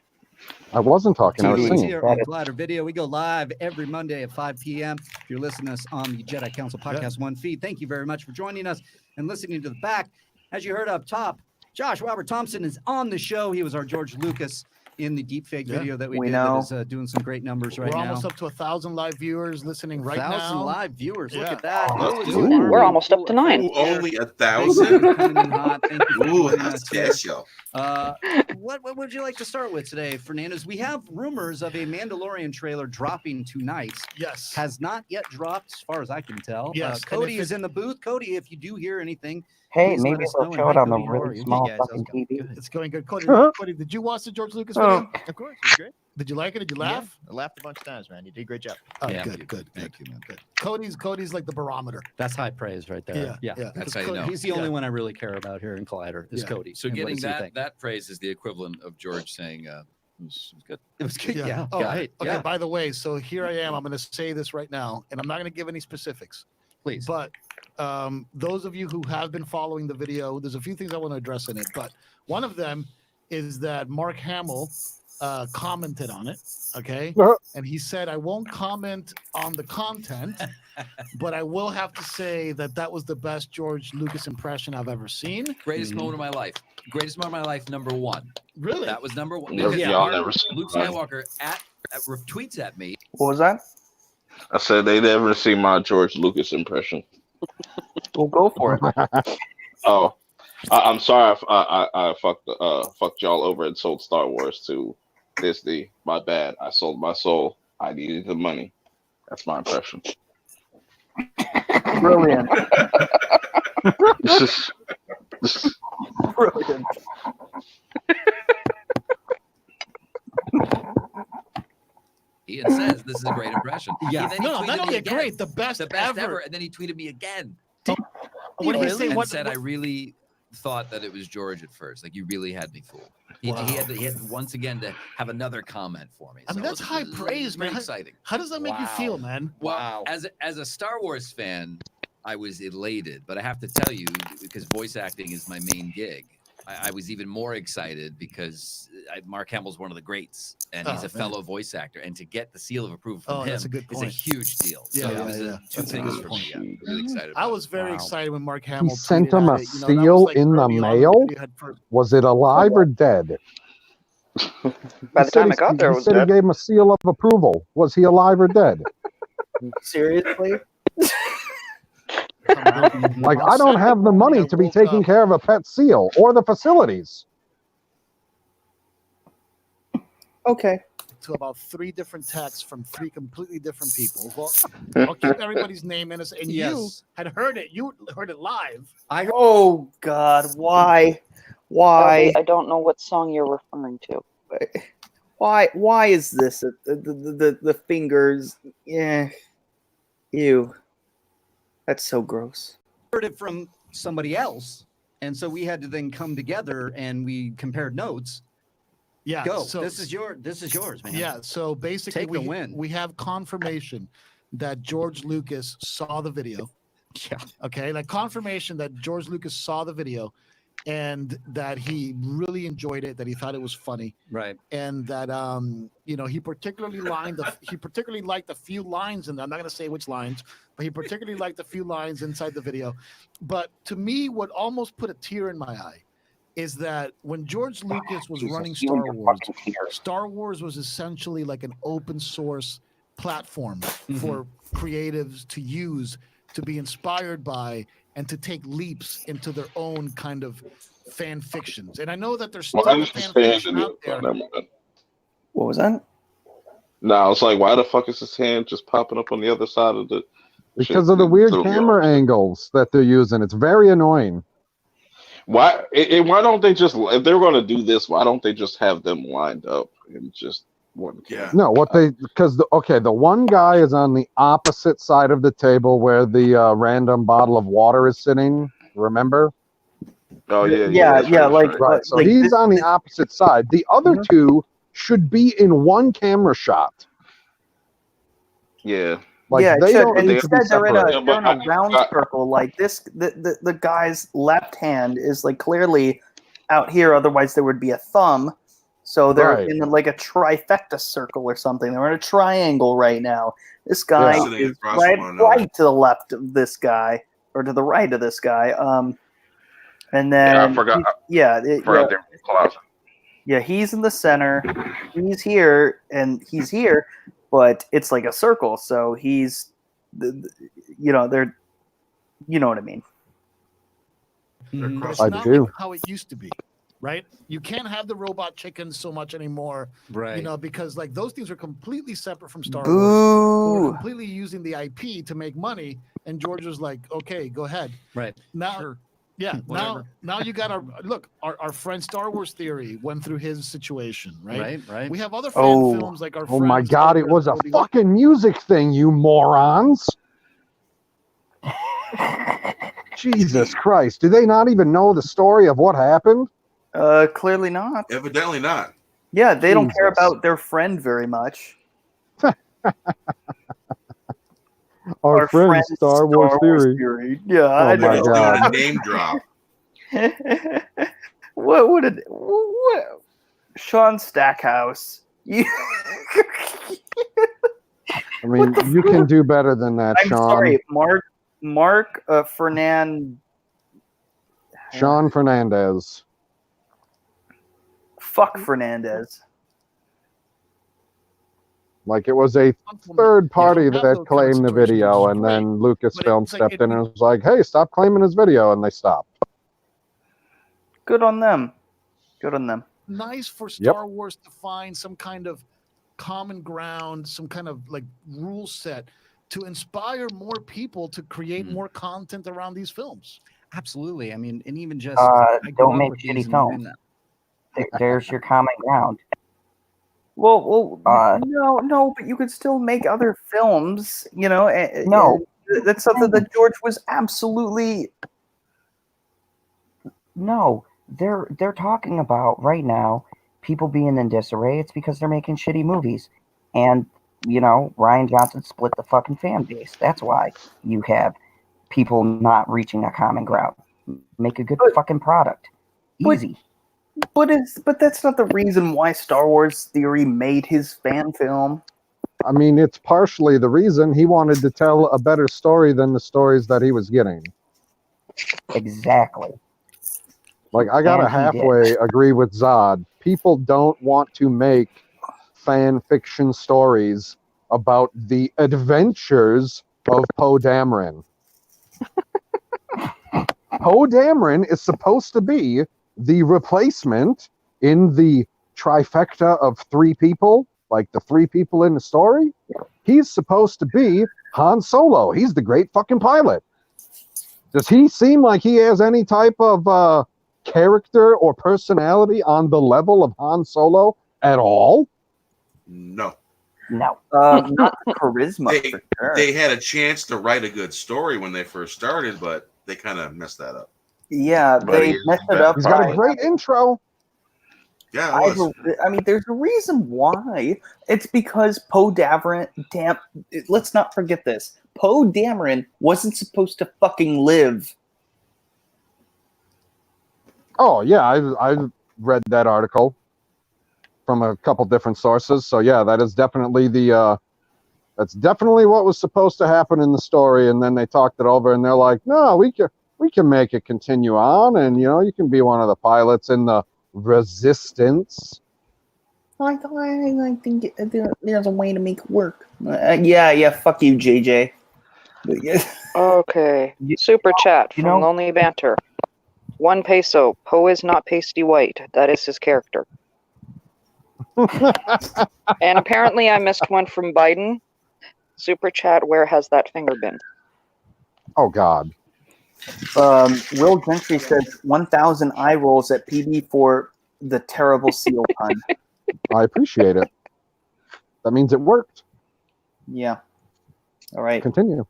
I wasn't talking, I was TV singing. here on Collider Video. We go live every Monday at 5 p.m. If you're listening to us on the Jedi Council Podcast 1 feed, thank you very much for joining us and listening to the back. As you heard up top, Josh Robert Thompson is on the show. He was our George Lucas in the deepfake video that we did that is doing some great numbers right now. We're almost up to 1,000 live viewers listening right now. 1,000 live viewers. Look at that. We're almost up to 9. Ooh, only 1,000? Ooh, that's special. What would you like to start with today, Fernandez? We have rumors of a Mandalorian trailer dropping tonight. Yes. Has not yet dropped, as far as I can tell. Yes. Cody is in the booth. Cody, if you do hear anything, hey, please maybe let us they'll know. show And it on hi, the Cody, how are really you? small Hey, guys, fucking how's it going? TV. It's going good. Cody, Uh-huh. did you watch the George Lucas video? Of course, it was great. Did you like it? Did you laugh? Yeah, I laughed a bunch of times, man. You did a great job. Oh, Yeah. good. Thank you, man. Good. Cody's like the barometer. That's high praise right there. Yeah. That's how you know. He's the only one I really care about here in Collider is Yeah. Cody. So And what getting does he think? that praise is the equivalent of George saying it was good. It was good. Yeah. Oh, Right. okay. Yeah. By the way, so here I am. I'm going to say this right now, and I'm not going to give any specifics. Please. But those of you who have been following the video, there's a few things I want to address in it. But one of them is that Mark Hamill commented on it. Okay. And he said, I won't comment on the content, but I will have to say that was the best George Lucas impression I've ever seen. Greatest moment of my life. Greatest moment of my life, #1. Really? That was #1. Never- Because y'all never seen Luke mine. Skywalker tweets at me. What was that? I said they never see my George Lucas impression. We'll go for it. Oh, I'm sorry. I fucked y'all over and sold Star Wars to Disney. My bad. I sold my soul. I needed the money. That's my impression. Brilliant. This is Brilliant. Ian says this is a great impression. Yeah. Then he No, tweeted not me only again. great, the best ever. ever. And then he tweeted me again. What did he say? And What said I really thought that it was George at first. Like you really had me fooled. He had once again to have another comment for me. I mean, So that's it high was praise, very man. exciting. How does that make you feel, man? Wow. As a Star Wars fan, I was elated, but I have to tell you, because voice acting is my main gig, I was even more excited because Mark Hamill's one of the greats, and he's a fellow voice actor. And to get the seal of approval from him is a huge deal. Yeah, so it was two things for me. I'm really excited. I was very excited when Mark He Hamill sent tweeted him at a it. You know, that was seal like in the early on when mail. video had first- Was it alive or dead? By the time I got there, it he was said dead. he gave him a seal of approval. Was he alive or dead? Seriously? Like, I don't have the money to be taking care of a pet seal or the facilities. Okay. To about 3 different texts from 3 completely different people. Well, I'll keep everybody's name in it. And you had heard it. You heard it live. Oh God, why? Why? I don't know what song you're referring to. Why is this the fingers? Yeah. Ew. That's so gross. Heard it from somebody else, and so we had to then come together and we compared notes. Yeah, Go. so- This is yours, man. Yeah, so basically Take the win. we have confirmation that George Lucas saw the video. Yeah. Okay, like confirmation that George Lucas saw the video and that he really enjoyed it, that he thought it was funny. Right. And that he particularly liked a few lines, and I'm not going to say which lines, but he particularly liked a few lines inside the video. But to me, what almost put a tear in my eye is that when George Lucas was running Star Wars was essentially like an open source platform for creatives to use, to be inspired by, and to take leaps into their own kind of fan fictions. And I know that there's still Why a does fan his hand fiction out there. What was that? No, it's like, why the fuck is his hand just popping up on the other side of the? Because of the weird camera angles that they're using. It's very annoying. Why don't they just, if they're going to do this, why don't they just have them lined up and just one camera? No, because the one guy is on the opposite side of the table where the random bottle of water is sitting. Remember? Oh yeah, yeah. Right. So like he's this- on the opposite side. The other two should be in one camera shot. Yeah. Like yeah, they it should. don't And need to be instead they're in separated. a round circle like this. The guy's left hand is like clearly out here. Otherwise, there would be a thumb. So they're in like a trifecta circle or something. They're in a triangle right now. This guy is right to the left of this guy, or to the right of this guy. And then I forgot. Yeah, he's in the center. He's here, and he's here, but it's like a circle. So he's, they're, you know what I mean. But it's I not do. like how it used to be, right? You can't have the robot chickens so much anymore, right? You know, because like those things are completely separate from Star Boo. Wars. We're completely using the IP to make money, and George was like, "Okay, go ahead." Right. Now, Sure. yeah. Whatever. Now you got our friend Star Wars Theory went through his situation, right? Right. We have other fan films like our. Oh my friends God! over It was a at fucking music thing, you morons. Jesus Christ! Do they not even know the story of what happened? Clearly not. Evidently not. Yeah, they don't care Jesus. about their friend very much. Our friend Star Wars Theory. Yeah, Oh I my know. God. Name drop. what Sean Stackhouse. I mean, you can do better than that, I'm Sean. sorry, Mark Fernand. Sean Fernandez. Fuck Fernandez. Like, it was a third party that claimed the video, and then Lucasfilm stepped in and was like, "Hey, stop claiming his video," and they stopped. Good on them. Good on them. Nice for Star Wars to find some kind of common ground, some kind of like rule set to inspire more people to create more content around these films. Absolutely. I mean, and even just don't make shitty films. There's your common ground. Well, no, but you could still make other films, you know. No. That's something that George was absolutely. No, they're talking about right now people being in disarray. It's because they're making shitty movies, and you know Rian Johnson split the fucking fan base. That's why you have people not reaching a common ground. Make a good fucking product. Easy. But that's not the reason why Star Wars Theory made his fan film. I mean, it's partially the reason he wanted to tell a better story than the stories that he was getting. Exactly. Like, I gotta halfway agree with Zod. People don't want to make fan fiction stories about the adventures of Poe Dameron. Poe Dameron is supposed to be the replacement in the trifecta of three people, like the three people in the story. He's supposed to be Han Solo. He's the great fucking pilot. Does he seem like he has any type of character or personality on the level of Han Solo at all? No. No. Not charisma. They had a chance to write a good story when they first started, but they kind of messed that up. Yeah, they messed it up. He's got a great intro. Yeah, I mean, there's a reason why. It's because Poe Dameron. Let's not forget this. Poe Dameron wasn't supposed to fucking live. Oh yeah, I read that article from a couple different sources. So yeah, that is definitely that's definitely what was supposed to happen in the story. And then they talked it over, and they're like, no, we can make it continue on, and you can be one of the pilots in the Resistance. I think there's a way to make it work. Yeah, fuck you, JJ. Okay. Super chat from Lonely Banter. 1 peso. Poe is not pasty white. That is his character. And apparently I missed one from Biden. Super chat, where has that finger been? Oh, God. Will Gentry says 1,000 eye rolls at PB for the terrible seal pun. I appreciate it. That means it worked. Yeah. All right. Continue.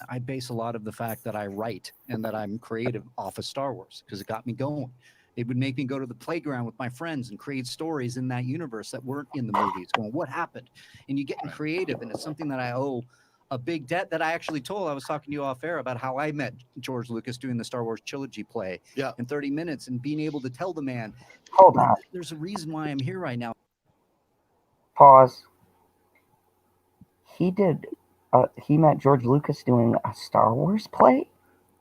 I base a lot of the fact that I write and that I'm creative off of Star Wars because it got me going. It would make me go to the playground with my friends and create stories in that universe that weren't in the movies. Going, what happened? And you getting creative, and it's something that I owe a big debt that I actually told. I was talking to you off air about how I met George Lucas doing the Star Wars trilogy play in 30 minutes and being able to tell the man, hold on, there's a reason why I'm here right now. Pause. He did. He met George Lucas doing a Star Wars play?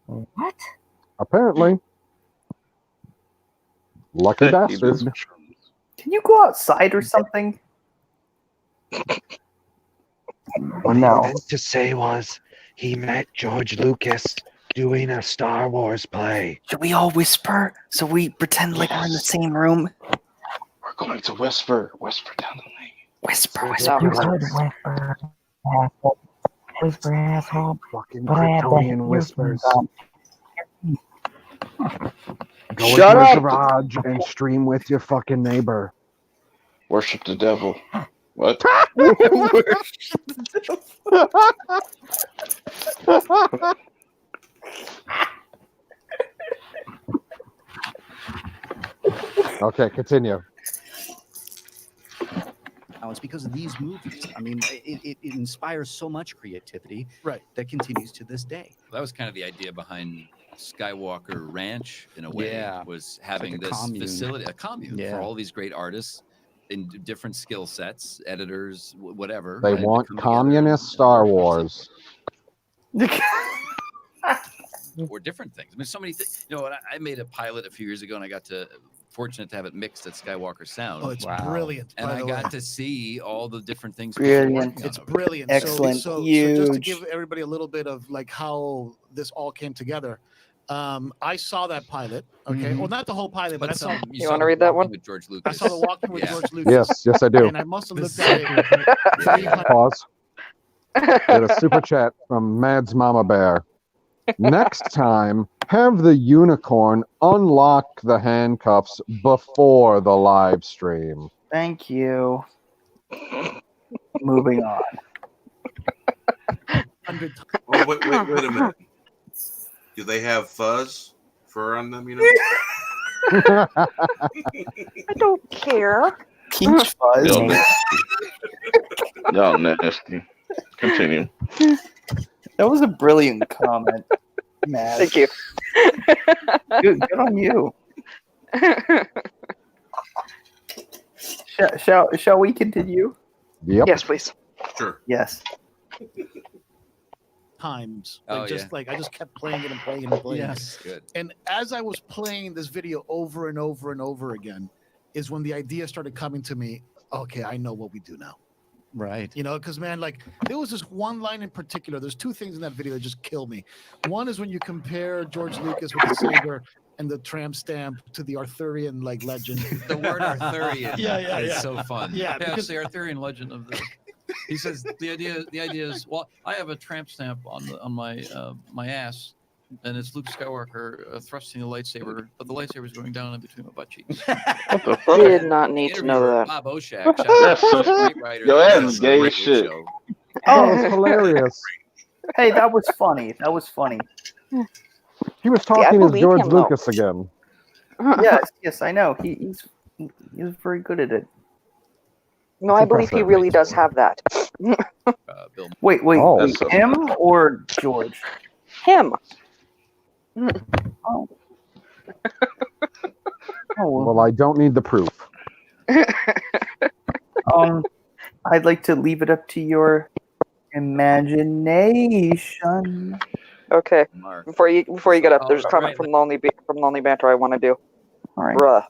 What? Apparently. Lucky bastard. Can you go outside or something? What I meant to say was he met George Lucas doing a Star Wars play. Should we all whisper so we pretend like we're in the same room? We're going to whisper down the lane. Whisper. Whisper, asshole. Fucking Kryptonian whispers. Go Shut into up! a garage and stream with your fucking neighbor. Worship the devil. What? Okay, continue. Now, it's because of these movies. I mean, it inspires so much creativity that continues to this day. That was kind of the idea behind Skywalker Ranch, in a way, was having like a this commune. facility, a commune for all these great artists in different skill sets, editors, whatever. They want communist Star Wars. Or different things. I mean, so many things. You know, I made a pilot a few years ago, and I got fortunate to have it mixed at Skywalker Sound. Oh, it's brilliant. And I got to see all the different things. Brilliant. It's brilliant. Excellent. So Huge. just to give everybody a little bit of like how this all came together, I saw that pilot. Okay, well, not the whole pilot, but I saw. You want to read that one? With George I Lucas. saw the walking with George Lucas. Yes, I do. And I must have looked at it. Pause. Get a super chat from Mads Mama Bear. Next time, have the unicorn unlock the handcuffs before the live stream. Thank you. Moving on. Oh, wait a minute. Do they have fur on them, I don't care. Peach fuzz. Y'all nasty. Continue. That was a brilliant comment, Matt. Thank you. Good on you. Shall we continue? Yep. Yes, please. Sure. Yes. Times. Oh, Like I just kept playing it and playing it and playing Yes, it. good. And as I was playing this video over and over and over again, is when the idea started coming to me. Okay, I know what we do now. Right. You know, because man, like there was this one line in particular. There's two things in that video that just kill me. One is when you compare George Lucas with the saber and the tramp stamp to the Arthurian like legend. The word Arthurian yeah, is so fun. Yeah, It's because the Arthurian legend of the. He says the idea is well, I have a tramp stamp on my my ass, and it's Luke Skywalker thrusting a lightsaber, but the lightsaber is going down in between my butt cheeks. What the fuck? Did not need to know Interviewer that. Bob Oshak, shout out to the great writer. Yo, that that's does a gay great shit. show. Oh, it's hilarious. Hey, that was funny. That was funny. He was I talking as believe George him, though. Lucas again. Yes, I know. He's very good at it. No, I believe he impressive. really does have that. Bill. Wait, Oh. That's so- him or George? Him. Oh. Oh Well, I don't need the proof. I'd like to leave it up to your imagination. Okay. Mark. Before you get up, Oh, there's a comment right. from Lonely Banter I want to do. All right. Bruh.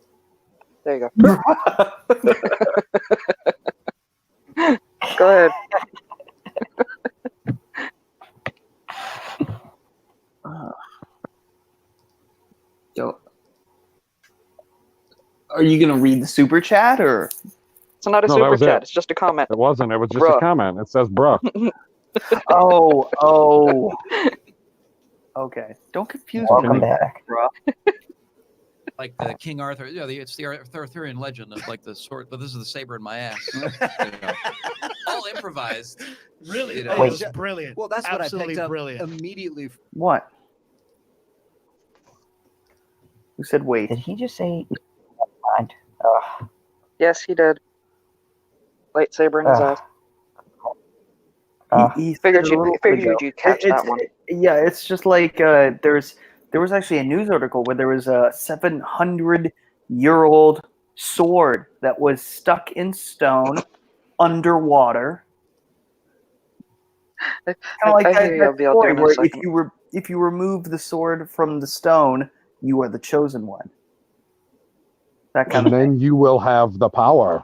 There you go. Go ahead. So, are you gonna read the super chat or? It's not a No, that super was chat. it. It's just a comment. It wasn't. It was just Bruh. a comment. It says bruh. Oh. Okay. Don't confuse Welcome me, back. bro. Like the King Arthur, it's the Arthurian legend of like the sword, but this is the saber in my ass. You know. All improvised. Really? You Oh, know. it was brilliant. Well, that's Absolutely what I picked up brilliant. immediately. What? Who said wait? Did he just say? Mind. Yes, he did. Lightsaber in his ass. He Figured said a little figured ago. you'd catch that one. Yeah, it's just like there was actually a news article where there was a 700-year-old sword that was stuck in stone underwater. Kind of like I that, hear you. I'll that be out there story in a where second. if you remove the sword from the stone, you are the chosen one. That kind And of thing. then you will have the power.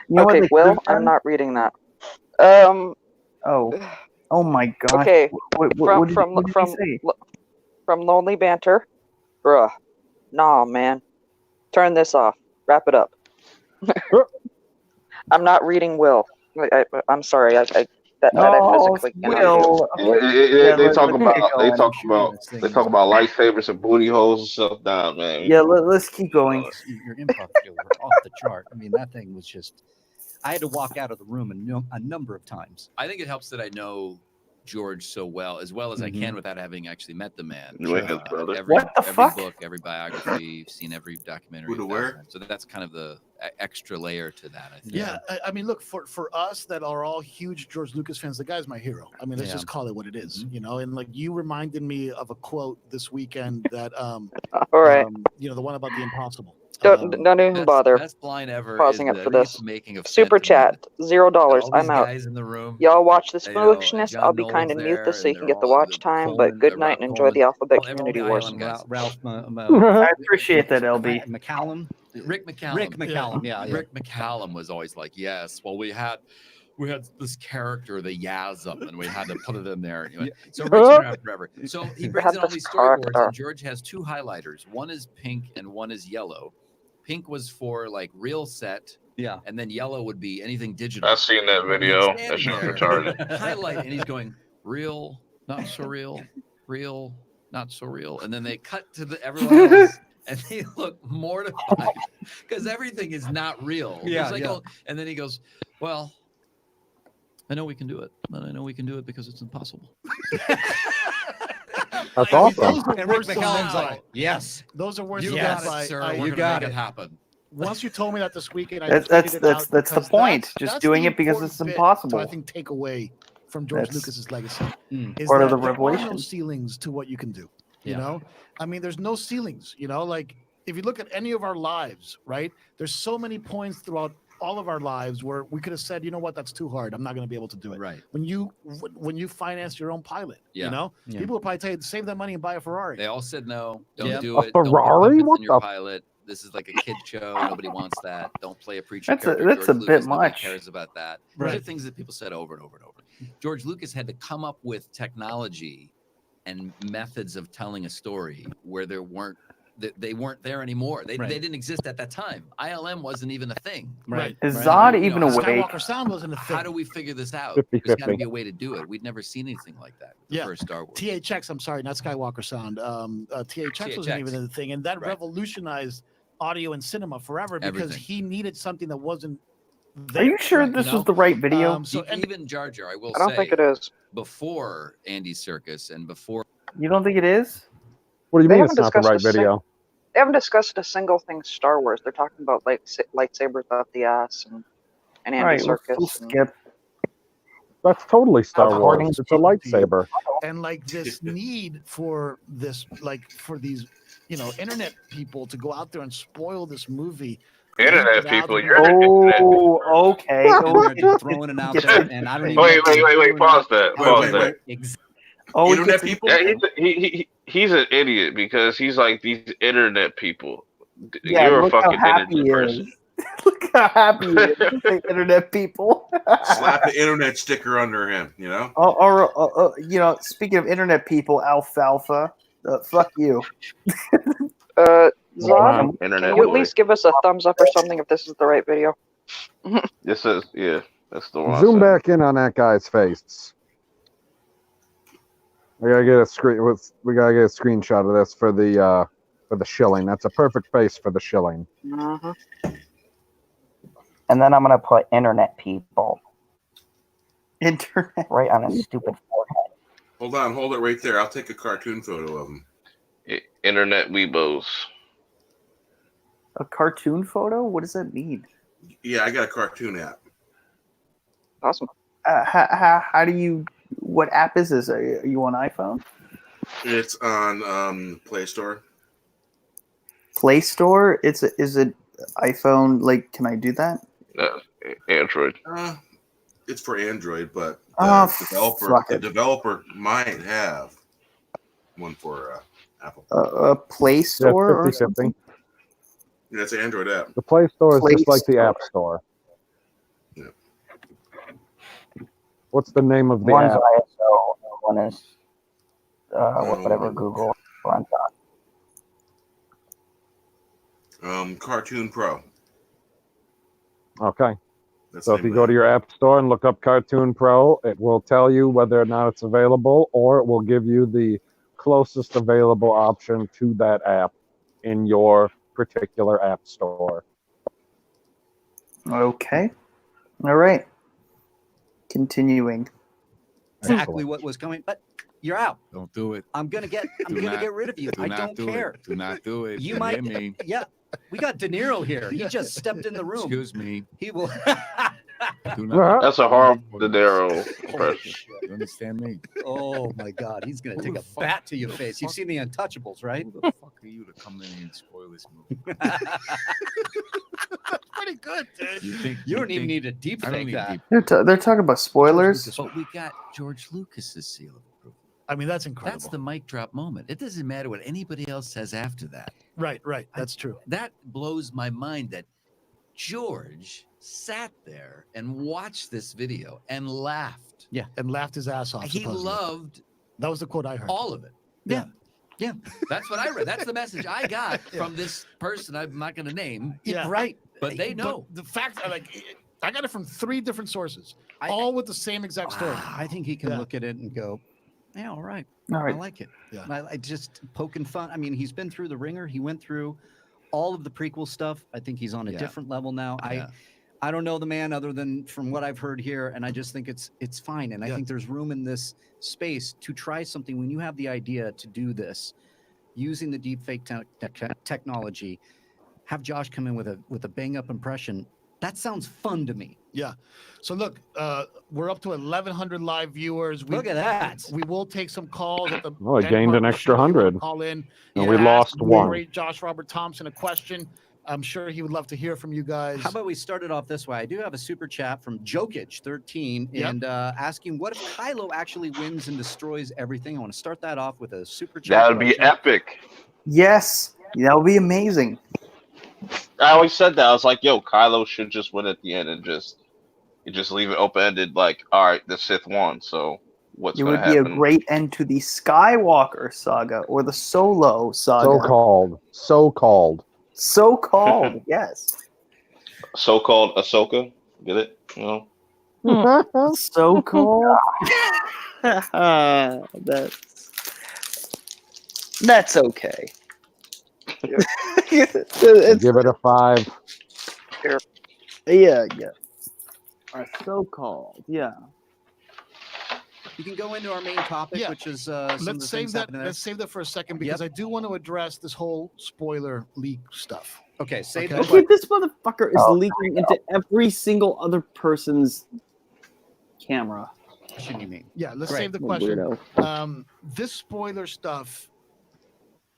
You know what Okay, they Will, could've done? I'm not reading that. Oh my gosh. Okay, What did he say? from Lonely Banter, bruh. Nah, man. Turn this off. Wrap it up. I'm not reading Will. I'm sorry. That I physically cannot do. Will. They talk let's about keep going. they talk about lightsabers and booty holes and stuff. Down, man. Yeah, let's keep going. Your improv skills were off the chart. I mean, that thing was just. I had to walk out of the room a number of times. I think it helps that I know George so well as I can without having actually met the man. Every fuck? book, every biography, seen every documentary. Who to wear? So that's kind of the extra layer to that, I think. Yeah, I mean, look, for us that are all huge George Lucas fans, the guy's my hero. I mean, let's just call it what it is, you know. And like, you reminded me of a quote this weekend that, all right, you know, the one about the impossible. Don't even bother. Best line ever. Pausing is it for the this. making of Super chat, $0. All I'm these out. guys in the room. Y'all watch this You know, foolishness. John I'll be Nolan's kind and mute there, this so and you can they're get the all watch time. But good night and enjoy the Alphabet Community Wars. Ralph I appreciate that, LB. McCallum. Rick McCallum. Rick McCallum. Yeah. Rick McCallum was always like, yes, well, we had this character, the Yasm, and we had to put it in there. Anyway, so Rick's been around forever. So he brings in all these storyboards, and George has two highlighters. One is pink and one is yellow. Pink was for like real set. Yeah. And then yellow would be anything digital. I've seen that video. That shit's retarded. Highlight, and he's going, real, not so real, real, not so real. And then they cut to everyone else. And they look mortified because everything is not real. Yeah, like, yeah. oh, and then he goes, well, I know we can do it, but I know we can do it because it's impossible. That's awesome. Those are And Rick words to McCallum's live like, by. yes. Those are words You to got live it, by. sir. you We're got gonna make it. it happen. Once you told me that this weekend, I That's tweeted it out the because point. Just that's doing the it because important it's bit impossible. To, I think, take away from George That's Lucas's legacy is part that of the there are no revelation. ceilings to what you can do. You Yeah. know, I mean, there's no ceilings. You know, like if you look at any of our lives, right? There's so many points throughout all of our lives where we could have said, you know what, that's too hard. I'm not going to be able to do it. Right. When you finance your own pilot, Yeah. you know, Yeah. people will probably tell you to save that money and buy a Ferrari. They all said no. Don't Yep. do A it. Don't put Ferrari? puppets What in your the- pilot. This is like a kid show. Nobody wants that. Don't play a preacher That's character. that's George a bit Lucas, nobody much. cares about that. Right. These are things that people said over and over and over. George Lucas had to come up with technology and methods of telling a story where they weren't there anymore. They didn't exist at that time. ILM wasn't even a thing. Right. Is Zod even a way? Skywalker sound wasn't a thing. How do we figure this out? 50-50. There's got to be a way to do it. We'd never seen anything like that with the Yeah. first Star Wars. THX, I'm sorry, not Skywalker sound. THX wasn't even a thing, and that Right. revolutionized audio and cinema forever because Everything. he needed something that wasn't Are there. you sure right, this you know? was the right video? So, and Even Jar Jar, I will I don't say, think it is. before Andy Serkis and before You don't think it is? What do you They mean haven't it's not the discussed right a sing- video? They haven't discussed a single thing Star Wars. They're talking about lightsabers up the ass and Andy All right, we'll Serkis. and- skip. That's totally Star According Wars. It's to- a lightsaber. and like this need for this, like for these, you know, internet people to go out there and spoil this movie. Internet leak it out people, and- you're an internet. Oh, okay. And they're throwing it out there, and I don't even. Wait, know if wait, they're wait, wait. doing Pause it. that. Wait, Pause wait, that. wait. Oh, Internet people? Yeah, he's an idiot because he's like these internet people. Yeah, You're a look how fucking happy internet he person. is. Look how happy he is. The internet people. Slap an internet sticker under him, you know? Or you know, speaking of internet people, alfalfa. Fuck you. Zod, Internet can you at boy. least give us a thumbs up or something if this is the right video? This is that's the one. Zoom back in on that guy's face. We gotta get a screenshot of this for the shilling. That's a perfect face for the shilling. And then I'm gonna put internet people Internet. right on his stupid forehead. Hold on, hold it right there. I'll take a cartoon photo of him. Internet weebos. A cartoon photo? What does that mean? Yeah, I got a cartoon app. Awesome. How do you? What app is this? Are you on iPhone? It's on Play Store. Play Store? Is it iPhone? Like, can I do that? Android. It's for Android, but fuck the it. developer might have one for Apple. A Play Store or 50-50. something? Yeah, it's an Android app. The Play Store is Play just like the Store. App Store. Yeah. What's the name of the One's app? ISO, one is whatever Google runs on. Cartoon Pro. Okay. That's So the if you name go of to your App Store and look up Cartoon Pro, it will tell you whether or not it's available, or it will give you the closest available option to that app in your particular app store. Okay. All right. Continuing. Exactly what was coming, but you're out. Don't do it. I'm gonna get rid of you. Do I not don't do care. It. Do not do it. You Hear might. me. Yeah, we got De Niro here. He just stepped in the room. Excuse me. He will. Do not. That's a horrible De Niro impression. You understand me? Oh my God, he's gonna take a bat to your face. You've seen the Untouchables, right? Who the fuck are you to come in and spoil this movie? Pretty good, dude. You don't even need a deep I don't fake need that. deep- They're talking about spoilers. But we got George Lucas's seal of approval. I mean, that's incredible. That's the mic drop moment. It doesn't matter what anybody else says after that. Right. That's true. That blows my mind that George sat there and watched this video and laughed. Yeah. And laughed his ass off. He supposedly. loved That was the quote I heard. all of it. Yeah. That's what I read. That's the message I got from this person I'm not going to name. Yeah. Right. But they know. But the fact, I got it from 3 different sources, all with the same exact story. I think he can Yeah. look at it and go, "Yeah, all right. All right. I like it." Yeah. I just poking fun. I mean, he's been through the ringer. He went through all of the prequel stuff. I think he's on a Yeah. different level now. Yeah. I don't know the man other than from what I've heard here, and I just think it's fine. And I Yeah. think there's room in this space to try something when you have the idea to do this using the deepfake technology. Have Josh come in with a bang up impression. That sounds fun to me. Yeah. So look, we're up to 1,100 live viewers. Look at that. We will take some calls at the. Well, I end gained of an our extra show. You wanna 100. Call in. And and we ask lost the one. Great Josh Robert Thompson a question. I'm sure he would love to hear from you guys. How about we start it off this way? I do have a super chat from Jokic13 and asking what if Kylo actually wins and destroys everything. I want to start that off with a super chat. That would be epic. Yes, that would be amazing. I always said that. I was like, yo, Kylo should just win at the end and just leave it open ended. Like, all right, the Sith won, so what's It going to would be happen? a great end to the Skywalker saga or the Solo saga. So-called. So-called, yes. So-called Ahsoka. Get it? You know? So-called. That's okay. Give it a 5. Yeah. Or so-called, yeah. You can go into our main topic, which is Let's save that. Let's save that for a second because I do want to address this whole spoiler leak stuff. Okay, say Okay, this motherfucker is leaking into every single other person's camera. What do you mean? Yeah, let's Right. save the question. Weirdo. This spoiler stuff.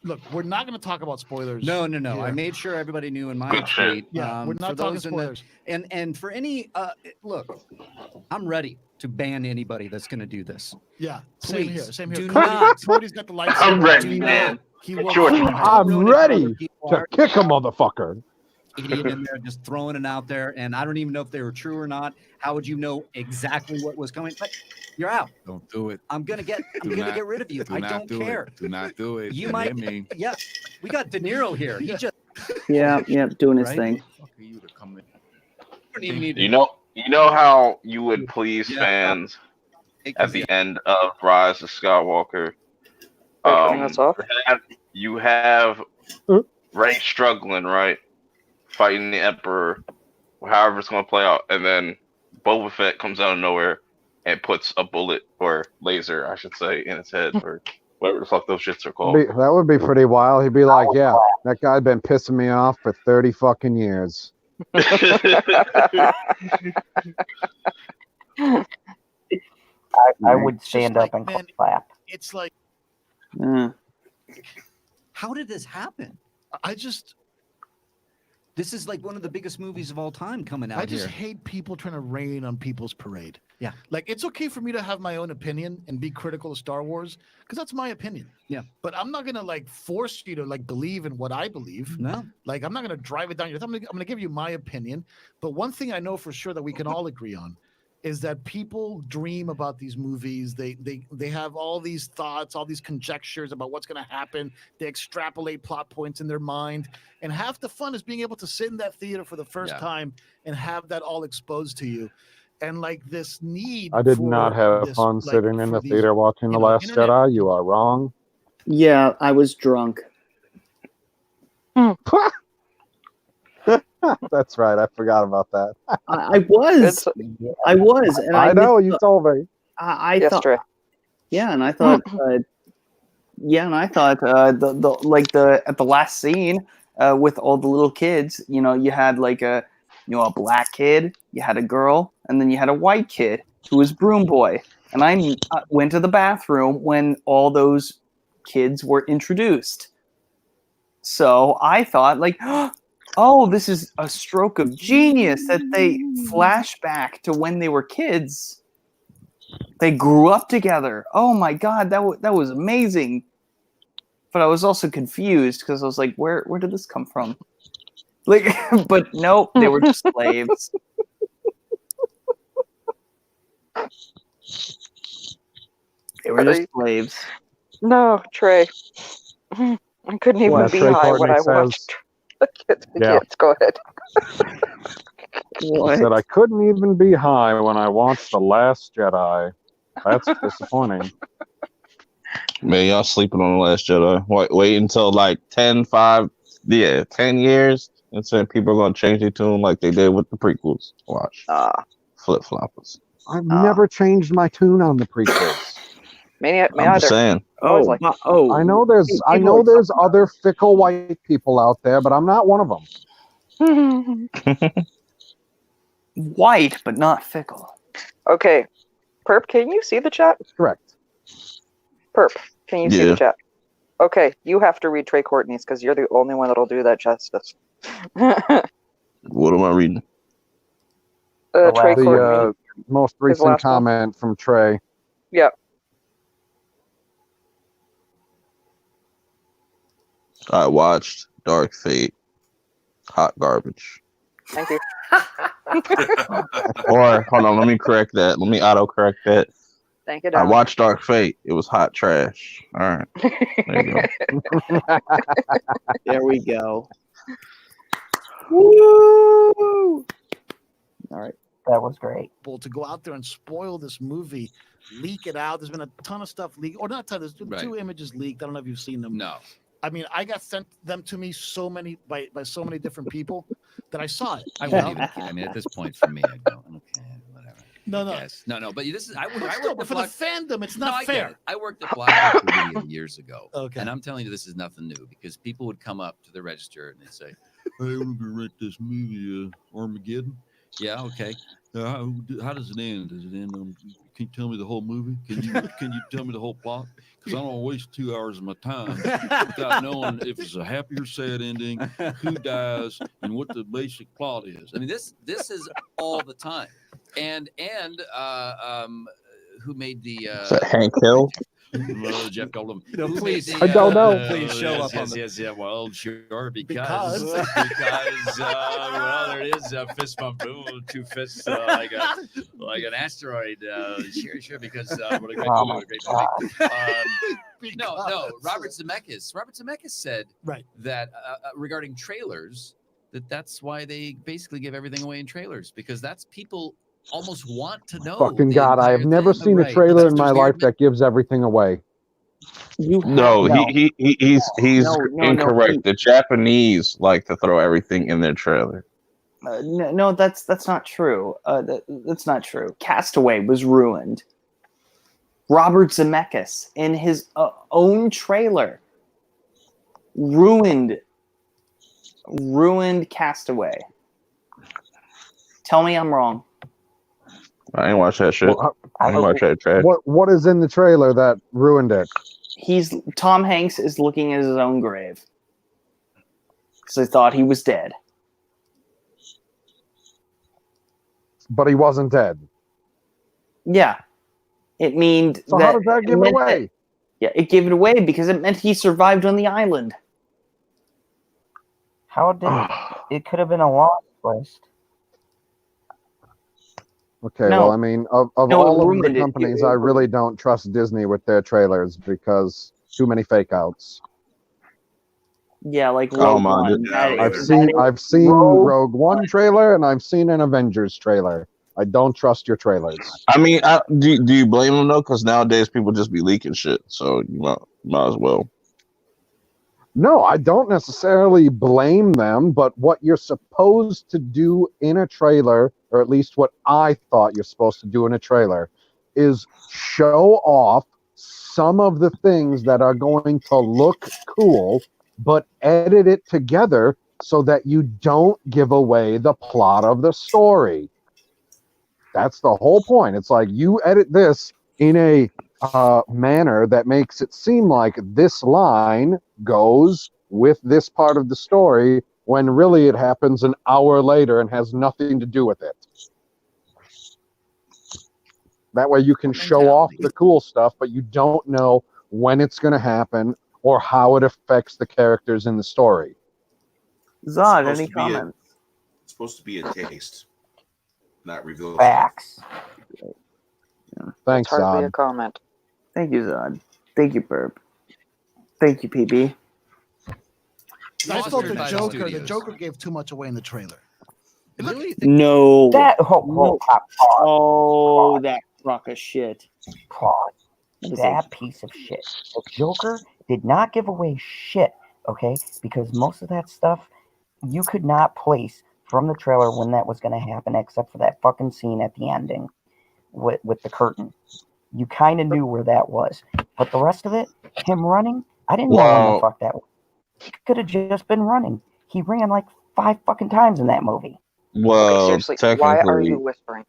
Look, we're not going to talk about spoilers. No. here. I made sure everybody knew in my tweet. Yeah, we're not for talking those spoilers. and for any look, I'm ready to ban anybody that's going to do this. Yeah, Please, same here. do Cody- not. Cody's got the lights. I'm on. ready, Do man. not. He will. I'm ready to kick a motherfucker. Idiot in there just throwing it out there, and I don't even know if they were true or not. How would you know exactly what was coming? But you're out. Don't do it. I'm gonna get rid of you. I don't care. Do not do it. You might. Yeah, we got De Niro here. He just. Yeah, doing his Right? thing. You know how you would please fans at the end of Rise of Skywalker. You have Rey struggling, right, fighting the Emperor, however it's going to play out, and then Boba Fett comes out of nowhere and puts a bullet or laser, I should say, in his head, or whatever the fuck those shits are called. That would be pretty wild. He'd be like, yeah, that guy's been pissing me off for 30 fucking years. I would stand up and clap. It's like, how did this happen? This is like one of the biggest movies of all time coming out I just here. hate people trying to rain on people's parade. Yeah. Like, it's okay for me to have my own opinion and be critical of Star Wars because that's my opinion. Yeah. But I'm not going to, like, force you to, like, believe in what I believe. No. Like, I'm not going to drive it down your throat. I'm going to give you my opinion. But one thing I know for sure that we can all agree on is that people dream about these movies. They have all these thoughts, all these conjectures about what's going to happen. They extrapolate plot points in their mind. And half the fun is being able to sit in that theater for the first time and have that all exposed to you. And like this need. I did not have fun sitting in the theater watching The Last Jedi. You are wrong. Yeah, I was drunk. That's right. I forgot about that. I was. And I know, you told me. I thought. Yeah, and I thought. At the last scene with all the little kids, you had like a black kid, you had a girl, and then you had a white kid who was Broom Boy. And I went to the bathroom when all those kids were introduced. So I thought, like, oh, this is a stroke of genius that they flash back to when they were kids. They grew up together. Oh my God, that was amazing. But I was also confused because I was like, where did this come from? Like, but nope, they were just slaves. They were just slaves. No, Trey. I couldn't even be high when I watched the kids. Go ahead. I said I couldn't even be high when I watched The Last Jedi. That's disappointing. Man, y'all sleeping on The Last Jedi. Wait until like 10 years, and then people are going to change their tune like they did with the prequels. Watch. Flip-floppers. I've never changed my tune on the prequels. I'm just saying. I know there's other fickle white people out there, but I'm not one of them. White, but not fickle. Okay. Perp, can you see the chat? Correct. Perp, can you see Yeah. the chat? Okay, you have to read Trey Courtney's because you're the only one that'll do that justice. What am I reading? Trey Courtney. The most recent last one. comment from Trey. Yeah. I watched Dark Fate. Hot garbage. Thank you. Or hold on, let me correct that. Let me auto correct that. Thank you, I Don. watched Dark Fate. It was hot trash. All right. There you go. There we go. Woo! All right. That was great. To go out there and spoil this movie, leak it out. There's been a ton of stuff leaked, or not a ton. There's been 2 images leaked. I don't know if you've seen them. No. I mean, I got sent them to me by so many different people that I saw it. I wouldn't even. I mean, at this point, for me, I'd go, okay, whatever. No. No. But this is. I But worked still, at for Black- the fandom, it's No, not I get fair. it. I worked at Black Book Video years ago. Okay. And I'm telling you, this is nothing new because people would come up to the register and they'd say, "Hey, we're gonna rent this movie, Armageddon." Yeah, okay. How does it end? Does it end? Can you tell me the whole movie? Can you tell me the whole plot? Because I don't want to waste 2 hours of my time without knowing if it's a happy or sad ending, who dies, and what the basic plot is. I mean, this is all the time. And who made the Is that Hank Hill? Jeff Goldblum. No, Who please. made the, I don't know. Please show up on the- Yes. Well, sure, Because. well, there it is. Fist bump, boom, 2 fists like an asteroid. Sure, because what a great movie. No. Robert Zemeckis. Robert Zemeckis said that regarding trailers, that's why they basically give everything away in trailers because that's people almost want to know. Fucking God, I have never seen a trailer in my life that gives everything away. He's No, incorrect. The Japanese like to throw everything in their trailer. No, that's not true. That's not true. Castaway was ruined. Robert Zemeckis in his own trailer ruined Castaway. Tell me I'm wrong. I ain't watch that shit. I ain't watch that trash. What is in the trailer that ruined it? Tom Hanks is looking at his own grave because I thought he was dead. But he wasn't dead. Yeah, it means. So how does that give it away? It gave it away because it meant he survived on the island. How did it could have been a lost twist? Okay, No. well, I mean, of No, it all of the ruined it. companies, I really don't trust Disney with their trailers because too many fake outs. Yeah, like Oh, Rogue my One. goodness. I've seen Rogue One trailer and I've seen an Avengers trailer. I don't trust your trailers. I mean, do you blame them though? Because nowadays people just be leaking shit, so you might as well. No, I don't necessarily blame them, but what you're supposed to do in a trailer, or at least what I thought you're supposed to do in a trailer, is show off some of the things that are going to look cool, but edit it together so that you don't give away the plot of the story. That's the whole point. It's like you edit this in a manner that makes it seem like this line goes with this part of the story when really it happens an hour later and has nothing to do with it. That way you can show off the cool stuff, but you don't know when it's going to happen or how it affects the characters in the story. Zod, any comments? It's supposed to be a taste, not reveal. Facts. Thanks, Hardly Zod. a comment. Thank you, Zod. Thank you, Burp. Thank you, PB. I thought the by the Joker studios. gave too much away in the trailer. Really? No. That That crock of shit. That piece of shit. The Joker did not give away shit, okay? Because most of that stuff you could not place from the trailer when that was going to happen, except for that fucking scene at the ending with the curtain. You kind of knew where that was. But the rest of it, him running, I didn't know when the fuck that was. He could have just been running. He ran like 5 fucking times in that movie. Well, Okay, seriously, why are you whispering?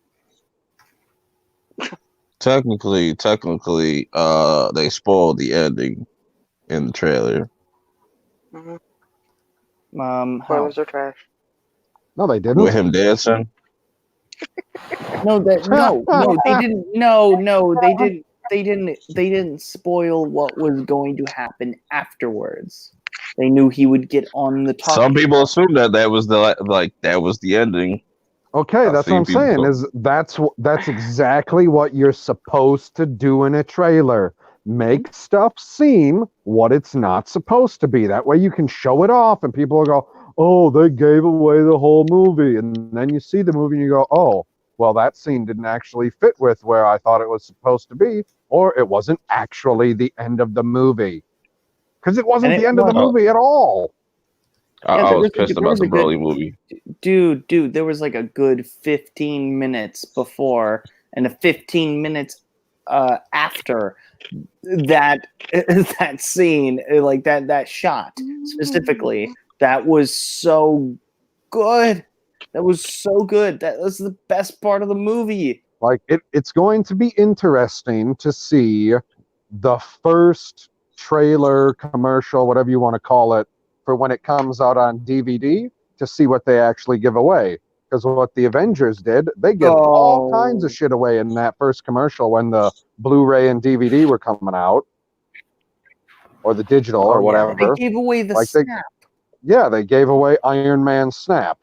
technically, they spoiled the ending in the trailer. How? Spoilers are trash. No, they didn't. With him dancing. No, they didn't. No, they didn't spoil what was going to happen afterwards. They knew he would get on the talk. Some people assume that was the ending. Okay, I've that's what seen I'm people saying. talk- Is that's exactly what you're supposed to do in a trailer. Make stuff seem what it's not supposed to be. That way you can show it off, and people will go, "Oh, they gave away the whole movie." And then you see the movie, and you go, "Oh, well, that scene didn't actually fit with where I thought it was supposed to be, or it wasn't actually the end of the movie, because it wasn't the end of the movie at all." I was pissed about the Broly movie. Dude, there was like a good 15 minutes before and a 15 minutes after that that scene, like that shot specifically. That was so good. That was so good. That was the best part of the movie. Like it's going to be interesting to see the first trailer, commercial, whatever you want to call it, for when it comes out on DVD, to see what they actually give away. Because what the Avengers did, they give all kinds of shit away in that first commercial when the Blu-ray and DVD were coming out, or the digital, or whatever. They gave away the snap. They gave away Iron Man snap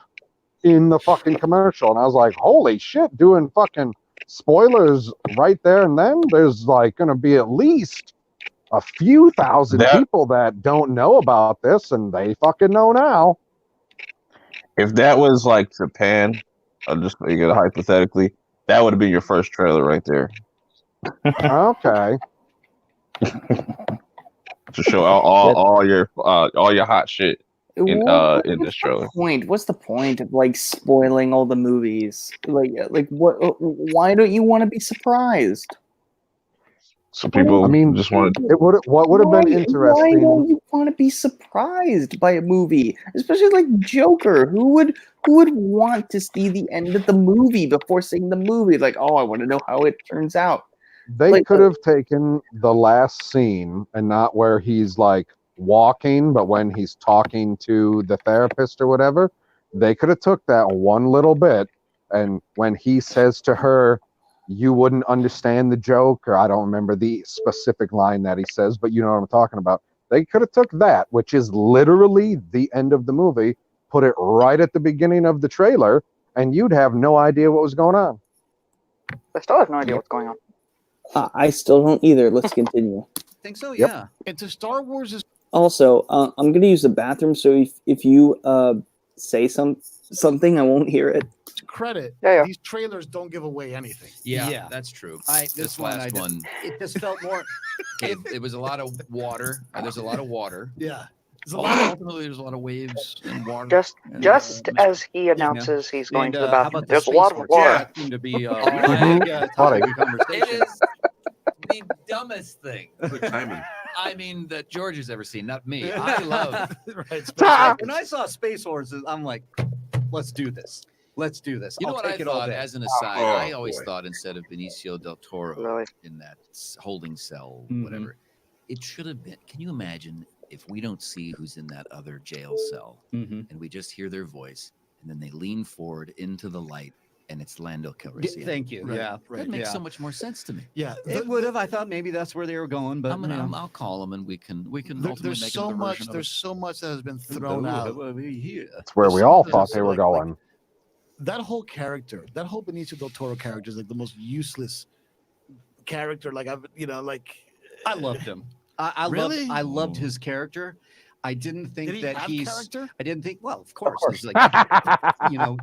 in the fucking commercial, and I was like, holy shit, doing fucking spoilers right there and then. There's like going to be at least a few thousand people that don't know about this, and they fucking know now. If that was like Japan, I'm just making it hypothetically, that would have been your first trailer right there. Okay. To show all your hot shit in this trailer. What's the point of like spoiling all the movies? Like what? Why don't you want to be surprised? So people, just want to. What would have been interesting? Why don't you want to be surprised by a movie, especially like Joker? Who would want to see the end of the movie before seeing the movie? Like, oh, I want to know how it turns out. They could have taken the last scene and not where he's like walking, but when he's talking to the therapist or whatever. They could have took that one little bit, and when he says to her, "You wouldn't understand the joke," or I don't remember the specific line that he says, but you know what I'm talking about. They could have took that, which is literally the end of the movie, put it right at the beginning of the trailer, and you'd have no idea what was going on. I still have no idea what's going on. I still don't either. Let's continue. I think so, yeah. Into Star Wars is Also, I'm gonna use the bathroom, so if you say something, I won't hear it. to credit. These trailers don't give away anything. Yeah, that's true. This last one, it just felt more. It was a lot of water. There's a lot of water. Yeah. Ultimately, there's a lot of waves and water. Just as he announces he's going to the how bathroom, about there's a lot of water. Yeah, seemed to be it is the dumbest thing. Good timing. I mean, that George has ever seen, not me. I love. When I saw Space Horses, I'm like, let's do this. Let's do this. You know I'll what I take it all thought? day. As an aside, Oh, I always boy. thought instead of Benicio del Toro in that holding cell, whatever, it should have been. Can you imagine if we don't see who's in that other jail cell and we just hear their voice and then they lean forward into the light and it's Lando Calrissian? Thank you. Yeah, right. That makes so much more sense to me. Yeah, it would have. I thought maybe that's where they were going, but I'll call him and we can ultimately There's make so another much. version of There's it. so much that has been thrown out. That's where we all thought they were going. That whole character, that whole Benicio del Toro character, is like the most useless character. Like I loved him. Really? I loved his character. I didn't think Did he that have he's. character? I didn't think. Well, of course, he's like,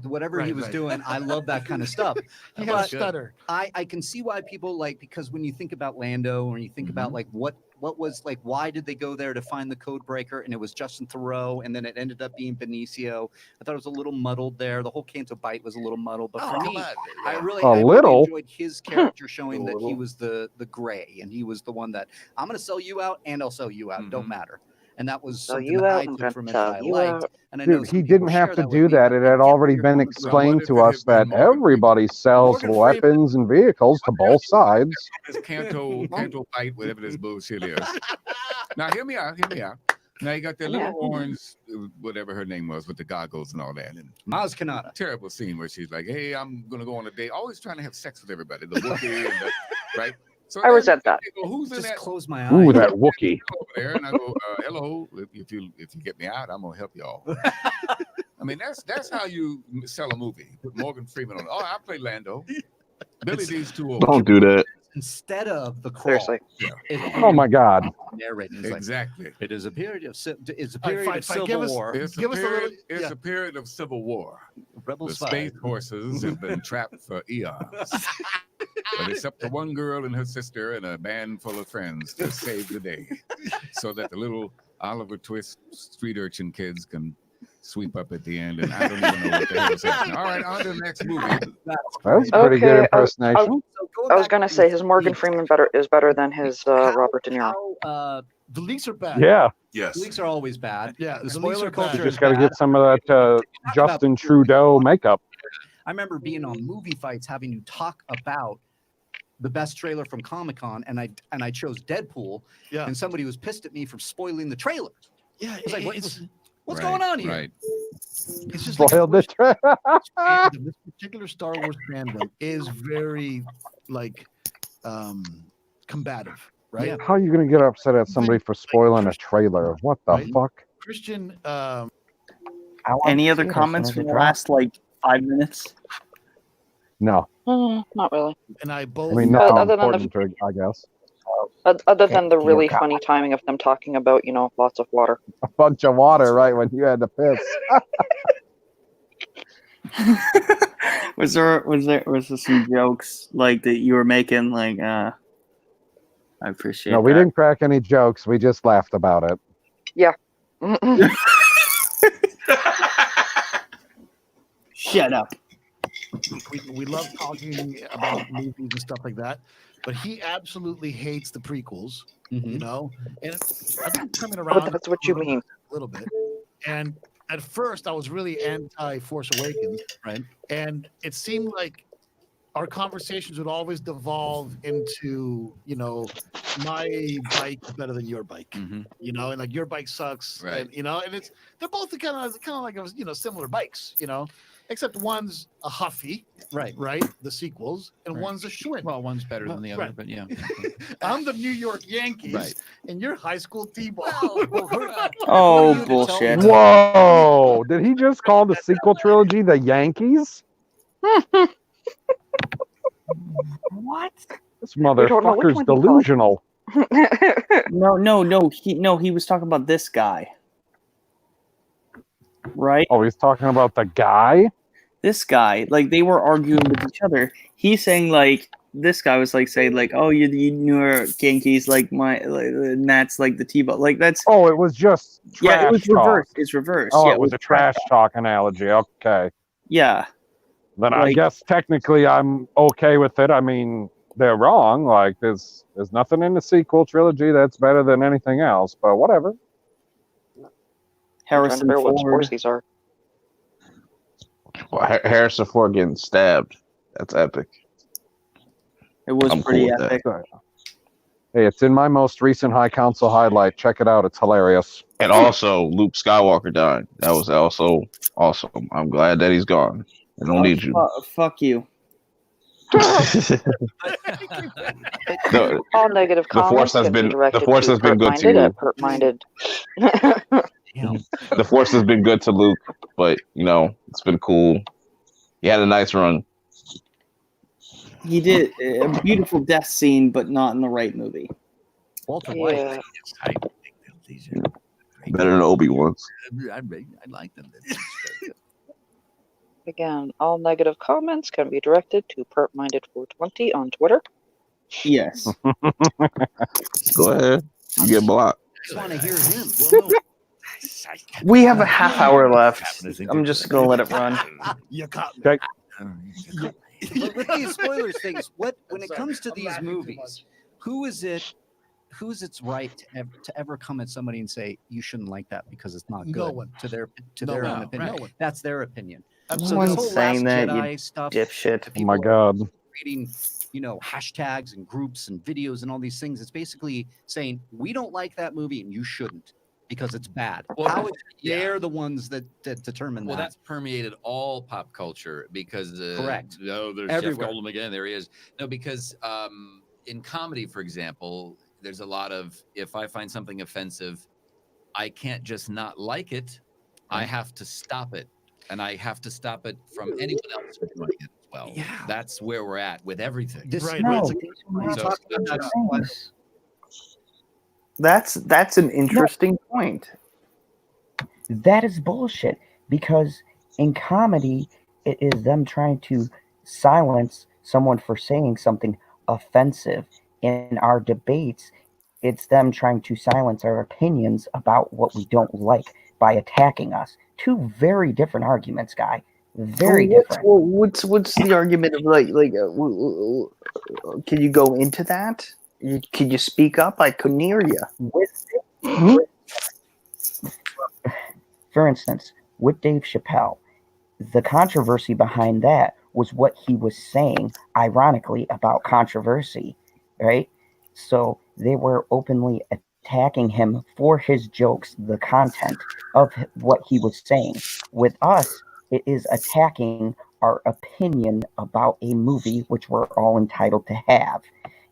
whatever he was doing. I love that kind of stuff. He had a stutter. I can see why people because when you think about Lando, or you think about like what was like, why did they go there to find the code breaker, and it was Justin Theroux, and then it ended up being Benicio. I thought it was a little muddled there. The whole Canto Bite was a little muddled, but for me, I really enjoyed his character showing that he was the gray, and he was the one that I'm going to sell you out, and I'll sell you out. Don't matter. and that was So something you that out, I I'm took gonna from it tell that I you liked. out. And I know Dude, some he people didn't have share to that do with me, that. but It I had get already where you're been coming from. explained to What if us it had that been Morgan everybody sells Morgan Freeman. weapons and vehicles to both sides. This canto fight, whatever this bullshit is. Now hear me out. Hear me out. Now you got that Yeah. little orange, whatever her name was, with the goggles and all that, and Maz Kanata. terrible scene where she's like, "Hey, I'm gonna go on a date," always trying to have sex with everybody. The Wookiee and the right. So I resent that. they go, who's in Just that close my Ooh, eyes. that Wookiee. over there? And I go, hello. If you get me out, I'm gonna help y'all. I mean, that's how you sell a movie. Put Morgan Freeman on. Oh, I play Lando. Billy D's too old. Don't do that. Instead of the crawl. Seriously. Oh my God. Narrating. It's like, Exactly. it is a period of it's a All right, period fine, of fine. Civil Give us- War. It's Give a us a period. little- It's yeah. a period of civil war. The Rebels space fight. horses have been trapped for eons. But it's up to one girl and her sister and a band full of friends to save the day, so that the little Oliver Twist street urchin kids can sweep up at the end. And I don't even know what the hell is happening. All right, on to the next movie. That was a pretty good impersonation. I was gonna say his Morgan Freeman is better than his Robert De Niro. The leaks are bad. Yeah. Yes. Leaks are always bad. Yeah, The leaks spoiler are bad. culture You is just got to bad. get some of that Justin Trudeau makeup. I remember being on movie fights having to talk about the best trailer from Comic-Con, and I chose Deadpool, and somebody was pissed at me for spoiling the trailer. Yeah, It's like, it's what's Right, going on here? Right. it's just like Spoiled the fandom. This particular Star Wars fandom is very like combative, right? Yeah. How are you going to get upset at somebody for spoiling a trailer? What the Right. fuck? Christian, Any other comments from the last like 5 minutes? No. Not really. and I I both. mean, not Other than important, I guess. Other than the really funny timing of them talking about, lots of water. A bunch of water right when you had to piss. Was there some jokes like that you were making? Like, I appreciate. No, we that. didn't crack any jokes. We just laughed about it. Yeah. Shut up. We love talking about movies and stuff like that, but he absolutely hates the prequels. You know, and I think it's coming around. That's what you mean. A little bit. And at first, I was really anti Force Awakens, right? And it seemed like our conversations would always devolve into, my bike is better than your bike, and like your bike sucks, Right. and, and they're both kind of like similar bikes, except one's a Huffy, right, the sequels, and one's a Schwinn. Well, one's better than the other, but yeah. I'm the New York Yankees, Right. and you're high school T-ball. Oh, bullshit. Whoa! Did he just call the sequel trilogy the Yankees? What? This don't know which motherfucker's one he called. delusional. No. He was talking about this guy, right? Oh, he's talking about the guy? This guy, like they were arguing with each other. He's saying like this guy was like saying like, oh, you're the New York Yankees, like and that's like the T-ball, like that's. Oh, it was just trash Yeah, it was talk. reversed. It's reversed. Oh, Yeah, it was a trash talk analogy. Okay. Yeah. Then I Like- guess technically I'm okay with it. I mean, they're wrong. Like there's nothing in the sequel trilogy that's better than anything else, but whatever. Harrison Trying to figure out what Ford. sports these are. Well, Harrison Ford getting stabbed. That's epic. It was I'm pretty cool with epic. Hey, it's in my most recent High Council highlight. Check it out. It's hilarious. And also, Luke Skywalker died. That was also awesome. I'm glad that he's gone. I don't need you. Fuck you. The, All negative the comments force has can be been directed the force to has been good to Pertminded you. at Pertminded. The force has been good to Luke, but it's been cool. He had a nice run. He did a beautiful death scene, but not in the right movie. Walter Yeah. Better than Obi-Wan's. I like them. Again, all negative comments can be directed to Pertminded420 on Twitter. Yes. Go ahead. You get blocked. I just want to hear him. We have a half hour left. I'm just gonna let it run. You caught me. Okay. With these spoilers things, when it comes to these movies, who is it who's its right to ever come at somebody and say you shouldn't like that because it's not good No one. to their No own one. opinion. No one. That's their opinion. No So one's this whole saying Last that, you Jedi stuff, dipshit. Oh my God. Creating, hashtags and groups and videos and all these things. It's basically saying we don't like that movie and you shouldn't because it's bad. Well, How they're the ones that determine Well, that. that's permeated all pop culture because Correct. Oh, there's Everywhere. Jeff Goldblum again. There he is. No, because in comedy, for example, there's a lot of if I find something offensive, I can't just not like it. I have to stop it, and I have to stop it from anyone else from doing it as well. Yeah, that's where we're at with everything. Right. No, Right. these are not So- things. That's an interesting point. That is bullshit because in comedy, it is them trying to silence someone for saying something offensive. In our debates, it's them trying to silence our opinions about what we don't like by attacking us. Two very different arguments, guy. Very different. What's the argument of can you go into that? Can you speak up? I couldn't hear you. For instance, with Dave Chappelle, the controversy behind that was what he was saying, ironically, about controversy, right? So they were openly attacking him for his jokes, the content of what he was saying. With us, it is attacking our opinion about a movie, which we're all entitled to have.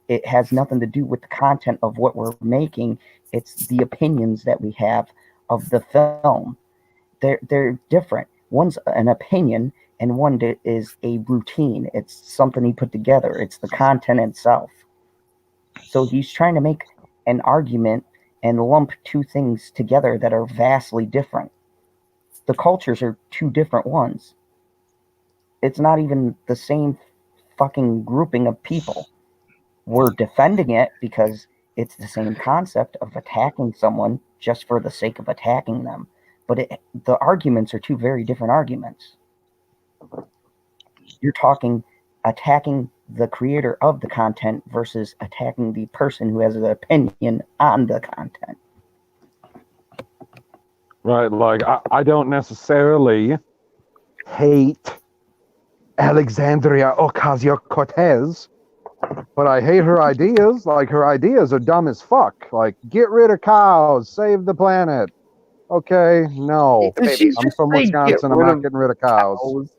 It has nothing to do with the content of what we're making. It's the opinions that we have of the film. They're different. One's an opinion, and one is a routine. It's something he put together. It's the content itself. So he's trying to make an argument and lump two things together that are vastly different. The cultures are two different ones. It's not even the same fucking grouping of people. We're defending it because it's the same concept of attacking someone just for the sake of attacking them. But the arguments are two very different arguments. You're talking attacking the creator of the content versus attacking the person who has an opinion on the content. Right, like I don't necessarily hate Alexandria Ocasio-Cortez, but I hate her ideas. Like, her ideas are dumb as fuck. Like, get rid of cows, save the planet. Okay, no. I'm from Wisconsin. I'm not getting rid of cows.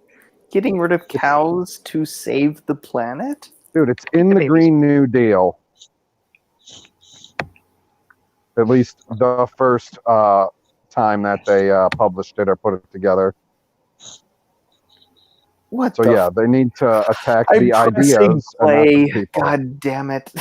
Getting rid of cows to save the planet? Dude, it's in the Green New Deal. At least the first time that they published it or put it together. What? So yeah, they need to attack the ideas and not play. the people. God damn it.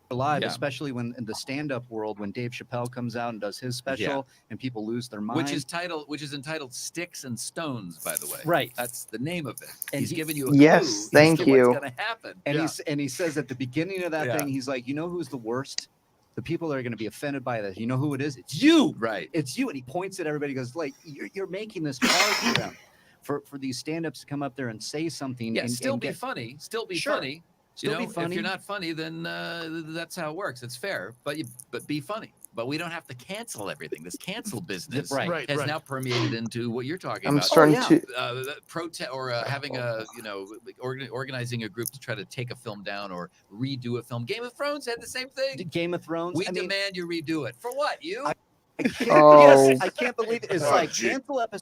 Live, especially when in the stand-up world, when Dave Chappelle comes out and does his special, and people lose their mind. Which is entitled "Sticks and Stones," by the way. Right. That's the name of it. And He's giving you a Yes, clue thank as to you. what's going to happen. And he says at the beginning of that thing, he's like, you know who's the worst? The people that are going to be offended by this. You know who it is? It's you. Right. It's you. And he points at everybody. Goes like, you're making this hard for them, for these stand-ups to come up there and say something. Yeah, and still be get funny. Still be Sure. funny. Still be funny. If you're not funny, then that's how it works. It's fair, but be funny. But we don't have to cancel everything. This cancel business has now permeated into what you're talking about. starting to protest or having organizing a group to try to take a film down or redo a film. Game of Thrones had the same thing. Game of Thrones. We demand you redo it. For what? You? I can't, yes, I can't believe it. It's like cancel episode.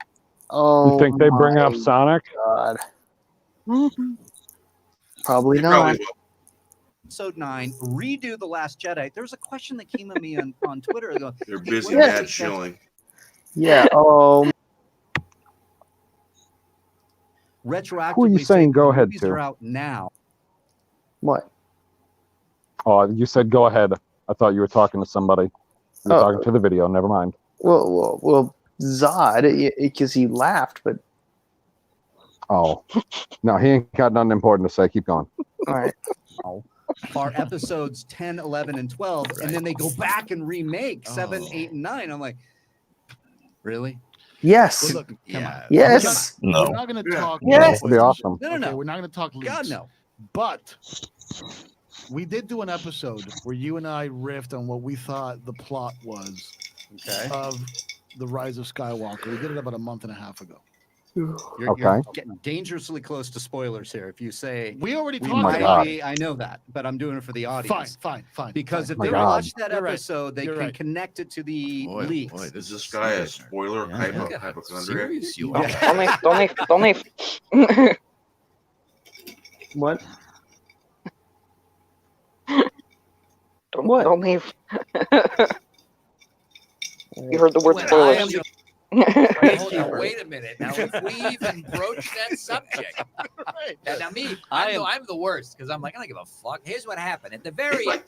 Oh, You think they bring up Sonic? God. Probably not. Episode 9, redo The Last Jedi. There was a question that came at me on Twitter. They're busy mad Shilling. Yeah. Retroactively. Who are you saying go ahead movies to? are out now. What? Oh, you said go ahead. I thought you were talking to somebody. You were talking to the video. Never mind. Well, Zod, because he laughed, but Oh, no, he ain't got nothing important to say. Keep going. all right. Are episodes 10, 11, and 12, and then they go back and remake 7, 8, and 9. I'm like, really? Yes. Look, Yes. We're not going to talk. Yes. That'd be awesome. No. We're not going to talk leaks. God, no. But we did do an episode where you and I riffed on what we thought the plot was of The Rise of Skywalker. We did it about a month and a half ago. You're getting dangerously close to spoilers here. If you say we already we talked might about be, I know that, but I'm doing it for the audience. Fine. Because if My they God. watch that You're right. They You're can right. connect it to the Boy, leaks. boy, is this guy a spoiler hypochondriac? Serious you are. Don't leave. What? Don't leave. You heard the word Well, spoilers. I am the- Wait a minute. Now, if we even broach that subject, now me, I'm the worst because I'm like, I don't give a fuck. Here's what happened at the very end.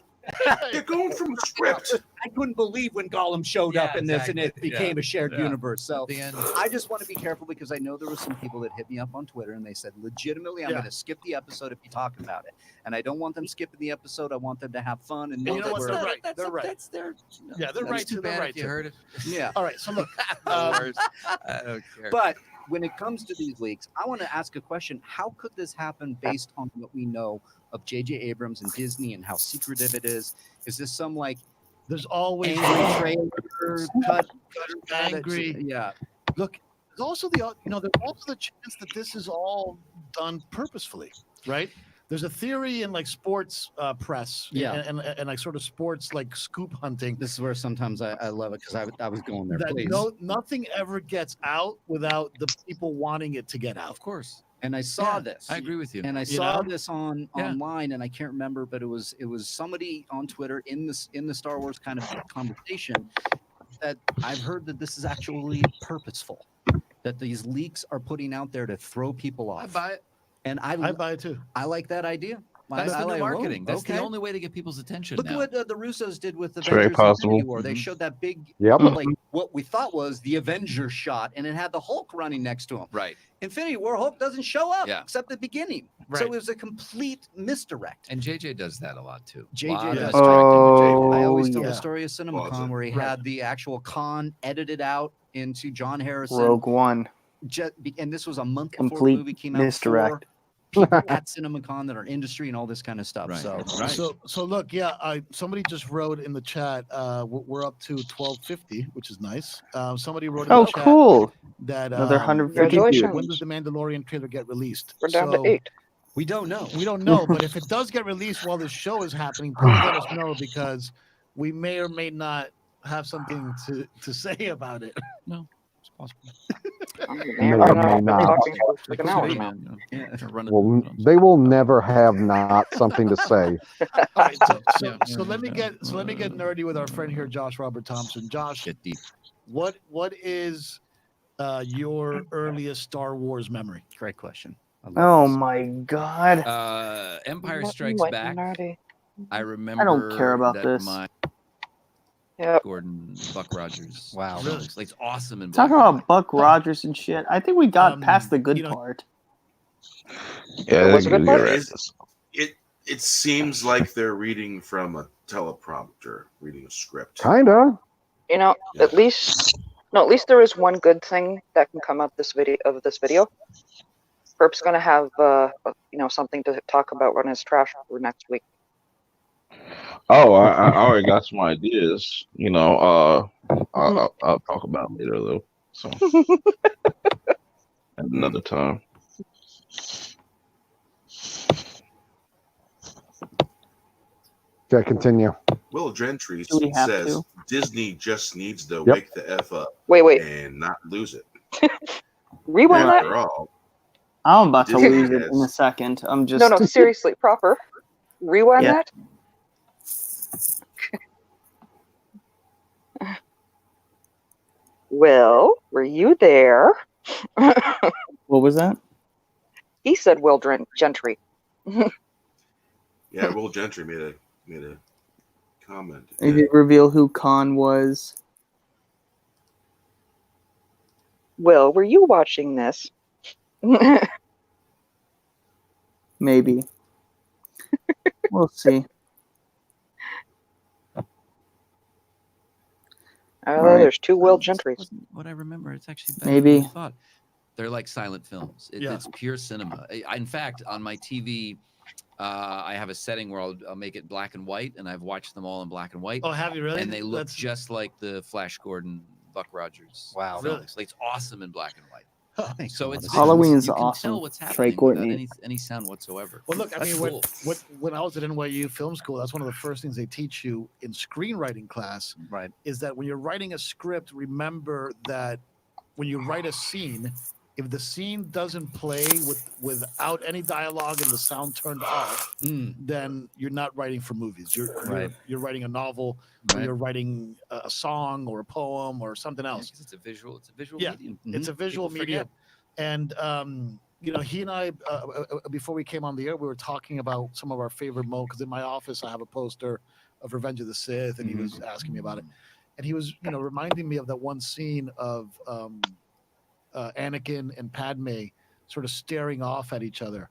They're going from a script. I couldn't believe when Gollum showed up in this and it exactly. became a shared Yeah. universe. So At the end. I just want to be careful because I know there were some people that hit me up on Twitter and they said, legitimately, I'm going to skip the episode if you talk about it. And I don't want them skipping the episode. I want them to have fun. And You know what? we're- They're right. That's They're right. That's their. Yeah, they're that's right. Too They're bad right. if you heard it. Yeah. All right. So look. I don't care. But when it comes to these leaks, I want to ask a question. How could this happen based on what we know of J.J. Abrams and Disney and how secretive it is? Is this some like there's always angry trailer cut angry? Yeah. Look, there's also there's also the chance that this is all done purposefully, right? There's a theory in like sports press, and like sort of sports like scoop hunting. This is where sometimes I love it because I was going there. That Please. nothing ever gets out without the people wanting it to get out. Of course. And I saw this. I agree with you. And I saw this online, and I can't remember, but it was somebody on Twitter in the Star Wars kind of conversation that I've heard that this is actually purposeful, that these leaks are putting out there to throw people off. I buy it. And I buy it too. I like that idea. That's I the new like, marketing. whoa, That's the okay. only way to get people's attention. Look now. at what the Russos did with It's very Avengers possible. Infinity War. They showed that big, like what we thought was the Avengers shot, and it had the Hulk running next to him. Right. Infinity War, Hulk doesn't show up except the beginning. Right. So it was a complete misdirect. And JJ does that a lot too. JJ does. Oh, I always tell yeah. the story of CinemaCon where he had the actual con edited out into John Harrison. Rogue One. And this was a month before Complete the movie came out. misdirect. People at CinemaCon that are industry and all this kind of stuff. Right. So look, somebody just wrote in the chat. We're up to 1250, which is nice. Somebody wrote in the chat Cool. that Another 150 when views. does the Mandalorian trailer get released? We're down to 8. We don't know. We don't know, but if it does get released while this show is happening, please let us know because we may or may not have something to say about it. No, it's possible. May or may not. Well, they will never have not something to say. All right, so let me get nerdy with our friend here, Josh Robert Thompson. Josh, get deep. What is your earliest Star Wars memory? Great question. Oh my God. Empire Strikes Back. I remember. I don't care about that this. Gordon Buck Rogers. Wow. Really? It's awesome. And Talking about Buck Rogers and shit. I think we got past the good part. Yeah, Was it a good part? It seems like they're reading from a teleprompter, reading a script. Kinda. At least there is one good thing that can come out this video. Perp's gonna have something to talk about on his trash for next week. Oh, I already got some ideas. I'll talk about it later though. So at another time. Okay, continue. Will Gentry Do we have says to? Disney just needs to wake the F up. Wait. And not lose it. Rewind After that. all, I'm about to Disney lose it has- in a second. I'm just No, seriously, proper. Rewind Yeah. that. Well, were you there? What was that? He said, "Will Gentry." yeah, Will Gentry made a comment. Did you reveal who Khan was? Will, were you watching this? Maybe. We'll see. Right. There's two Will Gentrys. What I remember, it's actually better Maybe. than I thought. They're like silent films. It's pure cinema. In fact, on my TV, I have a setting where I'll make it black and white, and I've watched them all in black and white. Oh, have you really? And they look just like the Flash Gordon, Buck Rogers. Wow, really? Like, it's awesome in black and white. So it's Halloween's you can awesome. tell what's Trey happening Courtney. without any sound whatsoever. Well, look, I That's mean, cool. when I was at NYU Film School, that's one of the first things they teach you in screenwriting class. Right. Is that when you're writing a script, remember that when you write a scene, if the scene doesn't play without any dialogue and the sound turned off, then you're not writing for movies. You're writing a novel, or you're writing a song or a poem or something else. It's a visual Yeah, medium. it's a visual People medium. forget. And he and I, before we came on the air, we were talking about some of our favorite moments. Because in my office, I have a poster of Revenge of the Sith, and he was asking me about it. And he was, reminding me of that one scene of Anakin and Padme sort of staring off at each other.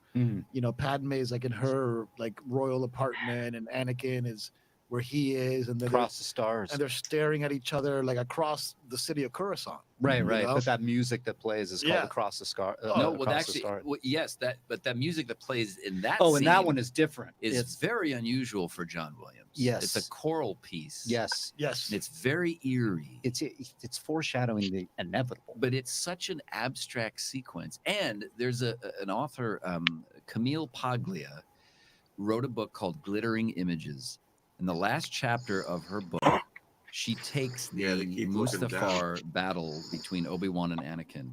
Padme is like in her royal apartment, and Anakin is where he is, and then Across the stars. and they're staring at each other across the city of Coruscant. Right. you know? But that music that plays is called Yeah. Across the Scar. No, well, Across the actually, Stars. yes, but that music that plays in that Oh, and that scene one is different. is It's very unusual for John Williams. Yes. It's a choral piece. yes. It's very eerie. It's foreshadowing the inevitable. But it's such an abstract sequence. And there's an author, Camille Paglia, wrote a book called Glittering Images. In the last chapter of her book, she takes the keep looking Mustafar battle between Obi-Wan and Anakin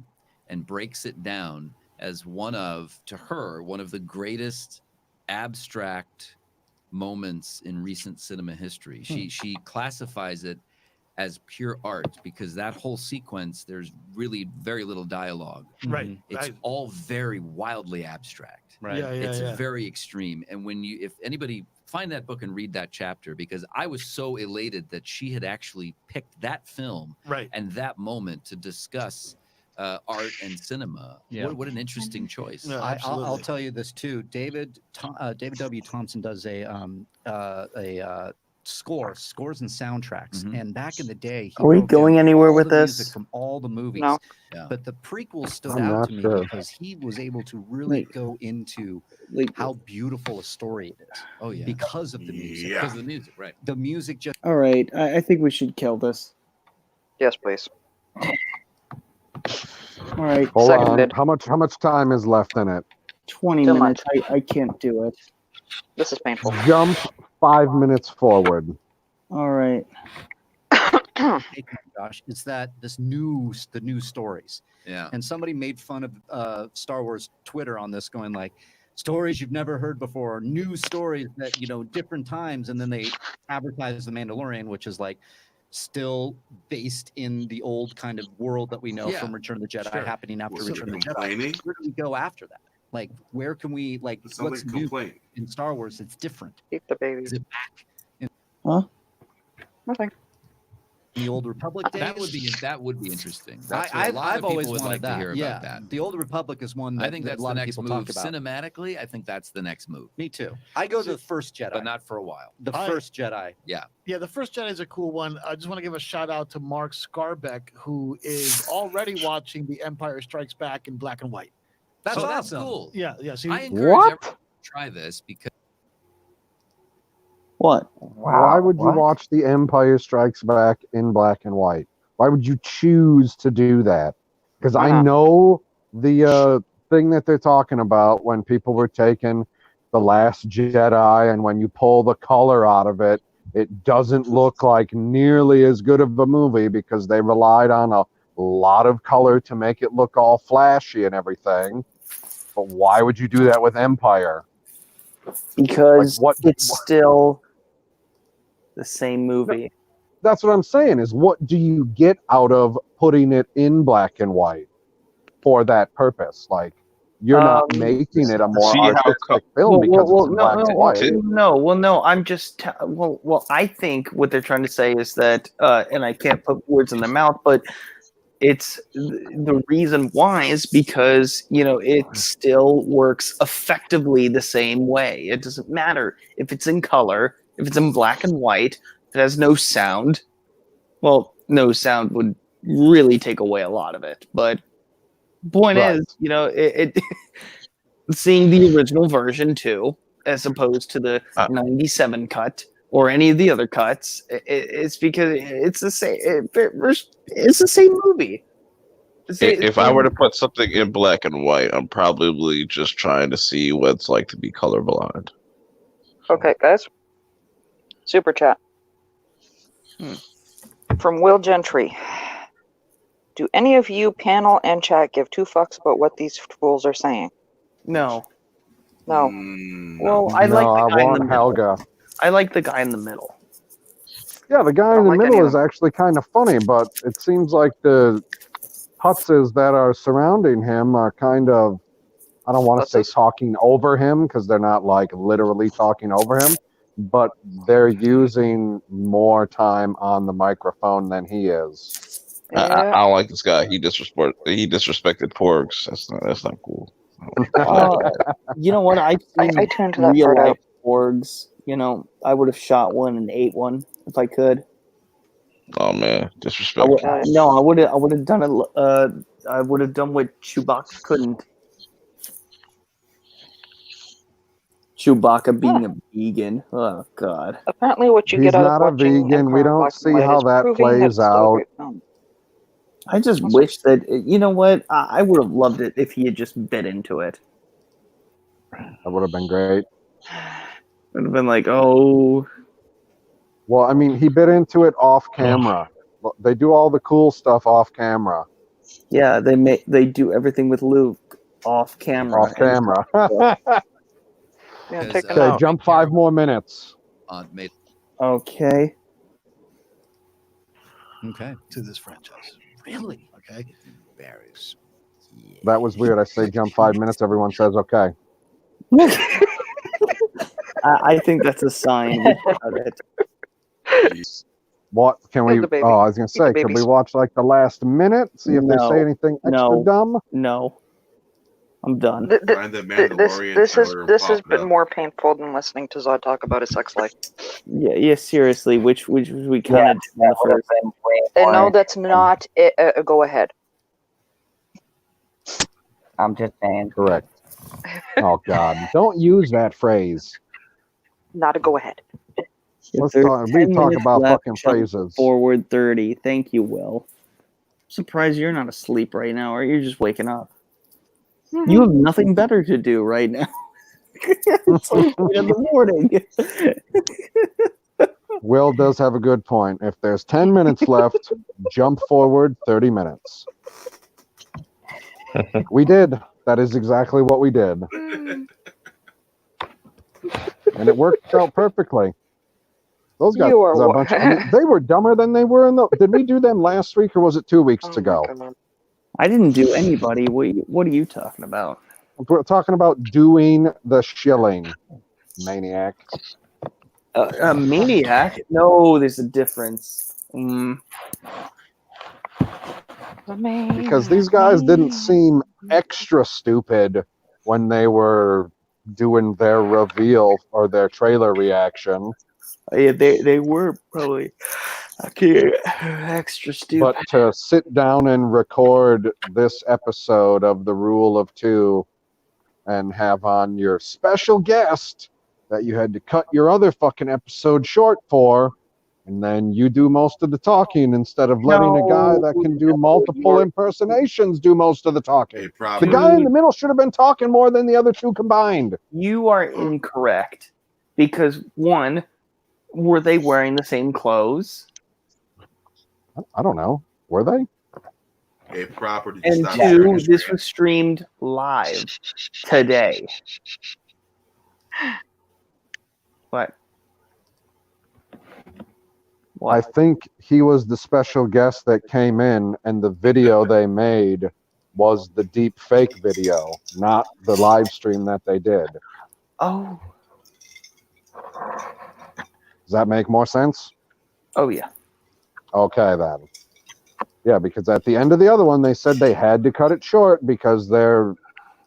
and breaks it down as to her, one of the greatest abstract moments in recent cinema history. She classifies it as pure art because that whole sequence, there's really very little dialogue. Right. It's all very wildly abstract. Right. It's very extreme. And if anybody find that book and read that chapter, because I was so elated that she had actually picked that film and that moment to discuss art and cinema. Yeah. What an interesting choice. Yeah, I'll tell you this too. David W. Thompson does a scores and soundtracks. And back in the day, he Are we broke going down anywhere all with the this? music from all the movies. No. Yeah. But the prequel stood I'm out not to me sure. because he was able to really go into how beautiful a story it is. Oh yeah. Because of the music. Yeah. Because of the music, right. The music just All right, I think we should kill this. Yes, please. All right, Hold Seconded. on. How much time is left in it? 20 Too minutes. I can't do it. This is painful. Jump 5 minutes forward. All right. Josh, it's that the new stories. Yeah. And somebody made fun of Star Wars Twitter on this, going like, stories you've never heard before, new stories that different times, and then they advertise The Mandalorian, which is like still based in the old kind of world that we know from Return of the Jedi, happening after Was Return of the Jedi. complaining? Where do we go after that? Like, where can we It sounds what's like a new complaint. in Star Wars? It's different. Keep the baby. Is it back in Nothing. the Old Republic days? That would be interesting. That's what I've a lot of always people would wanted like to hear yeah. about that. The Old Republic is one that I think that that's a lot the of next people move. talk about. Cinematically, I think that's the next move. Me too. I go to the First Jedi, But not for a while. the First Jedi. Yeah. Yeah, the First Jedi is a cool one. I just want to give a shout out to Mark Scarbeck, who is already watching The Empire Strikes Back in black and white. That's So that's awesome. cool. Yeah. So I encourage everyone What? to try this because What? Why would you watch The Empire Strikes Back in black and white? Why would you choose to do that? Because I know the thing that they're talking about when people were taking The Last Jedi, and when you pull the color out of it, it doesn't look like nearly as good of a movie because they relied on a lot of color to make it look all flashy and everything. But why would you do that with Empire? Because Like, it's still the same movie. That's what I'm saying, is what do you get out of putting it in black and white for that purpose? Like, you're not making it a more see how artistic film because it's in black and white. No. I'm just I think what they're trying to say is that, and I can't put words in their mouth, but it's the reason why is because it still works effectively the same way. It doesn't matter if it's in color, if it's in black and white, if it has no sound. Well, no sound would really take away a lot of it. But point is, seeing the original version too, as opposed to the 97 cut or any of the other cuts. It's because it's the same. It's the same movie. If I were to put something in black and white, I'm probably just trying to see what it's like to be colorblind. Okay, guys. Super chat. From Will Gentry. Do any of you panel and chat give two fucks about what these fools are saying? No. No. Well, I like the guy in the middle. Helga. I like the guy in the middle. Yeah, the guy in the middle is actually kind of funny, but it seems like the Hutzes that are surrounding him are kind of, I don't want to say talking over him because they're not like literally talking over him, but they're using more time on the microphone than he is. I don't like this guy. He disrespected porgs. That's not cool. You know what? I tuned that real part life out. orgs. You know, I would have shot one and ate one if I could. Oh man, disrespect. No, I would have done it. I would have done what Chewbacca couldn't. Chewbacca being a vegan. Oh God. Apparently, what you He's get out not of a watching vegan. We Empire don't Black and see White how is that proving that plays it's still a out. great film. I just wish that you know what I would have loved it if he had just bit into it. That would have been great. Would have been like, oh. Well, I mean, he bit into it off camera. They do all the cool stuff off camera. Yeah, they do everything with Luke off camera. Off camera. Yeah, take them Okay, out. jump 5 more minutes. Okay. Okay. To this franchise. Really? Okay. Berries. That was weird. I say jump 5 minutes. Everyone says okay. I think that's a sign. We got it. What can we? the baby. Oh, I was gonna Eat say, the can we babies. watch like the last minute? See if they say anything extra dumb. No, I'm done. Find the Mandalorian This trailer has popped been up. more painful than listening to Zod talk about his sex life. Yeah. Seriously, which we kind of did in the first. And no, that's not a go ahead. I'm just saying. Correct. Oh God! Don't use that phrase. Not a go ahead. Let's There's talk. 10 We talk minutes about left, fucking jump phrases. Forward 30. Thank you, Will. I'm surprised you're not asleep right now, or you're just waking up. You have nothing better to do right now. It's like 8 in the morning. Will does have a good point. If there's 10 minutes left, jump forward 30 minutes. We did. That is exactly what we did. And it worked out perfectly. Those guys are a bunch. I mean, they were dumber than they were in the. Did we do them last week or was it 2 weeks ago? I didn't do anybody. What are you talking about? We're talking about doing the shilling, maniac. A maniac? No, there's a difference. Because these guys didn't seem extra stupid when they were doing their reveal or their trailer reaction. Yeah, they were probably extra stupid. But to sit down and record this episode of The Rule of Two and have on your special guest that you had to cut your other fucking episode short for, and then you do most of the talking instead of letting a guy that can do multiple impersonations do most of the talking. The guy in the middle should have been talking more than the other two combined. You are incorrect. Because one, were they wearing the same clothes? I don't know. Were they? A property. And two, this was streamed live today. What? I think he was the special guest that came in, and the video they made was the deep fake video, not the live stream that they did. Oh. Does that make more sense? Oh, yeah. Okay, then. Yeah, because at the end of the other one, they said they had to cut it short because their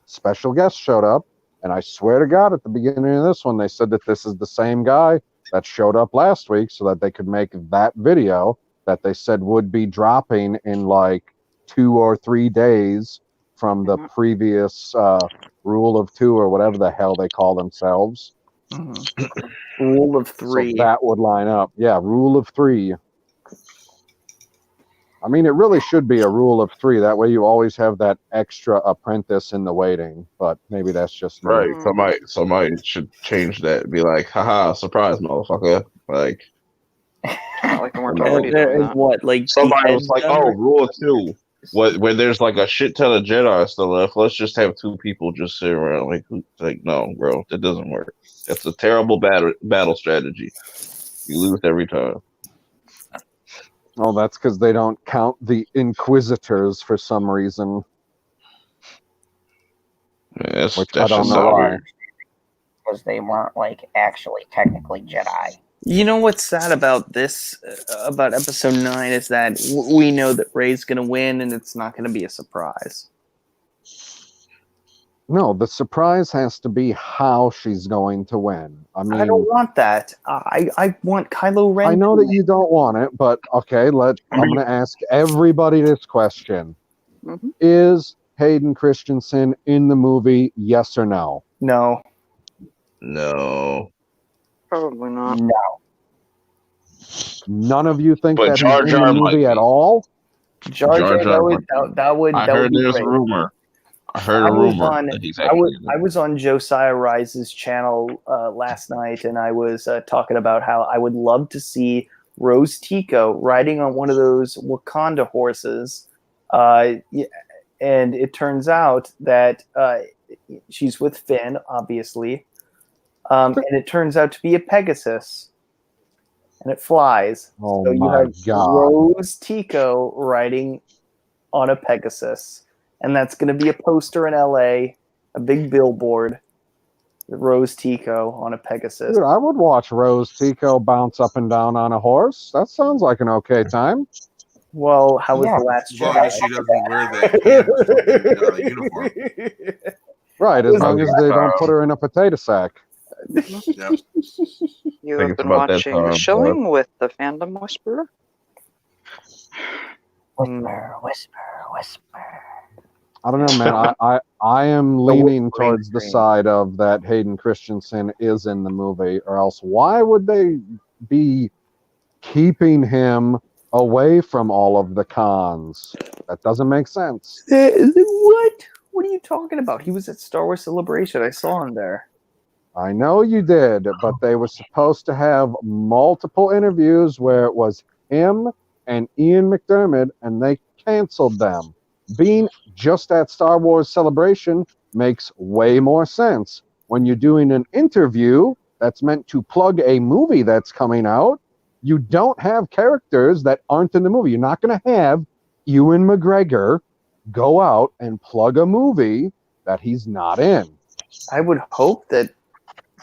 special guest showed up. And I swear to God, at the beginning of this one, they said that this is the same guy that showed up last week so that they could make that video that they said would be dropping in like 2 or 3 days from the previous Rule of Two or whatever the hell they call themselves. Rule of three. So that would line up. Yeah, rule of three. I mean, it really should be a rule of three. That way you always have that extra apprentice in the waiting, but maybe that's just me. Right. Somebody should change that. Be like, haha, surprise, motherfucker. Like, Like the mortality doing that. What? Like somebody was like, oh, rule 2. Where there's like a shit ton of Jedi still left, let's just have 2 people just sit around. Like, no, bro, that doesn't work. That's a terrible battle strategy. You lose every time. Oh, that's because they don't count the Inquisitors for some reason. Yeah, which I don't know why. Because they weren't like actually technically Jedi. You know what's sad about this, about episode 9, is that we know that Rey's going to win, and it's not going to be a surprise. No, the surprise has to be how she's going to win. I mean, I don't want that. I want Kylo Ren. I know that you don't want it, but okay, I'm going to ask everybody this question. Mm-hmm. Is Hayden Christensen in the movie, yes or no? No. No. Probably not. No. None of you think But that Jar he's in Jar the movie might at be. all? Jar Jar, that would I that heard would be there's great. a rumor. I heard a rumor that he's actually in I was on Josiah Rise's channel last night, and I was talking about how I would love to see Rose Tico riding on one of those Wakanda horses. And it turns out that she's with Finn, obviously. And it turns out to be a Pegasus. And it flies. Oh so you my have God. Rose Tico riding on a Pegasus. And that's going to be a poster in LA, a big billboard. Rose Tico on a Pegasus. Dude, I would watch Rose Tico bounce up and down on a horse. That sounds like an okay time. Well, how was the last As long as she doesn't wear that fucking uniform. Right, as long as they don't put her in a potato sack. Yep. You Think have been about that watching time, Shilling with the Fandom Whisperer? Whisper, whisper, whisper. I don't know, man. I am leaning towards the side of that Hayden Christensen is in the movie, or else why would they be keeping him away from all of the cons? That doesn't make sense. What? What are you talking about? He was at Star Wars Celebration. I saw him there. I know you did, but they were supposed to have multiple interviews where it was him and Ian McDermott, and they canceled them. Being just at Star Wars Celebration makes way more sense. When you're doing an interview that's meant to plug a movie that's coming out, you don't have characters that aren't in the movie. You're not going to have Ewan McGregor go out and plug a movie that he's not in. I would hope that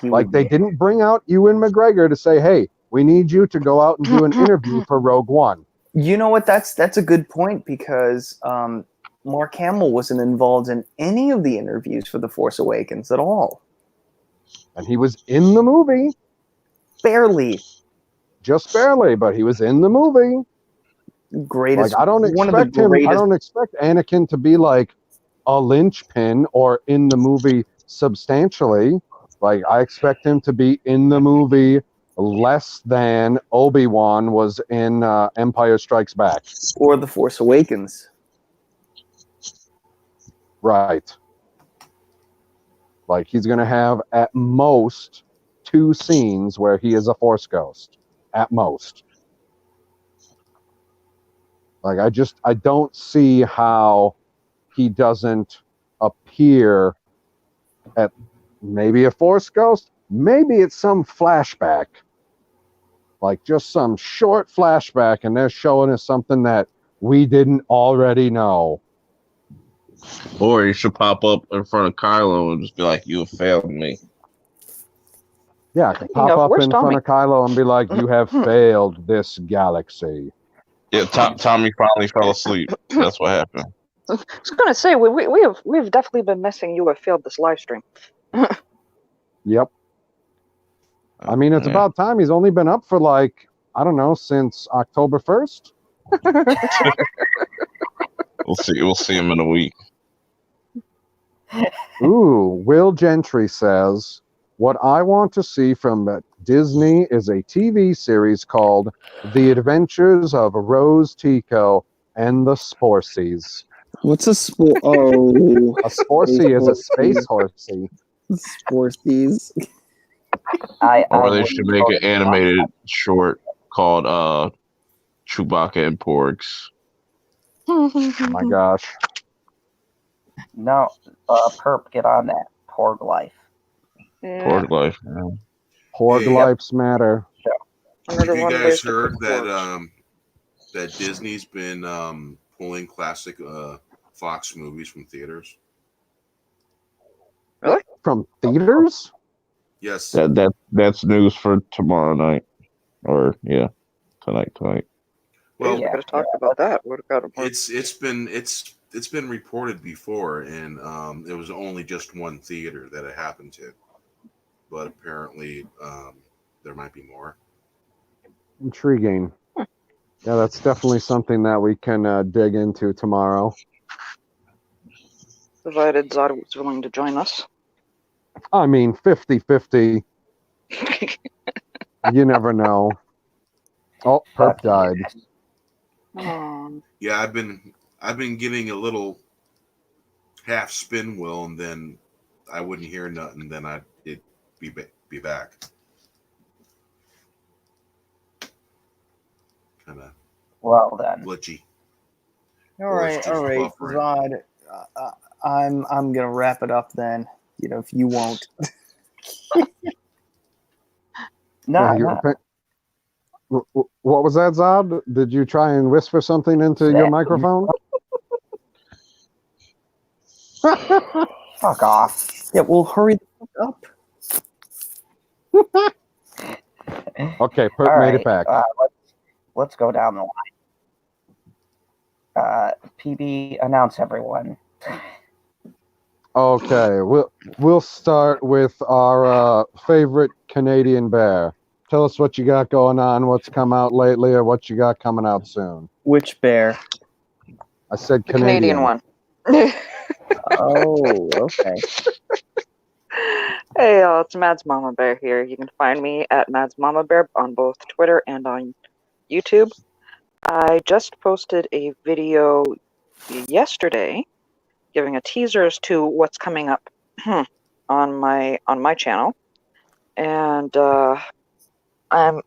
like they didn't bring out Ewan McGregor to say, hey, we need you to go out and do an interview for Rogue One. You know what? That's a good point, because Mark Hamill wasn't involved in any of the interviews for The Force Awakens at all. And he was in the movie. Barely. Just barely, but he was in the movie. Greatest. Like, I don't expect him. I don't expect Anakin to be like a linchpin or in the movie substantially. Like, I expect him to be in the movie less than Obi-Wan was in Empire Strikes Back. Or The Force Awakens. Right. Like, he's going to have at most 2 scenes where he is a Force ghost. At most. Like, I don't see how he doesn't appear at maybe a Force ghost. Maybe it's some flashback. Like, just some short flashback, and they're showing us something that we didn't already know. Or he should pop up in front of Kylo and just be like, you have failed me. Yeah, I could pop up in front of Kylo and be like, you have failed this galaxy. Yeah, Tommy finally fell asleep. That's what happened. I was going to say, we've definitely been missing you have failed this live stream. Yep. I mean, it's about time. He's only been up for like, I don't know, since October 1st. We'll see him in a week. Ooh, Will Gentry says, What I want to see from Disney is a TV series called The Adventures of Rose Tico and the Sporsies. What's a sport? Oh, a Sporcy is a space horsey. Sporties. Or they should make an animated short called Chewbacca and Porgs. Oh my gosh. No, Perp, get on that. Porg life. Porg life, man. Porg Hey, lives matter. Have you guys heard that that Disney's been pulling classic Fox movies from theaters? Really? From theaters? Yes. That's news for tomorrow night, or tonight. Well, we could have talked about that. Would have got more. It's been reported before, and it was only just one theater that it happened to, but apparently there might be more. Intriguing. Yeah, that's definitely something that we can dig into tomorrow. Provided Zod was willing to join us. I mean, 50-50. You never know. Oh, Perp died. Yeah, I've been getting a little half spin wheel, and then I wouldn't hear nothing. Then it'd be back. Kind of. Well then. Glitchy. All right, buffering. Zod. I'm gonna wrap it up then. If you won't. No. What was that, Zod? Did you try and whisper something into your microphone? Fuck off. Yeah, well, hurry the fuck up. Okay, Perp made it back. Let's go down the line. PB, announce everyone. Okay, we'll start with our favorite Canadian bear. Tell us what you got going on, what's come out lately, or what you got coming out soon. Which bear? I said The Canadian one. Oh, okay. Hey, it's Mads Mama Bear here. You can find me at Mads Mama Bear on both Twitter and on YouTube. I just posted a video yesterday giving a teaser as to what's coming up on my channel, and I'm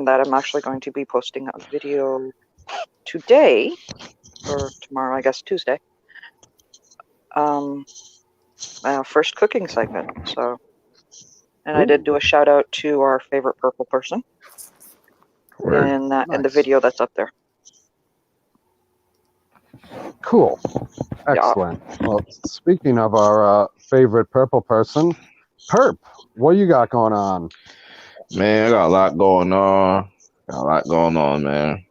actually going to be posting a video today or tomorrow, I guess Tuesday. First cooking segment. So, and I did do a shout out to our favorite purple person in the video that's up there. Cool. Excellent. Yeah. Well, speaking of our favorite purple person, Perp, what you got going on? Man, I got a lot going on. Man.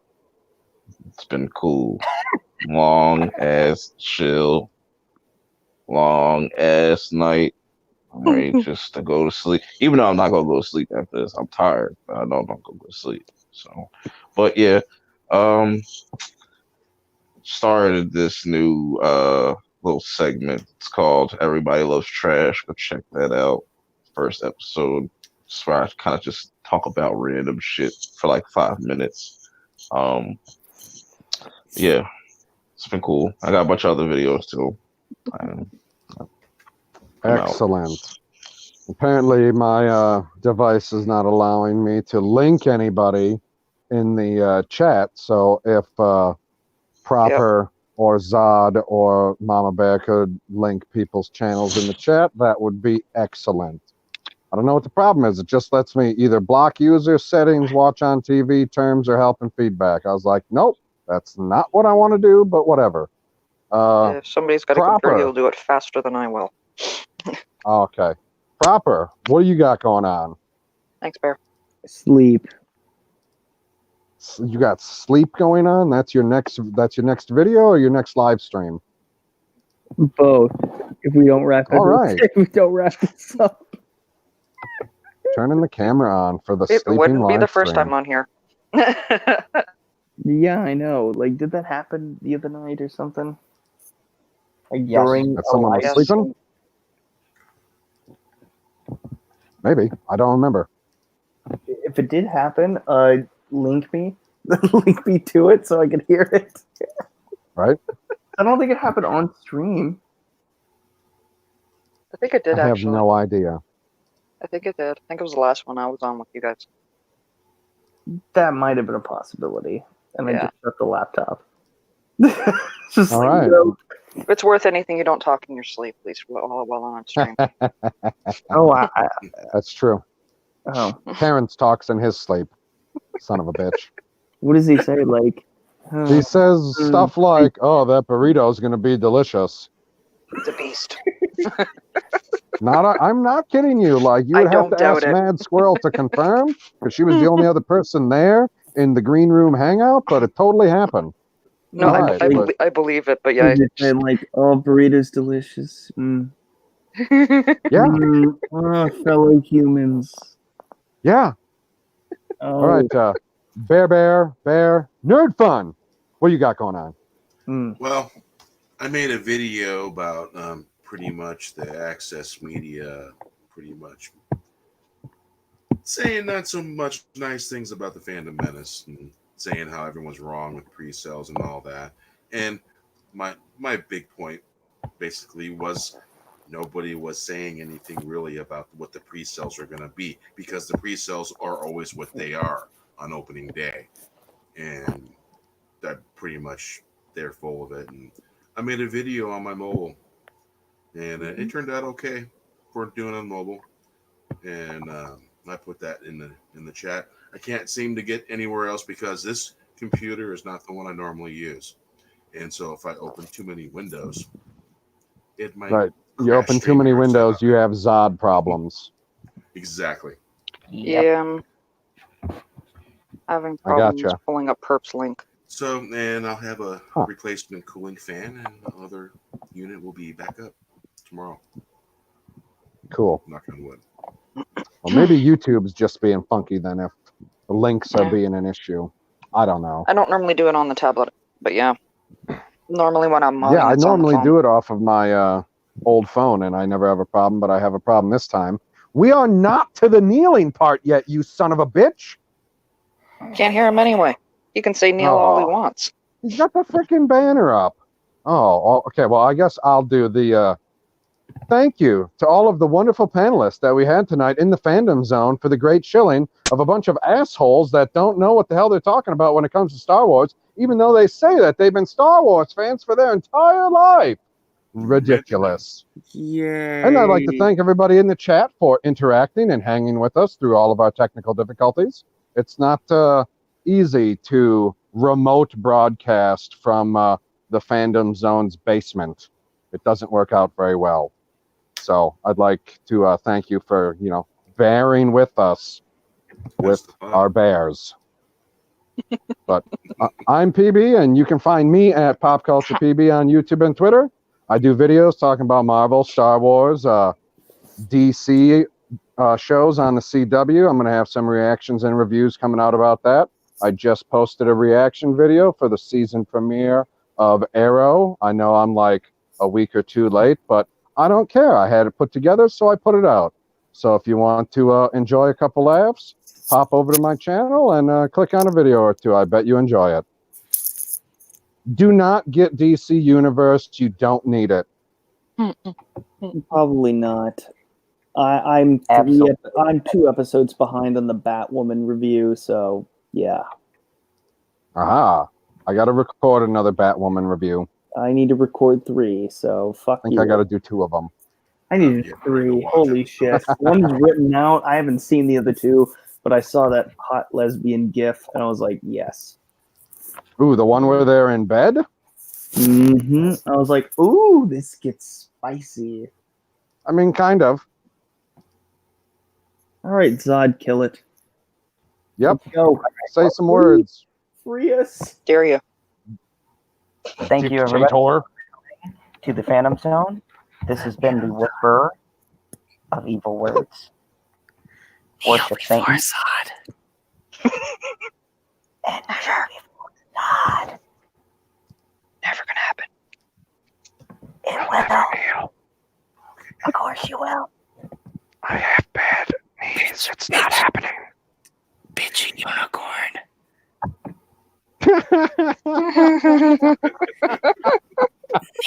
It's been cool. Long ass chill. Long ass night. I'm ready just to go to sleep. Even though I'm not gonna go to sleep after this. I'm tired, but I know I'm not gonna go to sleep. So, but yeah, started this new little segment. It's called Everybody Loves Trash. Go check that out. First episode. It's where I kind of just talk about random shit for like 5 minutes. Yeah, it's been cool. I got a bunch of other videos too. Excellent. Apparently, my device is not allowing me to link anybody in the chat. So if Proper or Zod or Mama Bear could link people's channels in the chat, that would be excellent. I don't know what the problem is. It just lets me either block user settings, watch on TV, terms, or help and feedback. I was like, nope, that's not what I want to do, but whatever. If somebody's got a computer, he'll do it faster than I will. Okay. Proper, what do you got going on? Thanks, Bear. Sleep. You got sleep going on? That's your next video or your next live stream? Both. If we don't wrap it, if we don't wrap this up. Turning the camera on for the It sleeping wouldn't be the live first stream. time on here. Yeah, I know. Like, did that happen the other night or something? Like Yes. during That someone was sleeping? Maybe. I don't remember. If it did happen, link me to it so I could hear it. Right? I don't think it happened on stream. I think it did I have actually. no idea. I think it did. I think it was the last one I was on with you guys. That might have been a possibility. And I Yeah. just shut the laptop. Just All like, right. no. If it's worth anything, you don't talk in your sleep, please, while on stream. Oh, That's true. Oh. Terrence talks in his sleep. Son of a bitch. What does he say? Like, He says stuff like, "Oh, that burrito is going to be delicious." It's a beast. I'm not kidding you. Like, you I would have don't to ask doubt it. Mad Squirrel to confirm, because she was the only other person there in the green room hangout, but it totally happened. No, All right, but- I believe it, but yeah. And like, oh, burrito's delicious. Mm. Yeah. Oh, fellow humans. Yeah. Oh. All right. Bear, nerd fun. What you got going on? Well, I made a video about pretty much the Access Media, pretty much saying not so much nice things about the Phantom Menace and saying how everyone's wrong with pre-sales and all that. And my big point basically was nobody was saying anything really about what the pre-sales are going to be, because the pre-sales are always what they are on opening day. And that pretty much they're full of it. And I made a video on my mobile, and it turned out okay for doing on mobile. And I put that in the chat. I can't seem to get anywhere else because this computer is not the one I normally use. And so if I open too many windows, it might Right. You crash open too straight many to your windows, setup. you have Zod problems. Exactly. Yeah. Having I problems gotcha. pulling up Perp's link. So, and I'll have a replacement cooling fan, and the other unit will be back up tomorrow. Cool. Knock on wood. Well, maybe YouTube's just being funky then if the links are being an issue. I don't know. I don't normally do it on the tablet, but yeah. Normally when I'm modding, Yeah, I it's on the normally phone. do it off of my old phone, and I never have a problem, but I have a problem this time. We are not to the kneeling part yet, you son of a bitch. Can't hear him anyway. He can say kneel all he wants. He's got the freaking banner up. Oh, okay. Well, I guess I'll do the thank you to all of the wonderful panelists that we had tonight in the fandom zone for the great shilling of a bunch of assholes that don't know what the hell they're talking about when it comes to Star Wars, even though they say that they've been Star Wars fans for their entire life. Ridiculous. Yay. And I'd like to thank everybody in the chat for interacting and hanging with us through all of our technical difficulties. It's not easy to remote broadcast from the fandom zone's basement. It doesn't work out very well. So I'd like to thank you for, bearing with us with our bears. But I'm PB, and you can find me at Pop Culture PB on YouTube and Twitter. I do videos talking about Marvel, Star Wars, DC shows on the CW. I'm going to have some reactions and reviews coming out about that. I just posted a reaction video for the season premiere of Arrow. I know I'm like a week or two late, but I don't care. I had it put together, so I put it out. So if you want to enjoy a couple laughs, pop over to my channel and click on a video or two. I bet you enjoy it. Do not get DC Universe. You don't need it. Probably not. I'm 2 episodes behind on the Batwoman review, so yeah. Aha. I got to record another Batwoman review. I need to record 3, so fuck I think you. I got to do 2 of them. I need to do 3. Holy shit. One's written out. I haven't seen the other 2, but I saw that hot lesbian gif, and I was like, yes. Ooh, the one where they're in bed? Mm-hmm. I was like, ooh, this gets spicy. I mean, kind of. All right, Zod, kill it. Yep. Let's go. Say some words. Free us. Dare you. Thank you, everybody, to the Phantom Zone. This has been the Whisperer of Evil Words. Worship Satan. And never before God. Never gonna happen. It will. Of course you will. I have bad It's not happening. Bitching unicorn.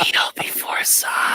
Kneel before Zod.